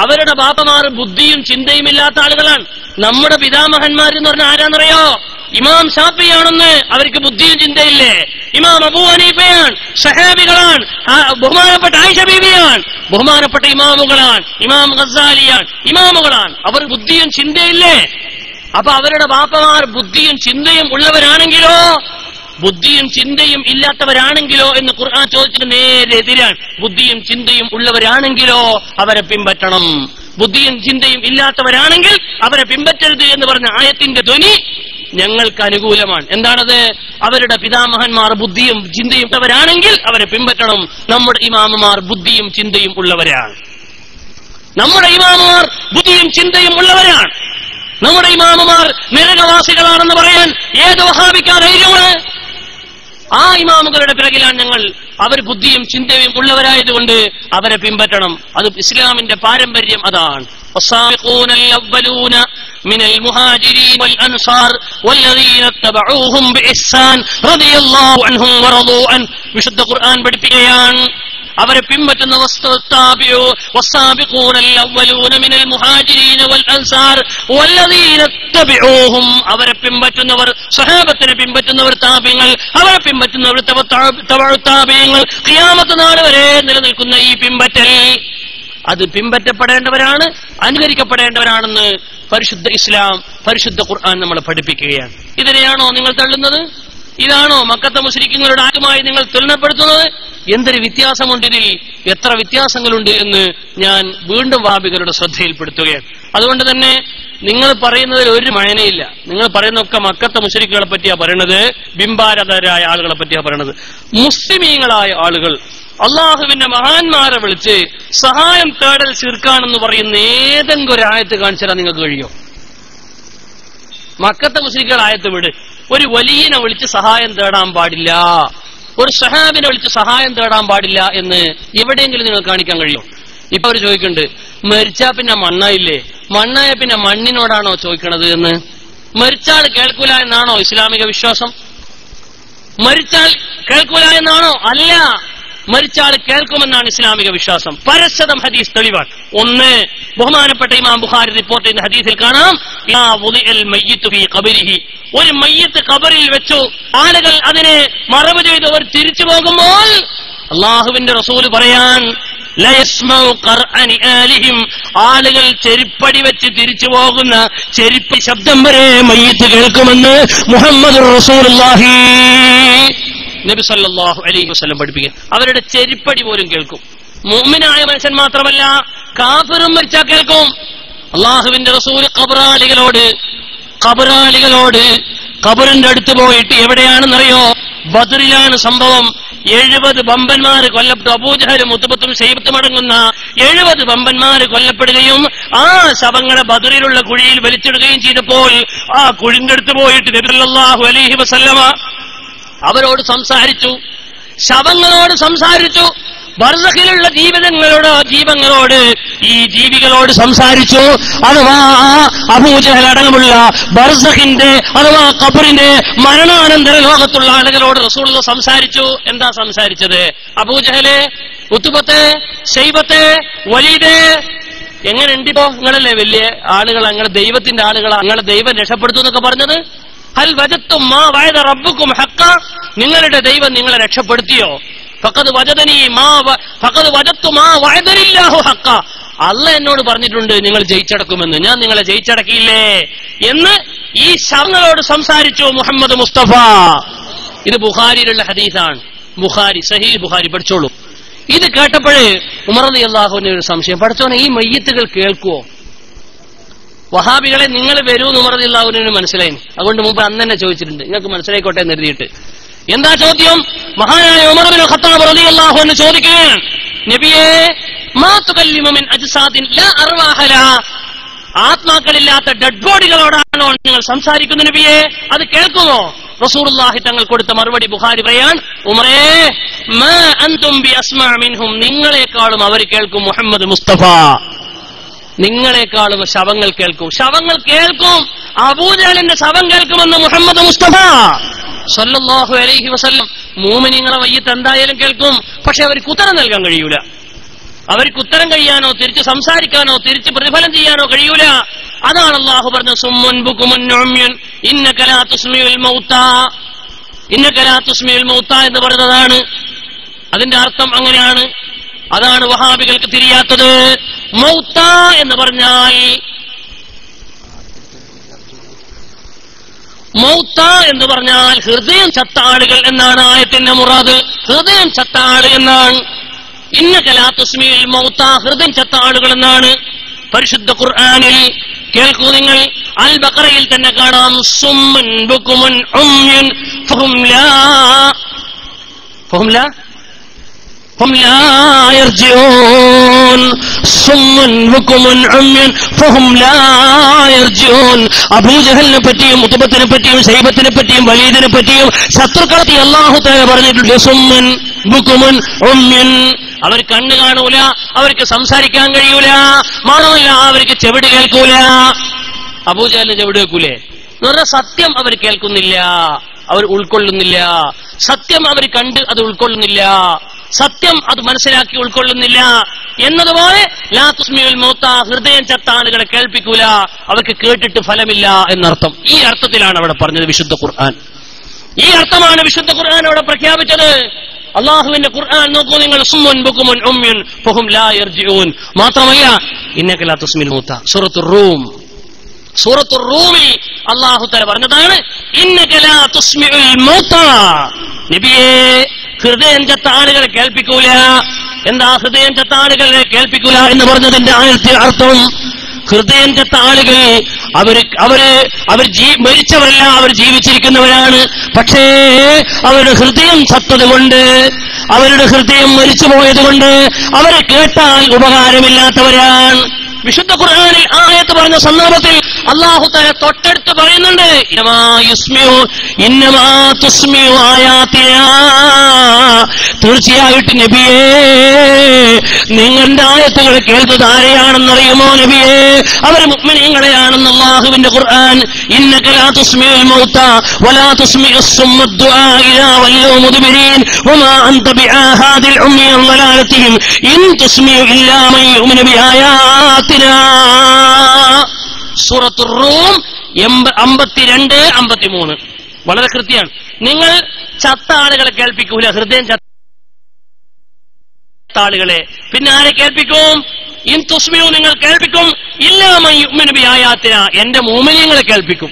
അവരുടെ ബാപ്പമാർ ബുദ്ധിയും ചിന്തയും ഇല്ലാത്ത ആളുകളാണ്. നമ്മുടെ പിതാമഹന്മാരെന്ന് പറഞ്ഞാൽ ആരാന്നറിയോ? ഇമാം ഷാഫിയാണെന്ന് അവർക്ക് ബുദ്ധിയും ചിന്തയില്ലേ? ഇമാം അബൂ ഹനീഫയാണ്, സഹാബികളാണ്, ബഹുമാനപ്പെട്ട ആയിഷ ബീവിയാണ്, ബഹുമാനപ്പെട്ട ഇമാമുകളാണ്, ഇമാം ഗസാലിയാണ്, ഇമാമുകളാണ്. അവർ ബുദ്ധിയും ചിന്തയില്ലേ? അപ്പൊ അവരുടെ ബാപ്പമാർ ബുദ്ധിയും ചിന്തയും ഉള്ളവരാണെങ്കിലോ, ബുദ്ധിയും ചിന്തയും ഇല്ലാത്തവരാണെങ്കിലോ എന്ന് ഖുർആൻ ചോദിച്ചിട്ട് നേരെ എതിരാണ്. ബുദ്ധിയും ചിന്തയും ഉള്ളവരാണെങ്കിലോ അവരെ പിൻപറ്റണം, ബുദ്ധിയും ചിന്തയും ഇല്ലാത്തവരാണെങ്കിൽ അവരെ പിൻപറ്റരുത് എന്ന് പറഞ്ഞ ആയത്തിന്റെ ധ്വനി ഞങ്ങൾക്ക് അനുകൂലമാണ്. എന്താണത്? അവരുടെ പിതാമഹന്മാർ ബുദ്ധിയും ചിന്തയും ഉള്ളവരാണെങ്കിൽ അവരെ പിൻപറ്റണം. നമ്മുടെ ഇമാമുമാർ ബുദ്ധിയും ചിന്തയും ഉള്ളവരാണ്. നമ്മുടെ ഇമാമുമാർ ബുദ്ധിയും ചിന്തയും ഉള്ളവരാണ്. നമ്മുടെ ഇമാമുമാർ നരകവാസികളാണെന്ന് പറയാൻ ഏത് വഹാബിക്കാ ധൈര്യമാണ്? ആ ഇമാമുകളുടെ പിറകിലാണ് ഞങ്ങൾ. അവർ ബുദ്ധിയും ചിന്തയും ഉള്ളവരായതുകൊണ്ട് അവരെ പിൻപറ്റണം. അത് ഇസ്ലാമിന്റെ പാരമ്പര്യം അതാണ്. والسابقون الأولون من المهاجرين والأنصار والذين اتبعوهم بإحسان رضي الله عنهم ورضوا عنه. വിശുദ്ധ ഖുർആൻ പഠിപ്പിക്കുകയാണ്, അവരെ പിൻപറ്റുന്ന അവരെ പിൻപറ്റുന്നവർ, സഹാബത്തിനെ പിൻപറ്റുന്നവർ താബിഈങ്ങൾ, അവരെ പിൻപറ്റുന്നവർ താബിഈങ്ങൾ, ഖിയാമത്ത് നാൾ വരെ നിലനിൽക്കുന്ന ഈ പിൻപറ്റൽ അത് പിൻപറ്റപ്പെടേണ്ടവരാണ്, അനുകരിക്കപ്പെടേണ്ടവരാണെന്ന് പരിശുദ്ധ ഇസ്ലാം, പരിശുദ്ധ ഖുർആൻ നമ്മളെ പഠിപ്പിക്കുകയാണ്. ഇതിനെയാണോ നിങ്ങൾ തള്ളുന്നത്? ഇതാണോ മക്കത്തെ മുശ്രിക്കുകളുടെ ആരുമായി നിങ്ങൾ തുലനപ്പെടുത്തുന്നത്? എന്തൊരു വ്യത്യാസമുണ്ട് ഇതിൽ, എത്ര വ്യത്യാസങ്ങളുണ്ട് എന്ന് ഞാൻ വീണ്ടും വഹാബികളുടെ ശ്രദ്ധയിൽപ്പെടുത്തുകയാണ്. അതുകൊണ്ട് തന്നെ നിങ്ങൾ പറയുന്നതിൽ ഒരു മയനയില്ല. നിങ്ങൾ പറയുന്നതൊക്കെ മക്കത്തെ മുശ്രിക്കുകളെ പറ്റിയാ പറയണത്, ബിംബാരാധകരായ ആളുകളെ പറ്റിയാ പറയണത്. മുസ്ലിമീങ്ങളായ ആളുകൾ അള്ളാഹുവിന്റെ മഹാന്മാരെ വിളിച്ച് സഹായം തേടൽ ശിർക്കാണെന്ന് പറയുന്ന ഏതെങ്കിലും ഒരു ആയത്ത് കാണിച്ചാൽ നിങ്ങൾക്ക് കഴിയോ? മക്കത്തെ മുശ്രിക്കുകൾ ആയത്ത് വിട്. ഒരു വലിയനെ വിളിച്ച് സഹായം തേടാൻ പാടില്ല, ഒരു സഹാബിനെ വിളിച്ച് സഹായം തേടാൻ പാടില്ല എന്ന് എവിടെയെങ്കിലും നിങ്ങൾ കാണിക്കാൻ കഴിയും? ഇപ്പൊ അവർ ചോദിക്കുന്നുണ്ട്, മരിച്ചാ പിന്നെ മണ്ണായില്ലേ, മണ്ണായ പിന്നെ മണ്ണിനോടാണോ ചോദിക്കണത് എന്ന്? മരിച്ചാൽ കേൾക്കൂല എന്നാണോ ഇസ്ലാമിക വിശ്വാസം? മരിച്ചാൽ കേൾക്കൂല എന്നാണോ? അല്ല, മരിച്ചാൾ കേൾക്കുമെന്നാണ് ഇസ്ലാമിക വിശ്വാസം. പരസ്യതം ഹദീസ് തെളിവാണ്. ഒന്ന്, ബഹുമാനപ്പെട്ട ഇമാം ബുഖാരി റിപ്പോർട്ട് ചെയ്യുന്ന ഹദീസിൽ കാണാം, ഒരു മയ്യത്ത് ഖബറിൽ വെച്ചു, ആളുകൾ അതിനെ മറവ് ചെയ്തവർ തിരിച്ചു പോകുമ്പോൾ അള്ളാഹുവിന്റെ റസൂല് പറയാൻ, ആളുകൾ ചെരിപ്പടി വെച്ച് തിരിച്ചു പോകുന്ന ചെരിപ്പ് ശബ്ദം വരെ മയ്യത്ത് കേൾക്കുമെന്ന് മുഹമ്മദ് റസൂലുള്ളാഹി നബി സല്ലല്ലാഹു അലൈഹി വസല്ലം പഠിപ്പിക്കുക. അവരുടെ ചെരിപ്പടി പോലും കേൾക്കും. മുഅ്മിനായ മനുഷ്യൻ മാത്രമല്ല, കാഫിറും മരിച്ചാൽ കേൾക്കും. അള്ളാഹുവിന്റെ റസൂല് ഖബറാളികളോട് ഖബറിന്റെ അടുത്ത് പോയിട്ട്, എവിടെയാണെന്നറിയോ? ബദറിലാണ് സംഭവം. 70 ബമ്പന്മാര് കൊല്ലപ്പെട്ടു. അബൂജഹലും ഉത്ബത്തും ശൈബത്തും അടങ്ങുന്ന 70 ബമ്പന്മാര് കൊല്ലപ്പെടുകയും ആ ശവങ്ങളെ ബദറിലുള്ള കുഴിയിൽ വലിച്ചിടുകയും ചെയ്തപ്പോൾ ആ കുഴിന്റെ അടുത്ത് പോയിട്ട് നബി സല്ലല്ലാഹു അലൈഹി വസല്ലമ അവരോട് സംസാരിച്ചു, ശവങ്ങളോട് സംസാരിച്ചു. ബർസഖിലുള്ള ജീവങ്ങളോട് ഈ ജീവികളോട് സംസാരിച്ചു. അഥവാ അബൂജഹൽ അടക്കമുള്ള ബർസഖിന്റെ അഥവാ ഖബറിന്റെ മരണാനന്തര ലോകത്തുള്ള ആളുകളോട് റസൂലുള്ളാഹി സംസാരിച്ചു. എന്താ സംസാരിച്ചത്? അബൂജഹലെ, ഉത്ബത്തെ, ശൈബത്തെ, വലീദെ, എങ്ങനെയുണ്ട് ഇപ്പോ? നിങ്ങളല്ലേ വലിയ ആളുകൾ, നിങ്ങളെ ദൈവത്തിന്റെ ആളുകളാ, നിങ്ങളെ ദൈവം രക്ഷപ്പെടുത്തു എന്നൊക്കെ പറഞ്ഞത്. ഹൽ വജത്തും മാ വഅദ റബ്ബുക്കും ഹഖ്ഖ, നിങ്ങളുടെ ദൈവം നിങ്ങളെ രക്ഷപ്പെടുത്തിയോ? ഫഖദ് വജത്തു മാ വഅദനില്ലാഹു ഹഖ്ഖ, അല്ലാഹ് എന്നോട് പറഞ്ഞിട്ടുണ്ട് നിങ്ങൾ ജയിച്ചടക്കുമെന്ന്, ഞാൻ നിങ്ങളെ ജയിച്ചടക്കിയില്ലേ എന്ന് ഈ ശവങ്ങളോട് സംസാരിച്ചു മുഹമ്മദ് മുസ്തഫ. ഇത് ബുഖാരിയിലുള്ള ഹദീസാണ്. ബുഖാരി, സഹീഹ് ബുഖാരി പഠിച്ചോളൂ. ഇത് കേട്ടപ്പോഴേ ഉമർ റളിയല്ലാഹുവിന് ഒരു സംശയം, പഠിച്ചോനെ ഈ മയ്യത്തുകൾ കേൾക്കുവോ? വഹാബികളെ നിങ്ങൾ വരൂ എന്ന് ഉമർ റളിയല്ലാഹുവിന് മനസ്സിലായി. അതുകൊണ്ട് മുമ്പ് അന്ന് തന്നെ ചോദിച്ചിട്ടുണ്ട്, നിങ്ങൾക്ക് മനസ്സിലായിക്കോട്ടെ എന്ന് എഴുതിയിട്ട്. എന്താ ചോദ്യം? മഹാനായ ഉമർ ഇബ്നു ഖത്താബ് റളിയല്ലാഹു അൻഹു ചോദിക്കുകയാണ്, നബിയേ, മാ തുകല്ലിമു മിൻ അജ്സാദിൻ ലാ അർവാഹ ലഹാ, ആത്മാക്കളില്ലാത്ത ഡെഡ് ബോഡികളോടാണോ നിങ്ങൾ സംസാരിക്കുന്നത് നബിയേ? അത് കേൾക്കുമോ? റസൂലുള്ളാഹി തങ്ങൾ കൊടുത്ത മറുപടി ബുഖാരി പറയാൻ, ഉമറേ, മാ അൻതും ബി അസ്മാ മിൻഹും, നിങ്ങളെക്കാളും അവർ കേൾക്കും മുഹമ്മദ് മുസ്തഫ, നിങ്ങളെക്കാളും ശവങ്ങൾ കേൾക്കും. ശവങ്ങൾ കേൾക്കും. അബൂജഹലിന്റെ ശവം കേൾക്കുമെന്ന് മുഹമ്മദ് മുസ്തഫ സല്ലല്ലാഹു അലൈഹി വസല്ലം. മുഅ്മിനീങ്ങളെ മയ്യത്ത് എന്തായാലും കേൾക്കും. പക്ഷെ അവർക്ക് ഉത്തരം നൽകാൻ കഴിയൂല. അവർക്ക് ഉത്തരം കഴിയാനോ തിരിച്ച് സംസാരിക്കാനോ തിരിച്ച് പ്രതിഫലം ചെയ്യാനോ കഴിയൂല. അതാണ് അല്ലാഹു പറഞ്ഞത്, സുമ്മുൻ ബുകുമുൻ ഉമ്യുൻ ഇന്നക ലാ തുസ്മിഉൽ മൗതാ, ഇന്നക ലാ തുസ്മിഉൽ മൗതാ എന്ന് പറഞ്ഞതാണ്. അതിന്റെ അർത്ഥം അങ്ങനെയാണ്. അതാണ് വഹാബികൾക്ക് തിരിയാത്തത്. മൗത എന്ന് പറഞ്ഞാൽ, മൗത എന്ന് പറഞ്ഞാൽ ഹൃദയം ചത്ത ആളുകൾ എന്നാണ് ആയത്തിന്റെ മുറാദ്. ഹൃദയം ചത്ത ആള് എന്നാണ്. ഇന്നക ലാ തുസ്മിഉൽ മൗത, ഹൃദയം ചത്ത ആളുകൾ എന്നാണ്. പരിശുദ്ധ ഖുർആനിൽ കേൾക്കൂ നിങ്ങൾ, അൽ ബഖറയിൽ തന്നെ കാണാം, സുമ്മുൻ ബുകുമുൻ ഉമ്യുൻ ഫഹും ലാ യർജിഊൻ, സുമ്മുൻ ബുകുമുൻ ഉമ്യുൻ ഫഹും ലാ യർജിഊൻ. അബൂജഹലിനെ പറ്റിയും ഉത്ബത്തിനെ പറ്റിയും ശൈബത്തിനെ പറ്റിയും വലീദിനെ പറ്റിയും ശത്രുക്കളെ അല്ലാഹു തആല പറഞ്ഞിട്ടുണ്ട്, സുമ്മുൻ ബുകുമുൻ ഉമ്യുൻ. അവർ കണ്ണ് കാണൂല, അവർക്ക് സംസാരിക്കാൻ കഴിയൂല, മാത്രമല്ല അവർക്ക് ചെവിട് കേൾക്കൂല. അബൂജഹലിന് ചെവിട് കേൾക്കൂലേ എന്ന് പറഞ്ഞാൽ സത്യം അവർ കേൾക്കുന്നില്ല, അവർ ഉൾക്കൊള്ളുന്നില്ല. സത്യം അവർ കണ്ട് അത് ഉൾക്കൊള്ളുന്നില്ല, സത്യം അത് മനസ്സിലാക്കി ഉൾക്കൊള്ളുന്നില്ല. എന്നതുപോലെ ലാ തുസ്മിഉൽ മൗത, ഹൃദയം ചത്ത ആളുകളെ കേൾപ്പിക്കൂല, അവർക്ക് കേട്ടിട്ട് ഫലമില്ല എന്നർത്ഥം. ഈ അർത്ഥത്തിലാണ് അവിടെ പറഞ്ഞത് വിശുദ്ധ ഖുർആൻ. ഈ അർത്ഥമാണ് വിശുദ്ധ ഖുർആൻ അവിടെ പ്രഖ്യാപിച്ചത്. അള്ളാഹുവിന്റെ ഖുർആൻ നോക്കൂ നിങ്ങൾ, സുമ്മുൻ ബുകുമുൻ ഉമ്യുൻ ഫഹും ലാ യർജിഊൻ. മാത്രമല്ല, ഇന്നക ലാ തുസ്മിഉൽ മൗത, സൂറത്തുർ റൂം, സൂറത്തുർ റൂമിൽ അല്ലാഹു തആല പറഞ്ഞതാണ്, ഇന്നക ലാ തുസ്മിഉൽ മൗത, നബിയേ ഹൃദയം ചത്ത ആളുകളെ കേൾപ്പിക്കൂല. എന്താ ഹൃദയം ചത്ത ആളുകളെ കേൾപ്പിക്കൂല എന്ന് പറഞ്ഞതിന്റെ അർത്ഥം? ഹൃദയം ചത്ത ആളുകൾ അവർ മരിച്ചവരല്ല, അവർ ജീവിച്ചിരിക്കുന്നവരാണ്. പക്ഷേ അവരുടെ ഹൃദയം ചത്തത് കൊണ്ട്, അവരുടെ ഹൃദയം മരിച്ചുപോയത് കൊണ്ട് അവരെ കേട്ടാൽ ഉപകാരമില്ലാത്തവരാണ്. വിശുദ്ധ ഖുർആനിൽ ആയത്ത് പറഞ്ഞ സന്ദർഭത്തിൽ അല്ലാഹു തആല തൊട്ടടുത്ത് പറയുന്നുണ്ട്, ഇന്നമാ തുസ്മിഉ ആയാതിനാ, തീർച്ചയായിട്ടും നബിയേ നിങ്ങളുടെ ആയത്തുകൾ കേൾക്കുന്നത് ആരെയാണെന്നറിയുമോ നബിയേ? അവർ മുഅ്മിനീങ്ങളെയാണെന്ന് അല്ലാഹുവിന്റെ ഖുർആൻ. ഇന്നക ലാ തുസ്മിഉൽ മൗത വലാ തുസ്മിഉസ് സുമ്മ ദുആ ഇലാ വല്ലൂ മുദ്ബിരീൻ വമാ അൻത ബിആഹാദിൽ ഉമ്മി അൻ ളലാലതിഹിം ഇൻ തുസ്മിഉ ഇല്ലാ മൻ യുഅ്മിനു ബിആയാതിനാ. സൂറത്തുർ റൂം 52, 53 വളരെ കൃത്യമാണ്. നിങ്ങൾ ചത്ത ആളുകളെ കേൾപ്പിക്കൂല, ഹൃദയം ചത്ത ആളുകളെ. പിന്നെ ആരെ കേൾപ്പിക്കും? ഇൻ തുസ്മിഉ നിങ്ങൾ കേൾപ്പിക്കും, ഇല്ലാ മൻ യുഅ്മിനു ബിആയാതിനാ എന്റെ മുഅ്മിനീങ്ങളെ കേൾപ്പിക്കും.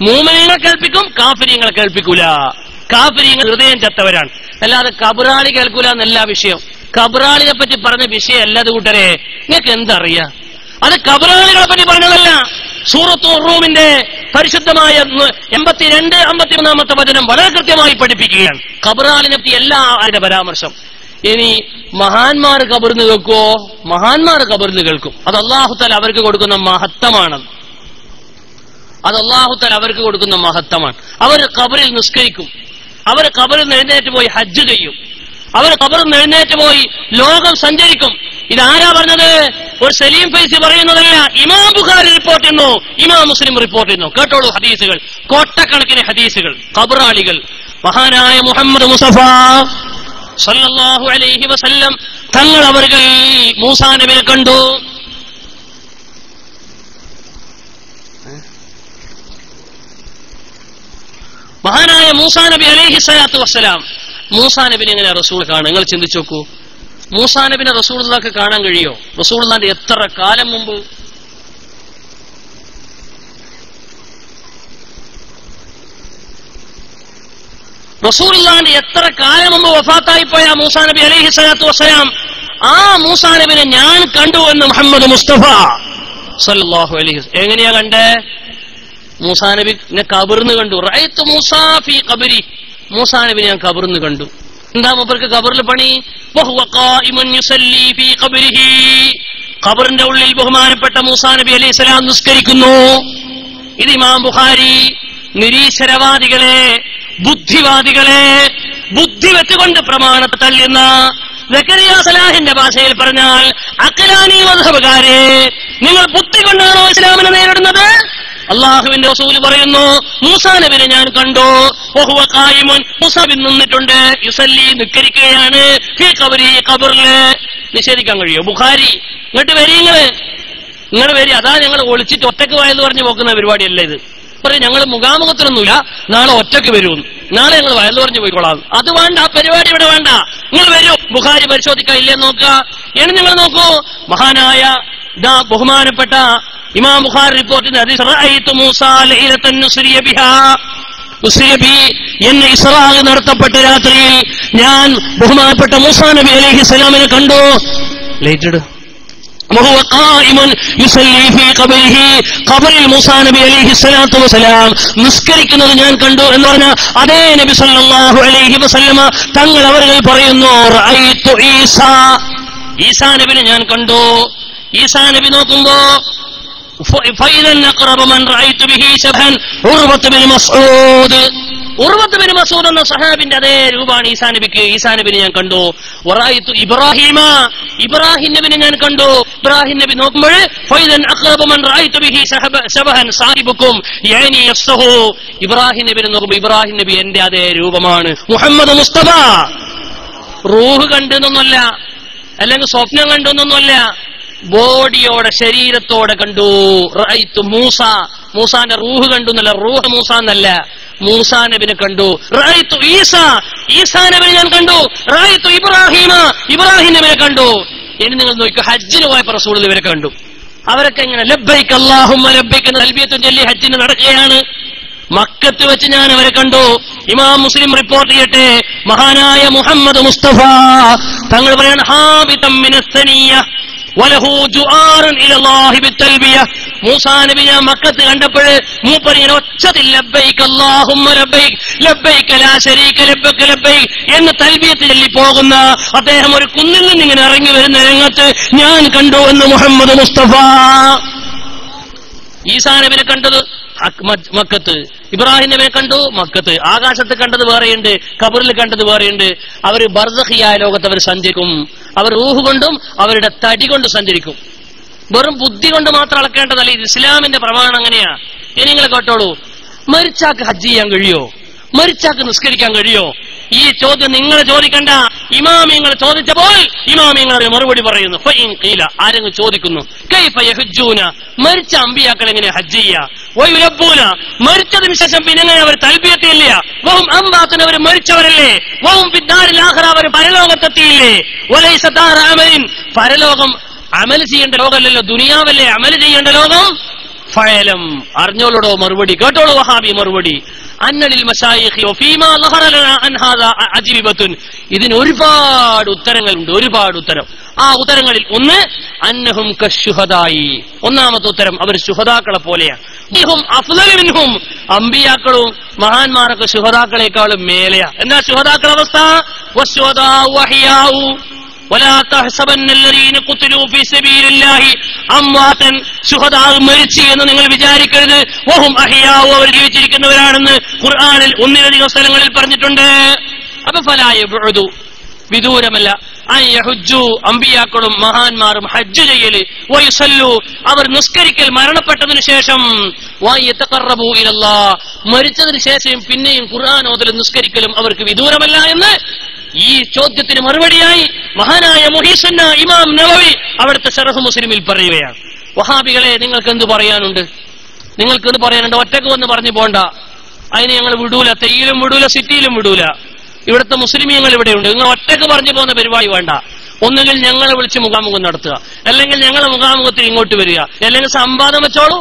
മുഅ്മിനീങ്ങളെ കേൾപ്പിക്കും, കാഫിരീങ്ങളെ കേൾപ്പിക്കൂല. കാഫിരീങ്ങൾ ഹൃദയം ചത്തവരാണ്, അല്ലാതെ കബറാളി കേൾക്കൂല എന്നല്ല വിഷയം. കബറാളിയെ പറ്റി പറഞ്ഞ വിഷയം അല്ലാതെ കൂട്ടരെ നിങ്ങൾക്ക് എന്തറിയാം? അത് കബറാളികളെ പറ്റി പറഞ്ഞതല്ല. സൂറത്തു റൂമിന്റെ പരിശുദ്ധമായ 82, 53 വചനം വളരെ കൃത്യമായി പഠിപ്പിക്കുകയാണ് കബറാളിനെ പറ്റി എല്ലാ ആരുടെ പരാമർശം. ഇനി മഹാന്മാർ കബറിന്ന് കേൾക്കുവോ? മഹാന്മാർ കബറിന്ന് കേൾക്കും. അത് അല്ലാഹു തആല അവർക്ക് കൊടുക്കുന്ന മഹത്വമാണ്. അത് അല്ലാഹു തആല അവർക്ക് കൊടുക്കുന്ന മഹത്വമാണ്. അവർ ഖബറിൽ നിസ്കരിക്കും, അവർ ഖബറിൽ എഴുന്നേറ്റ് പോയി ഹജ്ജ് ചെയ്യും, അവർ ഖബറിൽ എഴുന്നേറ്റ് പോയി ലോകം സഞ്ചരിക്കും. ഇതാരാ പറഞ്ഞത്? ഒരു സലീം ഫൈസി പറയുന്നതല്ല, ഇമാം ബുഖാരി റിപ്പോർട്ട് ചെയ്യുന്നു, ഇമാം മുസ്ലിം റിപ്പോർട്ട് ചെയ്യുന്നു. കേട്ടോളൂ ഹദീസുകൾ, കോട്ടക്കണക്കിന് ഹദീസുകൾ. ഖബറാളികൾ മഹാനായ മുഹമ്മദ് മുസ്തഫ സല്ലല്ലാഹു അലൈഹി വസല്ലം തങ്ങൾ അവർകൾ മൂസാ നബിയെ കണ്ടു. മഹാനായ മൂസാ നബി അലൈഹി സ്വലാത്തു വസ്സലാം. മൂസാ നബിനെ എങ്ങനെ റസൂൽ കാണും? നിങ്ങൾ ചിന്തിച്ചു നോക്കൂ. മൂസാ നബിനെ റസൂലുള്ളാഹിക്ക് കാണാൻ കഴിയോ? റസൂലുള്ളാഹിന്റെ എത്ര കാലം മുമ്പ്? റസൂലുള്ളാഹിന്റെ എത്ര കാലം മുമ്പ് വഫാത്തായി പോയ മൂസാ നബി അലൈഹി സ്വലാത്തു വസ്സലാം, ആ മൂസാ നബിനെ ഞാൻ കണ്ടു എന്ന് മുഹമ്മദ് മുസ്തഫ സല്ലല്ലാഹു അലൈഹി വസല്ലം. എങ്ങനെയാ കണ്ടേ? മൂസാ നബിനെ ഖബറിന്ന് കണ്ടു. റഅയ്തു മൂസാ ഫീ ഖബരി, മൂസാ നബിനെ ഞാൻ ഖബറിന്ന് കണ്ടു. എന്താ മൂപ്പർക്ക് ഖബറിൽ പണി? വഹുവ ഖായിമുൻ യുസല്ലി ഫീ ഖബരിഹി, ഖബറിന്റെ ഉള്ളിൽ ബഹുമാനപ്പെട്ട മൂസാ നബി അലൈഹിസ്സലാം നിസ്കരിക്കുന്നു. ഇത് ഇമാം ബുഖാരി നിരീശ്വരവാദികളെ, ബുദ്ധിവാദികളെ, ബുദ്ധി വെച്ചുകൊണ്ട് പ്രമാണത്തെ തള്ളുന്ന സക്കരിയ സലാഹിന്റെ ഭാഷയിൽ പറഞ്ഞാൽ അഖ്ലാനി മദ്ഹബുകാരെ, നിങ്ങൾ ബുദ്ധി കൊണ്ടാണോ ഇസ്ലാമിനെ നേരിടുന്നത്? അള്ളാഹുവിന്റെ റസൂൽ പറയുന്നു, മൂസാ നബിനെ ഞാൻ കണ്ടു. വഹുവ ഖായിമുൻ, മൂസാ നബി നിന്നിട്ടുണ്ട്. യുസല്ലി, നിസ്കരിക്കുകയാണ്. ഫീ ഖബരി, ഖബറില്. നിഷേധിക്കാൻ കഴിയോ? ബുഖാരി ഇങ്ങോട്ട് നിങ്ങൾ വരി. അതാ ഞങ്ങൾ ഒളിച്ചിട്ട് ഒറ്റക്ക് വയന്ന് പറഞ്ഞു പോക്കുന്ന പരിപാടിയല്ല ഇത്. പറയും ഞങ്ങൾ മുഖാമുഖത്തിനൊന്നുമില്ല, നാളെ ഒറ്റക്ക് വരും, നാളെ ഞങ്ങൾ വയന്ന് പറഞ്ഞു പോയിക്കോളാം. അത് വേണ്ട, ആ പരിപാടി ഇവിടെ വേണ്ട. നിങ്ങൾ വരൂ, ബുഖാരി പരിശോധിക്കാൻ ഇല്ലേ നോക്കുക. ഇനി നിങ്ങൾ നോക്കൂ, മഹാനായ ബഹുമാനപ്പെട്ട ഇമാം ബുഖാരി റിപ്പോർട്ട് എന്നെ ഇസ്റാഅ് നടത്തപ്പെട്ട രാത്രിയിൽ ഞാൻ ബഹുമാനപ്പെട്ട മൂസാ നബി അലൈഹി സ്വലാമിനെ കണ്ടു. ലൈറ്റ് ഖബറിൽ മൂസാ നബി അലൈഹി സ്വലാത്തു വസ്സലാം നിസ്കരിക്കുന്നത് ഞാൻ കണ്ടു എന്ന് പറഞ്ഞ അതേ നബി സല്ലല്ലാഹു അലൈഹി വസല്ലമ തങ്ങൾ അവர்கள் പറയുന്നു, റഅയ്തു ഈസാ, ഈസാ നബിനെ ഞാൻ കണ്ടു. ഈസാ നബി നോക്കുമ്പോ ഫൈദൻ അഖറബ മൻ റഅയ്തു ബിഹി ശബഹൻ ഉർവത്ത് ബിൻ മസ്ഊദ്, ഉർവത്ത് ബിൻ മസ്ഊദ് എന്ന സഹാബിന്റെ അതേ രൂപമാണ് ഈസാ നബിക്ക്. ഈസാ നബിനെ ഞാൻ കണ്ടു. വറഅയ്തു ഇബ്രാഹിമ, ഇബ്രാഹിം നബിനെ ഞാൻ കണ്ടു. ഇബ്രാഹിം നബി നോക്കുമ്പോൾ ഫൈദൻ അഖറബ മൻ റഅയ്തു ബിഹി ശബഹൻ സാഹിബുക്കും യഅനി യഫ്സഹു, ഇബ്രാഹിം നബിനെ നോക്കുമ്പോൾ ഇബ്രാഹിം നബി എന്റെ അതേ രൂപമാണ്. മുഹമ്മദ് മുസ്തഫ റൂഹ് കണ്ടെന്നൊന്നുമല്ല, അല്ലെങ്കിൽ സ്വപ്നം കണ്ടെന്നൊന്നുമല്ല, ബോഡിയോടെ ശരീരത്തോടെ കണ്ടു. റഅയ്തു മൂസ, മൂസാന്റെ റൂഹ് കണ്ടു എന്നല്ല, റൂഹ് മൂസ എന്നല്ല, മൂസാ നബിനെ കണ്ടു. റഅയ്തു ഈസ, ഈസാ നബിനെ ഞാൻ കണ്ടു. റഅയ്തു ഇബ്രാഹിമ, ഇബ്രാഹിം നബിനെ കണ്ടു. ഇനി നിങ്ങൾ നോക്കൂ, ഹജ്ജിന് പോയപ്പോൾ റസൂൽ ഇവരെ കണ്ടു. അവരൊക്കെ ഇങ്ങനെ ലബ്ബൈക അല്ലാഹുമ്മ ലബ്ബൈക എന്ന തൽബിയത്തും ചൊല്ലി ഹജ്ജിന് നടക്കുകയാണ്. മക്കത്ത് വെച്ച് ഞാൻ അവരെ കണ്ടു. ഇമാം മുസ്ലിം റിപ്പോർട്ട് ചെയ്യട്ടെ, മഹാനായ മുഹമ്മദ് മുസ്തഫ തങ്ങൾ പറയാണ്, ഹാബിതം മിനസ്സനിയ വലഹു ജുആറൻ ഇലല്ലാഹി ബിത്തൽബിയ മൂസാ നബി ഞാൻ മക്കത്ത് കണ്ടപ്പോൾ മൂപ്പരിങ്ങനെ ഒച്ചത്തിൽ ലബ്ബൈക അല്ലാഹുമ്മ ലബ്ബൈക ലബ്ബൈക ലാ ശരീക ലബ്ബക ലബ്ബൈക എന്ന് തൽബിയത്ത് ചൊല്ലി പോകുന്ന അദ്ദേഹം ഒരു കുന്നിൽ നിന്ന് ഇങ്ങനെ ഇറങ്ങി വരുന്ന രംഗത്ത് ഞാൻ കണ്ടു എന്ന് മുഹമ്മദ് മുസ്തഫ. ഈസാ നബിനെ കണ്ടത് മക്കത്ത്, ഇബ്രാഹിം നബിയെ കണ്ടു മക്കത്ത്, ആകാശത്ത് കണ്ടത് വേറെയുണ്ട്, ഖബറിൽ കണ്ടത് വേറെയുണ്ട്. അവർ ബർസഖിയായ ലോകത്ത് അവർ സഞ്ചരിക്കും. അവർ റൂഹ് കൊണ്ടും അവരുടെ തടി കൊണ്ട് സഞ്ചരിക്കും. വെറും ബുദ്ധി കൊണ്ട് മാത്രം അളക്കേണ്ടതല്ല. ഇത് ഇസ്ലാമിന്റെ പ്രമാണം അങ്ങനെയാ. ഇനി നിങ്ങൾ കേട്ടോളൂ, മരിച്ചാക്ക് ഹജ്ജ് ചെയ്യാൻ കഴിയോ? മരിച്ചാക്ക് നിസ്കരിക്കാൻ കഴിയോ? ഈ ചോദ്യം നിങ്ങൾ ചോദിക്കണ്ട. ഇമാമിങ്ങൾ ചോദിച്ചപ്പോൾ ഇമാമിങ്ങൾ മറുപടി പറയുന്നു. ഫഇൻ ഖീല, ആരെങ്കിലും ചോദിക്കുന്നു, കൈഫ യഹജ്ജൂന, മരിച്ച അമ്പിയാക്കൾ എങ്ങനെ ഹജ്ജ് ചെയ്യാ? വയുലബ്ബൂന, മരിച്ചതിന് ശേഷം പിന്നെ എങ്ങനെ അവർ തൽബിയത്ത് ഇല്ല? വഹും അംവാത്തുൻ, അവർ മരിച്ചവരല്ലേ? വഹും ഫിദ്ദാരിൽ ആഖിറ, അവർ പരലോകത്തെത്തിയില്ലേ? വലൈസ ദാറ അമലിൻ, പരലോകം അമൽ ചെയ്യേണ്ട ലോകമല്ലല്ലോ, ദുനിയാവല്ലേ അമൽ ചെയ്യേണ്ട ലോകം. ഫഅലം, അറിഞ്ഞോളൂടോ മറുപടി, കേട്ടോളൂ വഹാബി മറുപടി. അന്നലിൽ മശായിഖി വഫീമാ ലഹറ ലനാ അൻ ഹാദാ അജ്വിബത്തുൻ, ഇതിന് ഒരുപാട് ഉത്തരങ്ങളുണ്ട്, ഒരുപാട് ഉത്തരം. ആ ഉത്തരങ്ങളിൽ ഒന്ന് അന്നഹും കശുഹദായി, ഒന്നാമത്തെ ഉത്തരം അവർ ശുഹദാക്കളെ പോലെയാണ്. ഇഹും അഫ്ളലു മിൻഹും, അമ്പിയാക്കളും മഹാന്മാരൊക്കെ ശുഹദാക്കളെക്കാളും മേലെയാ. എന്താ ശുഹദാക്കളുടെ അവസ്ഥ? വശുഹദാഉ വഹിയാഉ വലാ തഹ്സബന്ന അല്ലദീന ഖുതിലൂ ഫീ സബീലില്ലാഹി അംവാതൻ, ശുഹദാ മരിച്ചു എന്ന് നിങ്ങൾ വിചാരിക്കരുത്. വഹും അഹ്യാഉ, അവർ ജീവിച്ചിരിക്കുന്നവരാണെന്ന് ഖുർആനിൽ ഒന്നിലധികം സ്ഥലങ്ങളിൽ പറഞ്ഞിട്ടുണ്ട്. അപ്പൊ ഫലാ യബ്ഉദു, വിദൂരമല്ല, അൻ യഹുജ്ജു, അമ്പിയാക്കളും മഹാന്മാരും ഹജ്ജ് ചെയ്യല്, വയുസല്ലു, അവർ നിസ്കരിക്കൽ മരണപ്പെട്ടതിനു ശേഷം, വയതഖറബു ഇലല്ലാഹ്, മരിച്ചതിന് ശേഷം പിന്നെയും ഖുർആൻ ഓതലും നിസ്കരിക്കലും അവർക്ക് വിദൂരമല്ല എന്ന് ഈ ചോദ്യത്തിന് മറുപടിയായി മഹാനായ മുഹീസുന്ന ഇമാം നവവി അവിടുത്തെ ശറഹ് മുസ്ലിമിൽ പറയുകയാണ്. വഹാബികളെ, നിങ്ങൾക്ക് എന്ത് പറയാനുണ്ട്? നിങ്ങൾക്ക് എന്ത് പറയാനുണ്ട്? ഒറ്റക്ക് വന്ന് പറഞ്ഞു പോണ്ട, അതിന് ഞങ്ങൾ വിടൂല, തെയ്യിലും വിടൂല, സിറ്റിയിലും വിടൂല. ഇവിടുത്തെ മുസ്ലിമീങ്ങൾ ഇവിടെയുണ്ട്. നിങ്ങൾ ഒറ്റക്ക് പറഞ്ഞു പോകുന്ന പരിപാടി വേണ്ട. ഒന്നുകിൽ ഞങ്ങളെ വിളിച്ച് മുഖാമുഖം നടത്തുക, അല്ലെങ്കിൽ ഞങ്ങളെ മുഖാമുഖത്തിൽ ഇങ്ങോട്ട് വരിക, അല്ലെങ്കിൽ സംവാദം വെച്ചോളൂ.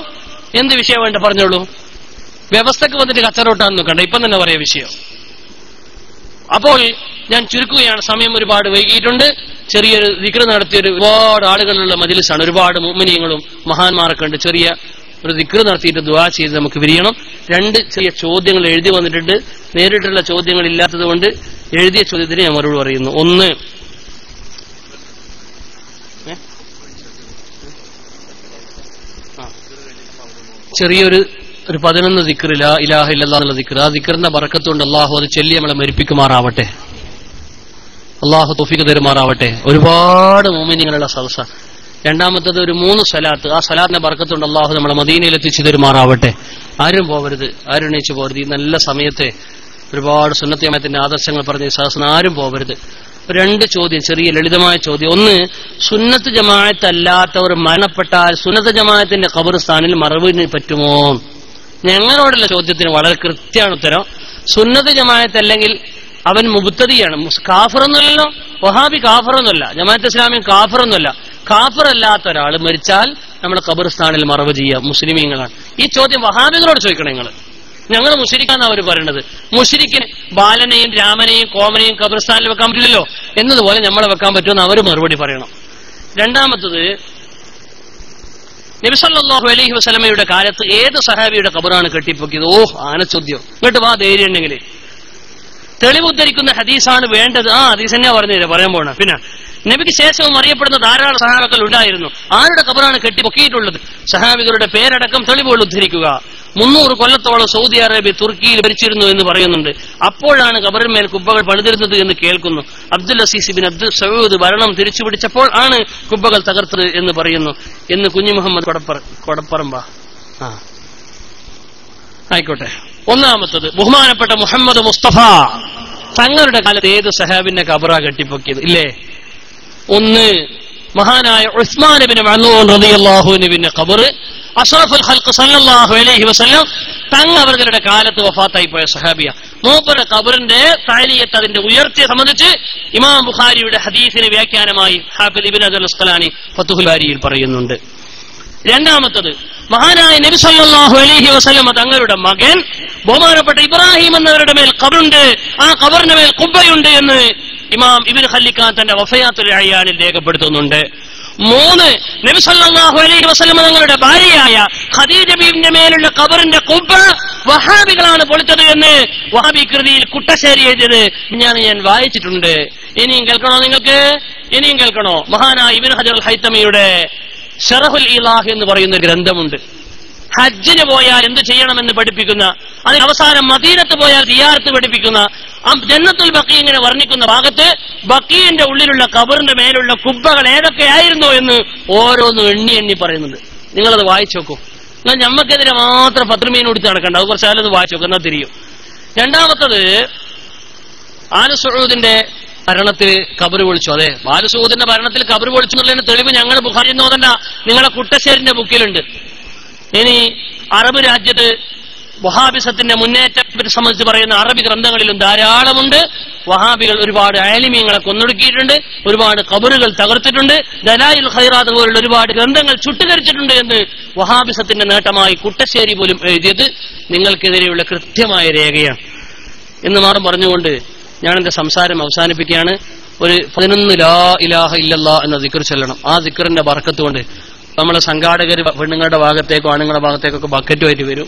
എന്ത് വിഷയം വേണ്ട പറഞ്ഞോളൂ. വ്യവസ്ഥക്ക് വന്നിട്ട് കച്ചറോട്ടാന്ന് നോക്കണ്ട, ഇപ്പം തന്നെ പറയാ വിഷയം. അപ്പോൾ ഞാൻ ചുരുക്കുകയാണ്, സമയം ഒരുപാട് വൈകിയിട്ടുണ്ട്. ചെറിയൊരു ദിക്ർ നടത്തിയൊരു ഒരുപാട് ആളുകളുള്ള മജ്ലിസാണ്, ഒരുപാട് മുഅ്മിനീങ്ങളും മഹാന്മാരൊക്കെ ഉണ്ട്. ചെറിയ ഒരു ദിക്ർ നടത്തിയിട്ട് ദുആ ചെയ്ത് നമുക്ക് പിരിയണം. 2 ചെറിയ ചോദ്യങ്ങൾ എഴുതി വന്നിട്ടുണ്ട്. നേരിട്ടുള്ള ചോദ്യങ്ങൾ ഇല്ലാത്തത് കൊണ്ട് എഴുതിയ ചോദ്യത്തിന് ഞാൻ മറുപടി പറയുന്നു. ഒന്ന്, ചെറിയൊരു 11 ദിക്ർ, ലാ ഇലാഹ ഇല്ലല്ലാഹ് എന്നുള്ള ദിക്ർ, ആ ദിക്റിന്റെ ബറക്കത്തുകൊണ്ട് അള്ളാഹു അത് ചൊല്ലി നമ്മളെ മരിപ്പിക്കുമാറാവട്ടെ, അള്ളാഹു തൗഫീഖ് തരുമാറാവട്ടെ. ഒരുപാട് മുഅ്മിനീങ്ങളുള്ള സദസ്സ. രണ്ടാമത്തത് ഒരു 3 സ്വലാത്ത്, ആ സ്വലാത്തിന്റെ ബറക്കത്തുകൊണ്ട് അള്ളാഹു നമ്മളെ മദീനയിൽ എത്തിച്ചു തരുമാറാവട്ടെ. ആരും പോകരുത്, ആരും എണീച്ചു പോകരുത്. ഈ നല്ല സമയത്തെ ഒരുപാട് സുന്നത്ത് ജമാഅത്തിന്റെ ആദർശങ്ങൾ പറഞ്ഞ സദസ്സിന് ആരും പോകരുത്. 2 ചോദ്യം, ചെറിയ ലളിതമായ ചോദ്യം. ഒന്ന്, സുന്നത്ത് ജമാഅത്ത് അല്ലാത്തവർ മരണപ്പെട്ടാൽ സുന്നത്ത് ജമാഅത്തിന്റെ ഖബർസ്ഥാനിൽ മറവിന് പറ്റുമോ? ഞങ്ങളോടുള്ള ചോദ്യത്തിന് വളരെ കൃത്യമാണ് ഉത്തരം. സുന്നത്ത് ജമാഅത്ത് അല്ലെങ്കിൽ അവൻ മുബ്തദിയാണ്, കാഫിറൊന്നുമല്ലല്ലോ. വഹാബി കാഫിറൊന്നുമല്ല, ജമാഅത്ത് ഇസ്ലാമി കാഫിറൊന്നുമല്ല. കാഫിറല്ലാത്ത ഒരാൾ മരിച്ചാൽ നമ്മൾ ഖബർസ്ഥാനിൽ മറവ് ചെയ്യുക, മുസ്ലിമീങ്ങളാണ്. ഈ ചോദ്യം വഹാബികളോട് ചോദിക്കണം നിങ്ങൾ. ഞങ്ങൾ മുശ്രിക്കാന്നാണ് അവർ പറയുന്നത്. മുശ്രിക്കിന് ബാലനെയും രാമനെയും കോമനെയും ഖബർസ്ഥാനിൽ വെക്കാൻ പറ്റില്ലല്ലോ എന്നതുപോലെ നമ്മളെ വെക്കാൻ പറ്റുമെന്ന് അവർ മറുപടി പറയണം. രണ്ടാമത്തത്, നബി സല്ലല്ലാഹു അലൈഹി വസല്ലമയുടെ കാലത്ത് ഏത് സഹാബിയുടെ ഖബറാണ് കെട്ടിപ്പൊക്കിയത്? ആനച്ചോദ്യം. ഇങ്ങോട്ട് വാ, ധൈര്യം ഉണ്ടെങ്കിൽ. തെളിവുദ്ധരിക്കുന്ന ഹദീസാണ് വേണ്ടത്. ഹദീസ് തന്നെയാ പറഞ്ഞുതരാം, പറയാൻ പോണ. പിന്നെ നബിക്ക് ശേഷവും അറിയപ്പെടുന്ന ധാരാളം സഹാബികൾ ഉണ്ടായിരുന്നു. ആരുടെ ഖബറാണ് കെട്ടിപ്പൊക്കിയിട്ടുള്ളത്? സഹാബികളുടെ പേരടക്കം തെളിവുകൾ ഉദ്ധരിക്കുക. 300 കൊല്ലത്തോളം സൗദി അറേബ്യ തുർക്കിയിൽ ഭരിച്ചിരുന്നു എന്ന് പറയുന്നുണ്ട്. അപ്പോഴാണ് ഖബറിന്മേൽ കുബ്ബകൾ പണിതിരുന്നത് എന്ന് കേൾക്കുന്നു. Abdul Aziz bin Abdul Saud ഭരണം തിരിച്ചുപിടിച്ചപ്പോൾ ആണ് കുബ്ബകൾ തകർത്തത് എന്ന് പറയുന്നു എന്ന് കുഞ്ഞു മുഹമ്മദ് കൊടപ്പറമ്പ. ആയിക്കോട്ടെ. ഒന്നാമത്തത്, ബഹുമാനപ്പെട്ട മുഹമ്മദ് മുസ്തഫ തങ്ങളുടെ കാലത്ത് ഏത് സഹാബിന്റെ ഖബറാ കെട്ടിപ്പൊക്കിയത്? ഇല്ലേ? ഒന്ന്, മഹാനായ ഉസ്മാൻ ഇബ്നു മഅ്ലൂൻ റളിയല്ലാഹു അൻഹുവിന്റെ ഖബർ അഷ്റഫുൽ ഖൽഖ് സല്ലല്ലാഹു അലൈഹി വസല്ലം തങ്ങളുടെ കാലത്ത് വഫാത്തായി പോയ സഹാബിയ. മൂപ്പരുടെ ഖബറിന്റെ താലിയത്ത്, അതിന്റെ ഉയർച്ചയെ സംബന്ധിച്ച് ഇമാം ബുഖാരിയുടെ ഹദീസിന് വ്യാഖ്യാനമായി ഹാഫിദ് ഇബ്നു ഹജർ അസ്ഖലാനി ഫത്ഹുൽ ബാരിയിൽ പറയുന്നുണ്ട്. രണ്ടാമത്തത്, മഹാനായ നബി സല്ലല്ലാഹു അലൈഹി വസല്ലം തങ്ങളുടെ മകൻ ബഹുമാനപ്പെട്ട ഇബ്രാഹിം എന്നവരുടെ മേൽ ഖബറുണ്ട്, ആ ഖബറിന്റെ മേൽ ഖുബ്ബയുണ്ട് എന്ന് ഇമാം ഇബ്നു ഖല്ലിക്കാൻ തന്റെ വഫയാത്തുൽ അയ്യാനിൽ രേഖപ്പെടുത്തുന്നുണ്ട്. 3 നബി സല്ലല്ലാഹു അലൈഹി വസല്ലം തങ്ങളുടെ ഭാര്യയായ ഖദീജ ബീവിന്റെ മേലുള്ള ഖബറിന്റെ ഖുബ്ബ വഹാബികളാണ് പൊളിച്ചത് എന്ന് വഹാബി കൃതിയിൽ കുട്ടശ്ശേരി എഴുതിയത് ഞാൻ വായിച്ചിട്ടുണ്ട്. ഇനിയും കേൾക്കണോ നിങ്ങൾക്ക്? ഇനിയും കേൾക്കണോ? മഹാനായ ഇബ്നു ഹജർ അൽ ഹൈതമിയുടെ ശറഹുൽ ഇലാഹ് എന്ന് പറയുന്ന ഗ്രന്ഥമുണ്ട്. ഹജ്ജിന് പോയാൽ എന്ത് ചെയ്യണമെന്ന് പഠിപ്പിക്കുന്ന, അതിന് അവസാനം മദീനത്ത് പോയാൽ സിയാറത്ത് പഠിപ്പിക്കുന്ന, ജന്നത്തുൽ ബഖീ ഇങ്ങനെ വർണ്ണിക്കുന്ന ഭാഗത്ത് ബഖീന്റെ ഉള്ളിലുള്ള ഖബറിന്റെ മേലുള്ള കുബ്ബകൾ ഏതൊക്കെയായിരുന്നു എന്ന് ഓരോന്നും എണ്ണി എണ്ണി പറയുന്നുണ്ട്. നിങ്ങളത് വായിച്ചു നോക്കൂ. എന്നാൽ ഞമ്മക്കെതിരെ മാത്രം പത്രമീൻ കൊടുത്ത് നടക്കണ്ട. അത് കുറച്ചാലും അത് വായിച്ചു നോക്കും, എന്നാൽ തിരിയും. രണ്ടാമത്തത് ആലു സഊദിന്റെ ഭരണത്തിൽ ഖബർ പൊളിച്ചു. അതെ, ആലു സഊദിന്റെ ഭരണത്തിൽ ഖബർ പൊളിച്ചു എന്നുള്ളതിന് തെളിവ് ഞങ്ങൾ ബുഖാരി നോക്കണ്ട, നിങ്ങളെ കുട്ടശ്ശേരിന്റെ ബുക്കിലുണ്ട്. ഇനി അറബ് രാജ്യത്ത് വഹാബിസത്തിന്റെ മുന്നേറ്റത്തെ സംബന്ധിച്ച് പറയുന്ന അറബി ഗ്രന്ഥങ്ങളിലും ധാരാളമുണ്ട്. വഹാബികൾ ഒരുപാട് ആലിമീങ്ങളെ കൊന്നൊടുക്കിയിട്ടുണ്ട്, ഒരുപാട് ഖബറുകൾ തകർത്തിട്ടുണ്ട്, ദലായിൽ ഖൈറാത്ത് പോലുള്ള ഒരുപാട് ഗ്രന്ഥങ്ങൾ ചുട്ടുകരിച്ചിട്ടുണ്ട് എന്ന് വഹാബിസത്തിന്റെ നേട്ടമായി കുട്ടശ്ശേരി പോലും എഴുതിയത് നിങ്ങൾക്കെതിരെയുള്ള കൃത്യമായ രേഖയാണ് എന്ന് മാത്രം പറഞ്ഞുകൊണ്ട് ഞാൻ എന്റെ സംസാരം അവസാനിപ്പിക്കുകയാണ്. ഒരു 11 ലാ ഇലാഹ ഇല്ലല്ലാഹ് എന്ന ദിക്ർ ചൊല്ലണം. ആ ദിക്റിന്റെ ബർക്കത്ത് കൊണ്ട് നമ്മളെ സംഘാടകർ പെണ്ണുങ്ങളുടെ ഭാഗത്തേക്കോ ആണുങ്ങളുടെ ഭാഗത്തേക്കൊക്കെ ബക്കറ്റുമായിട്ട് വരും.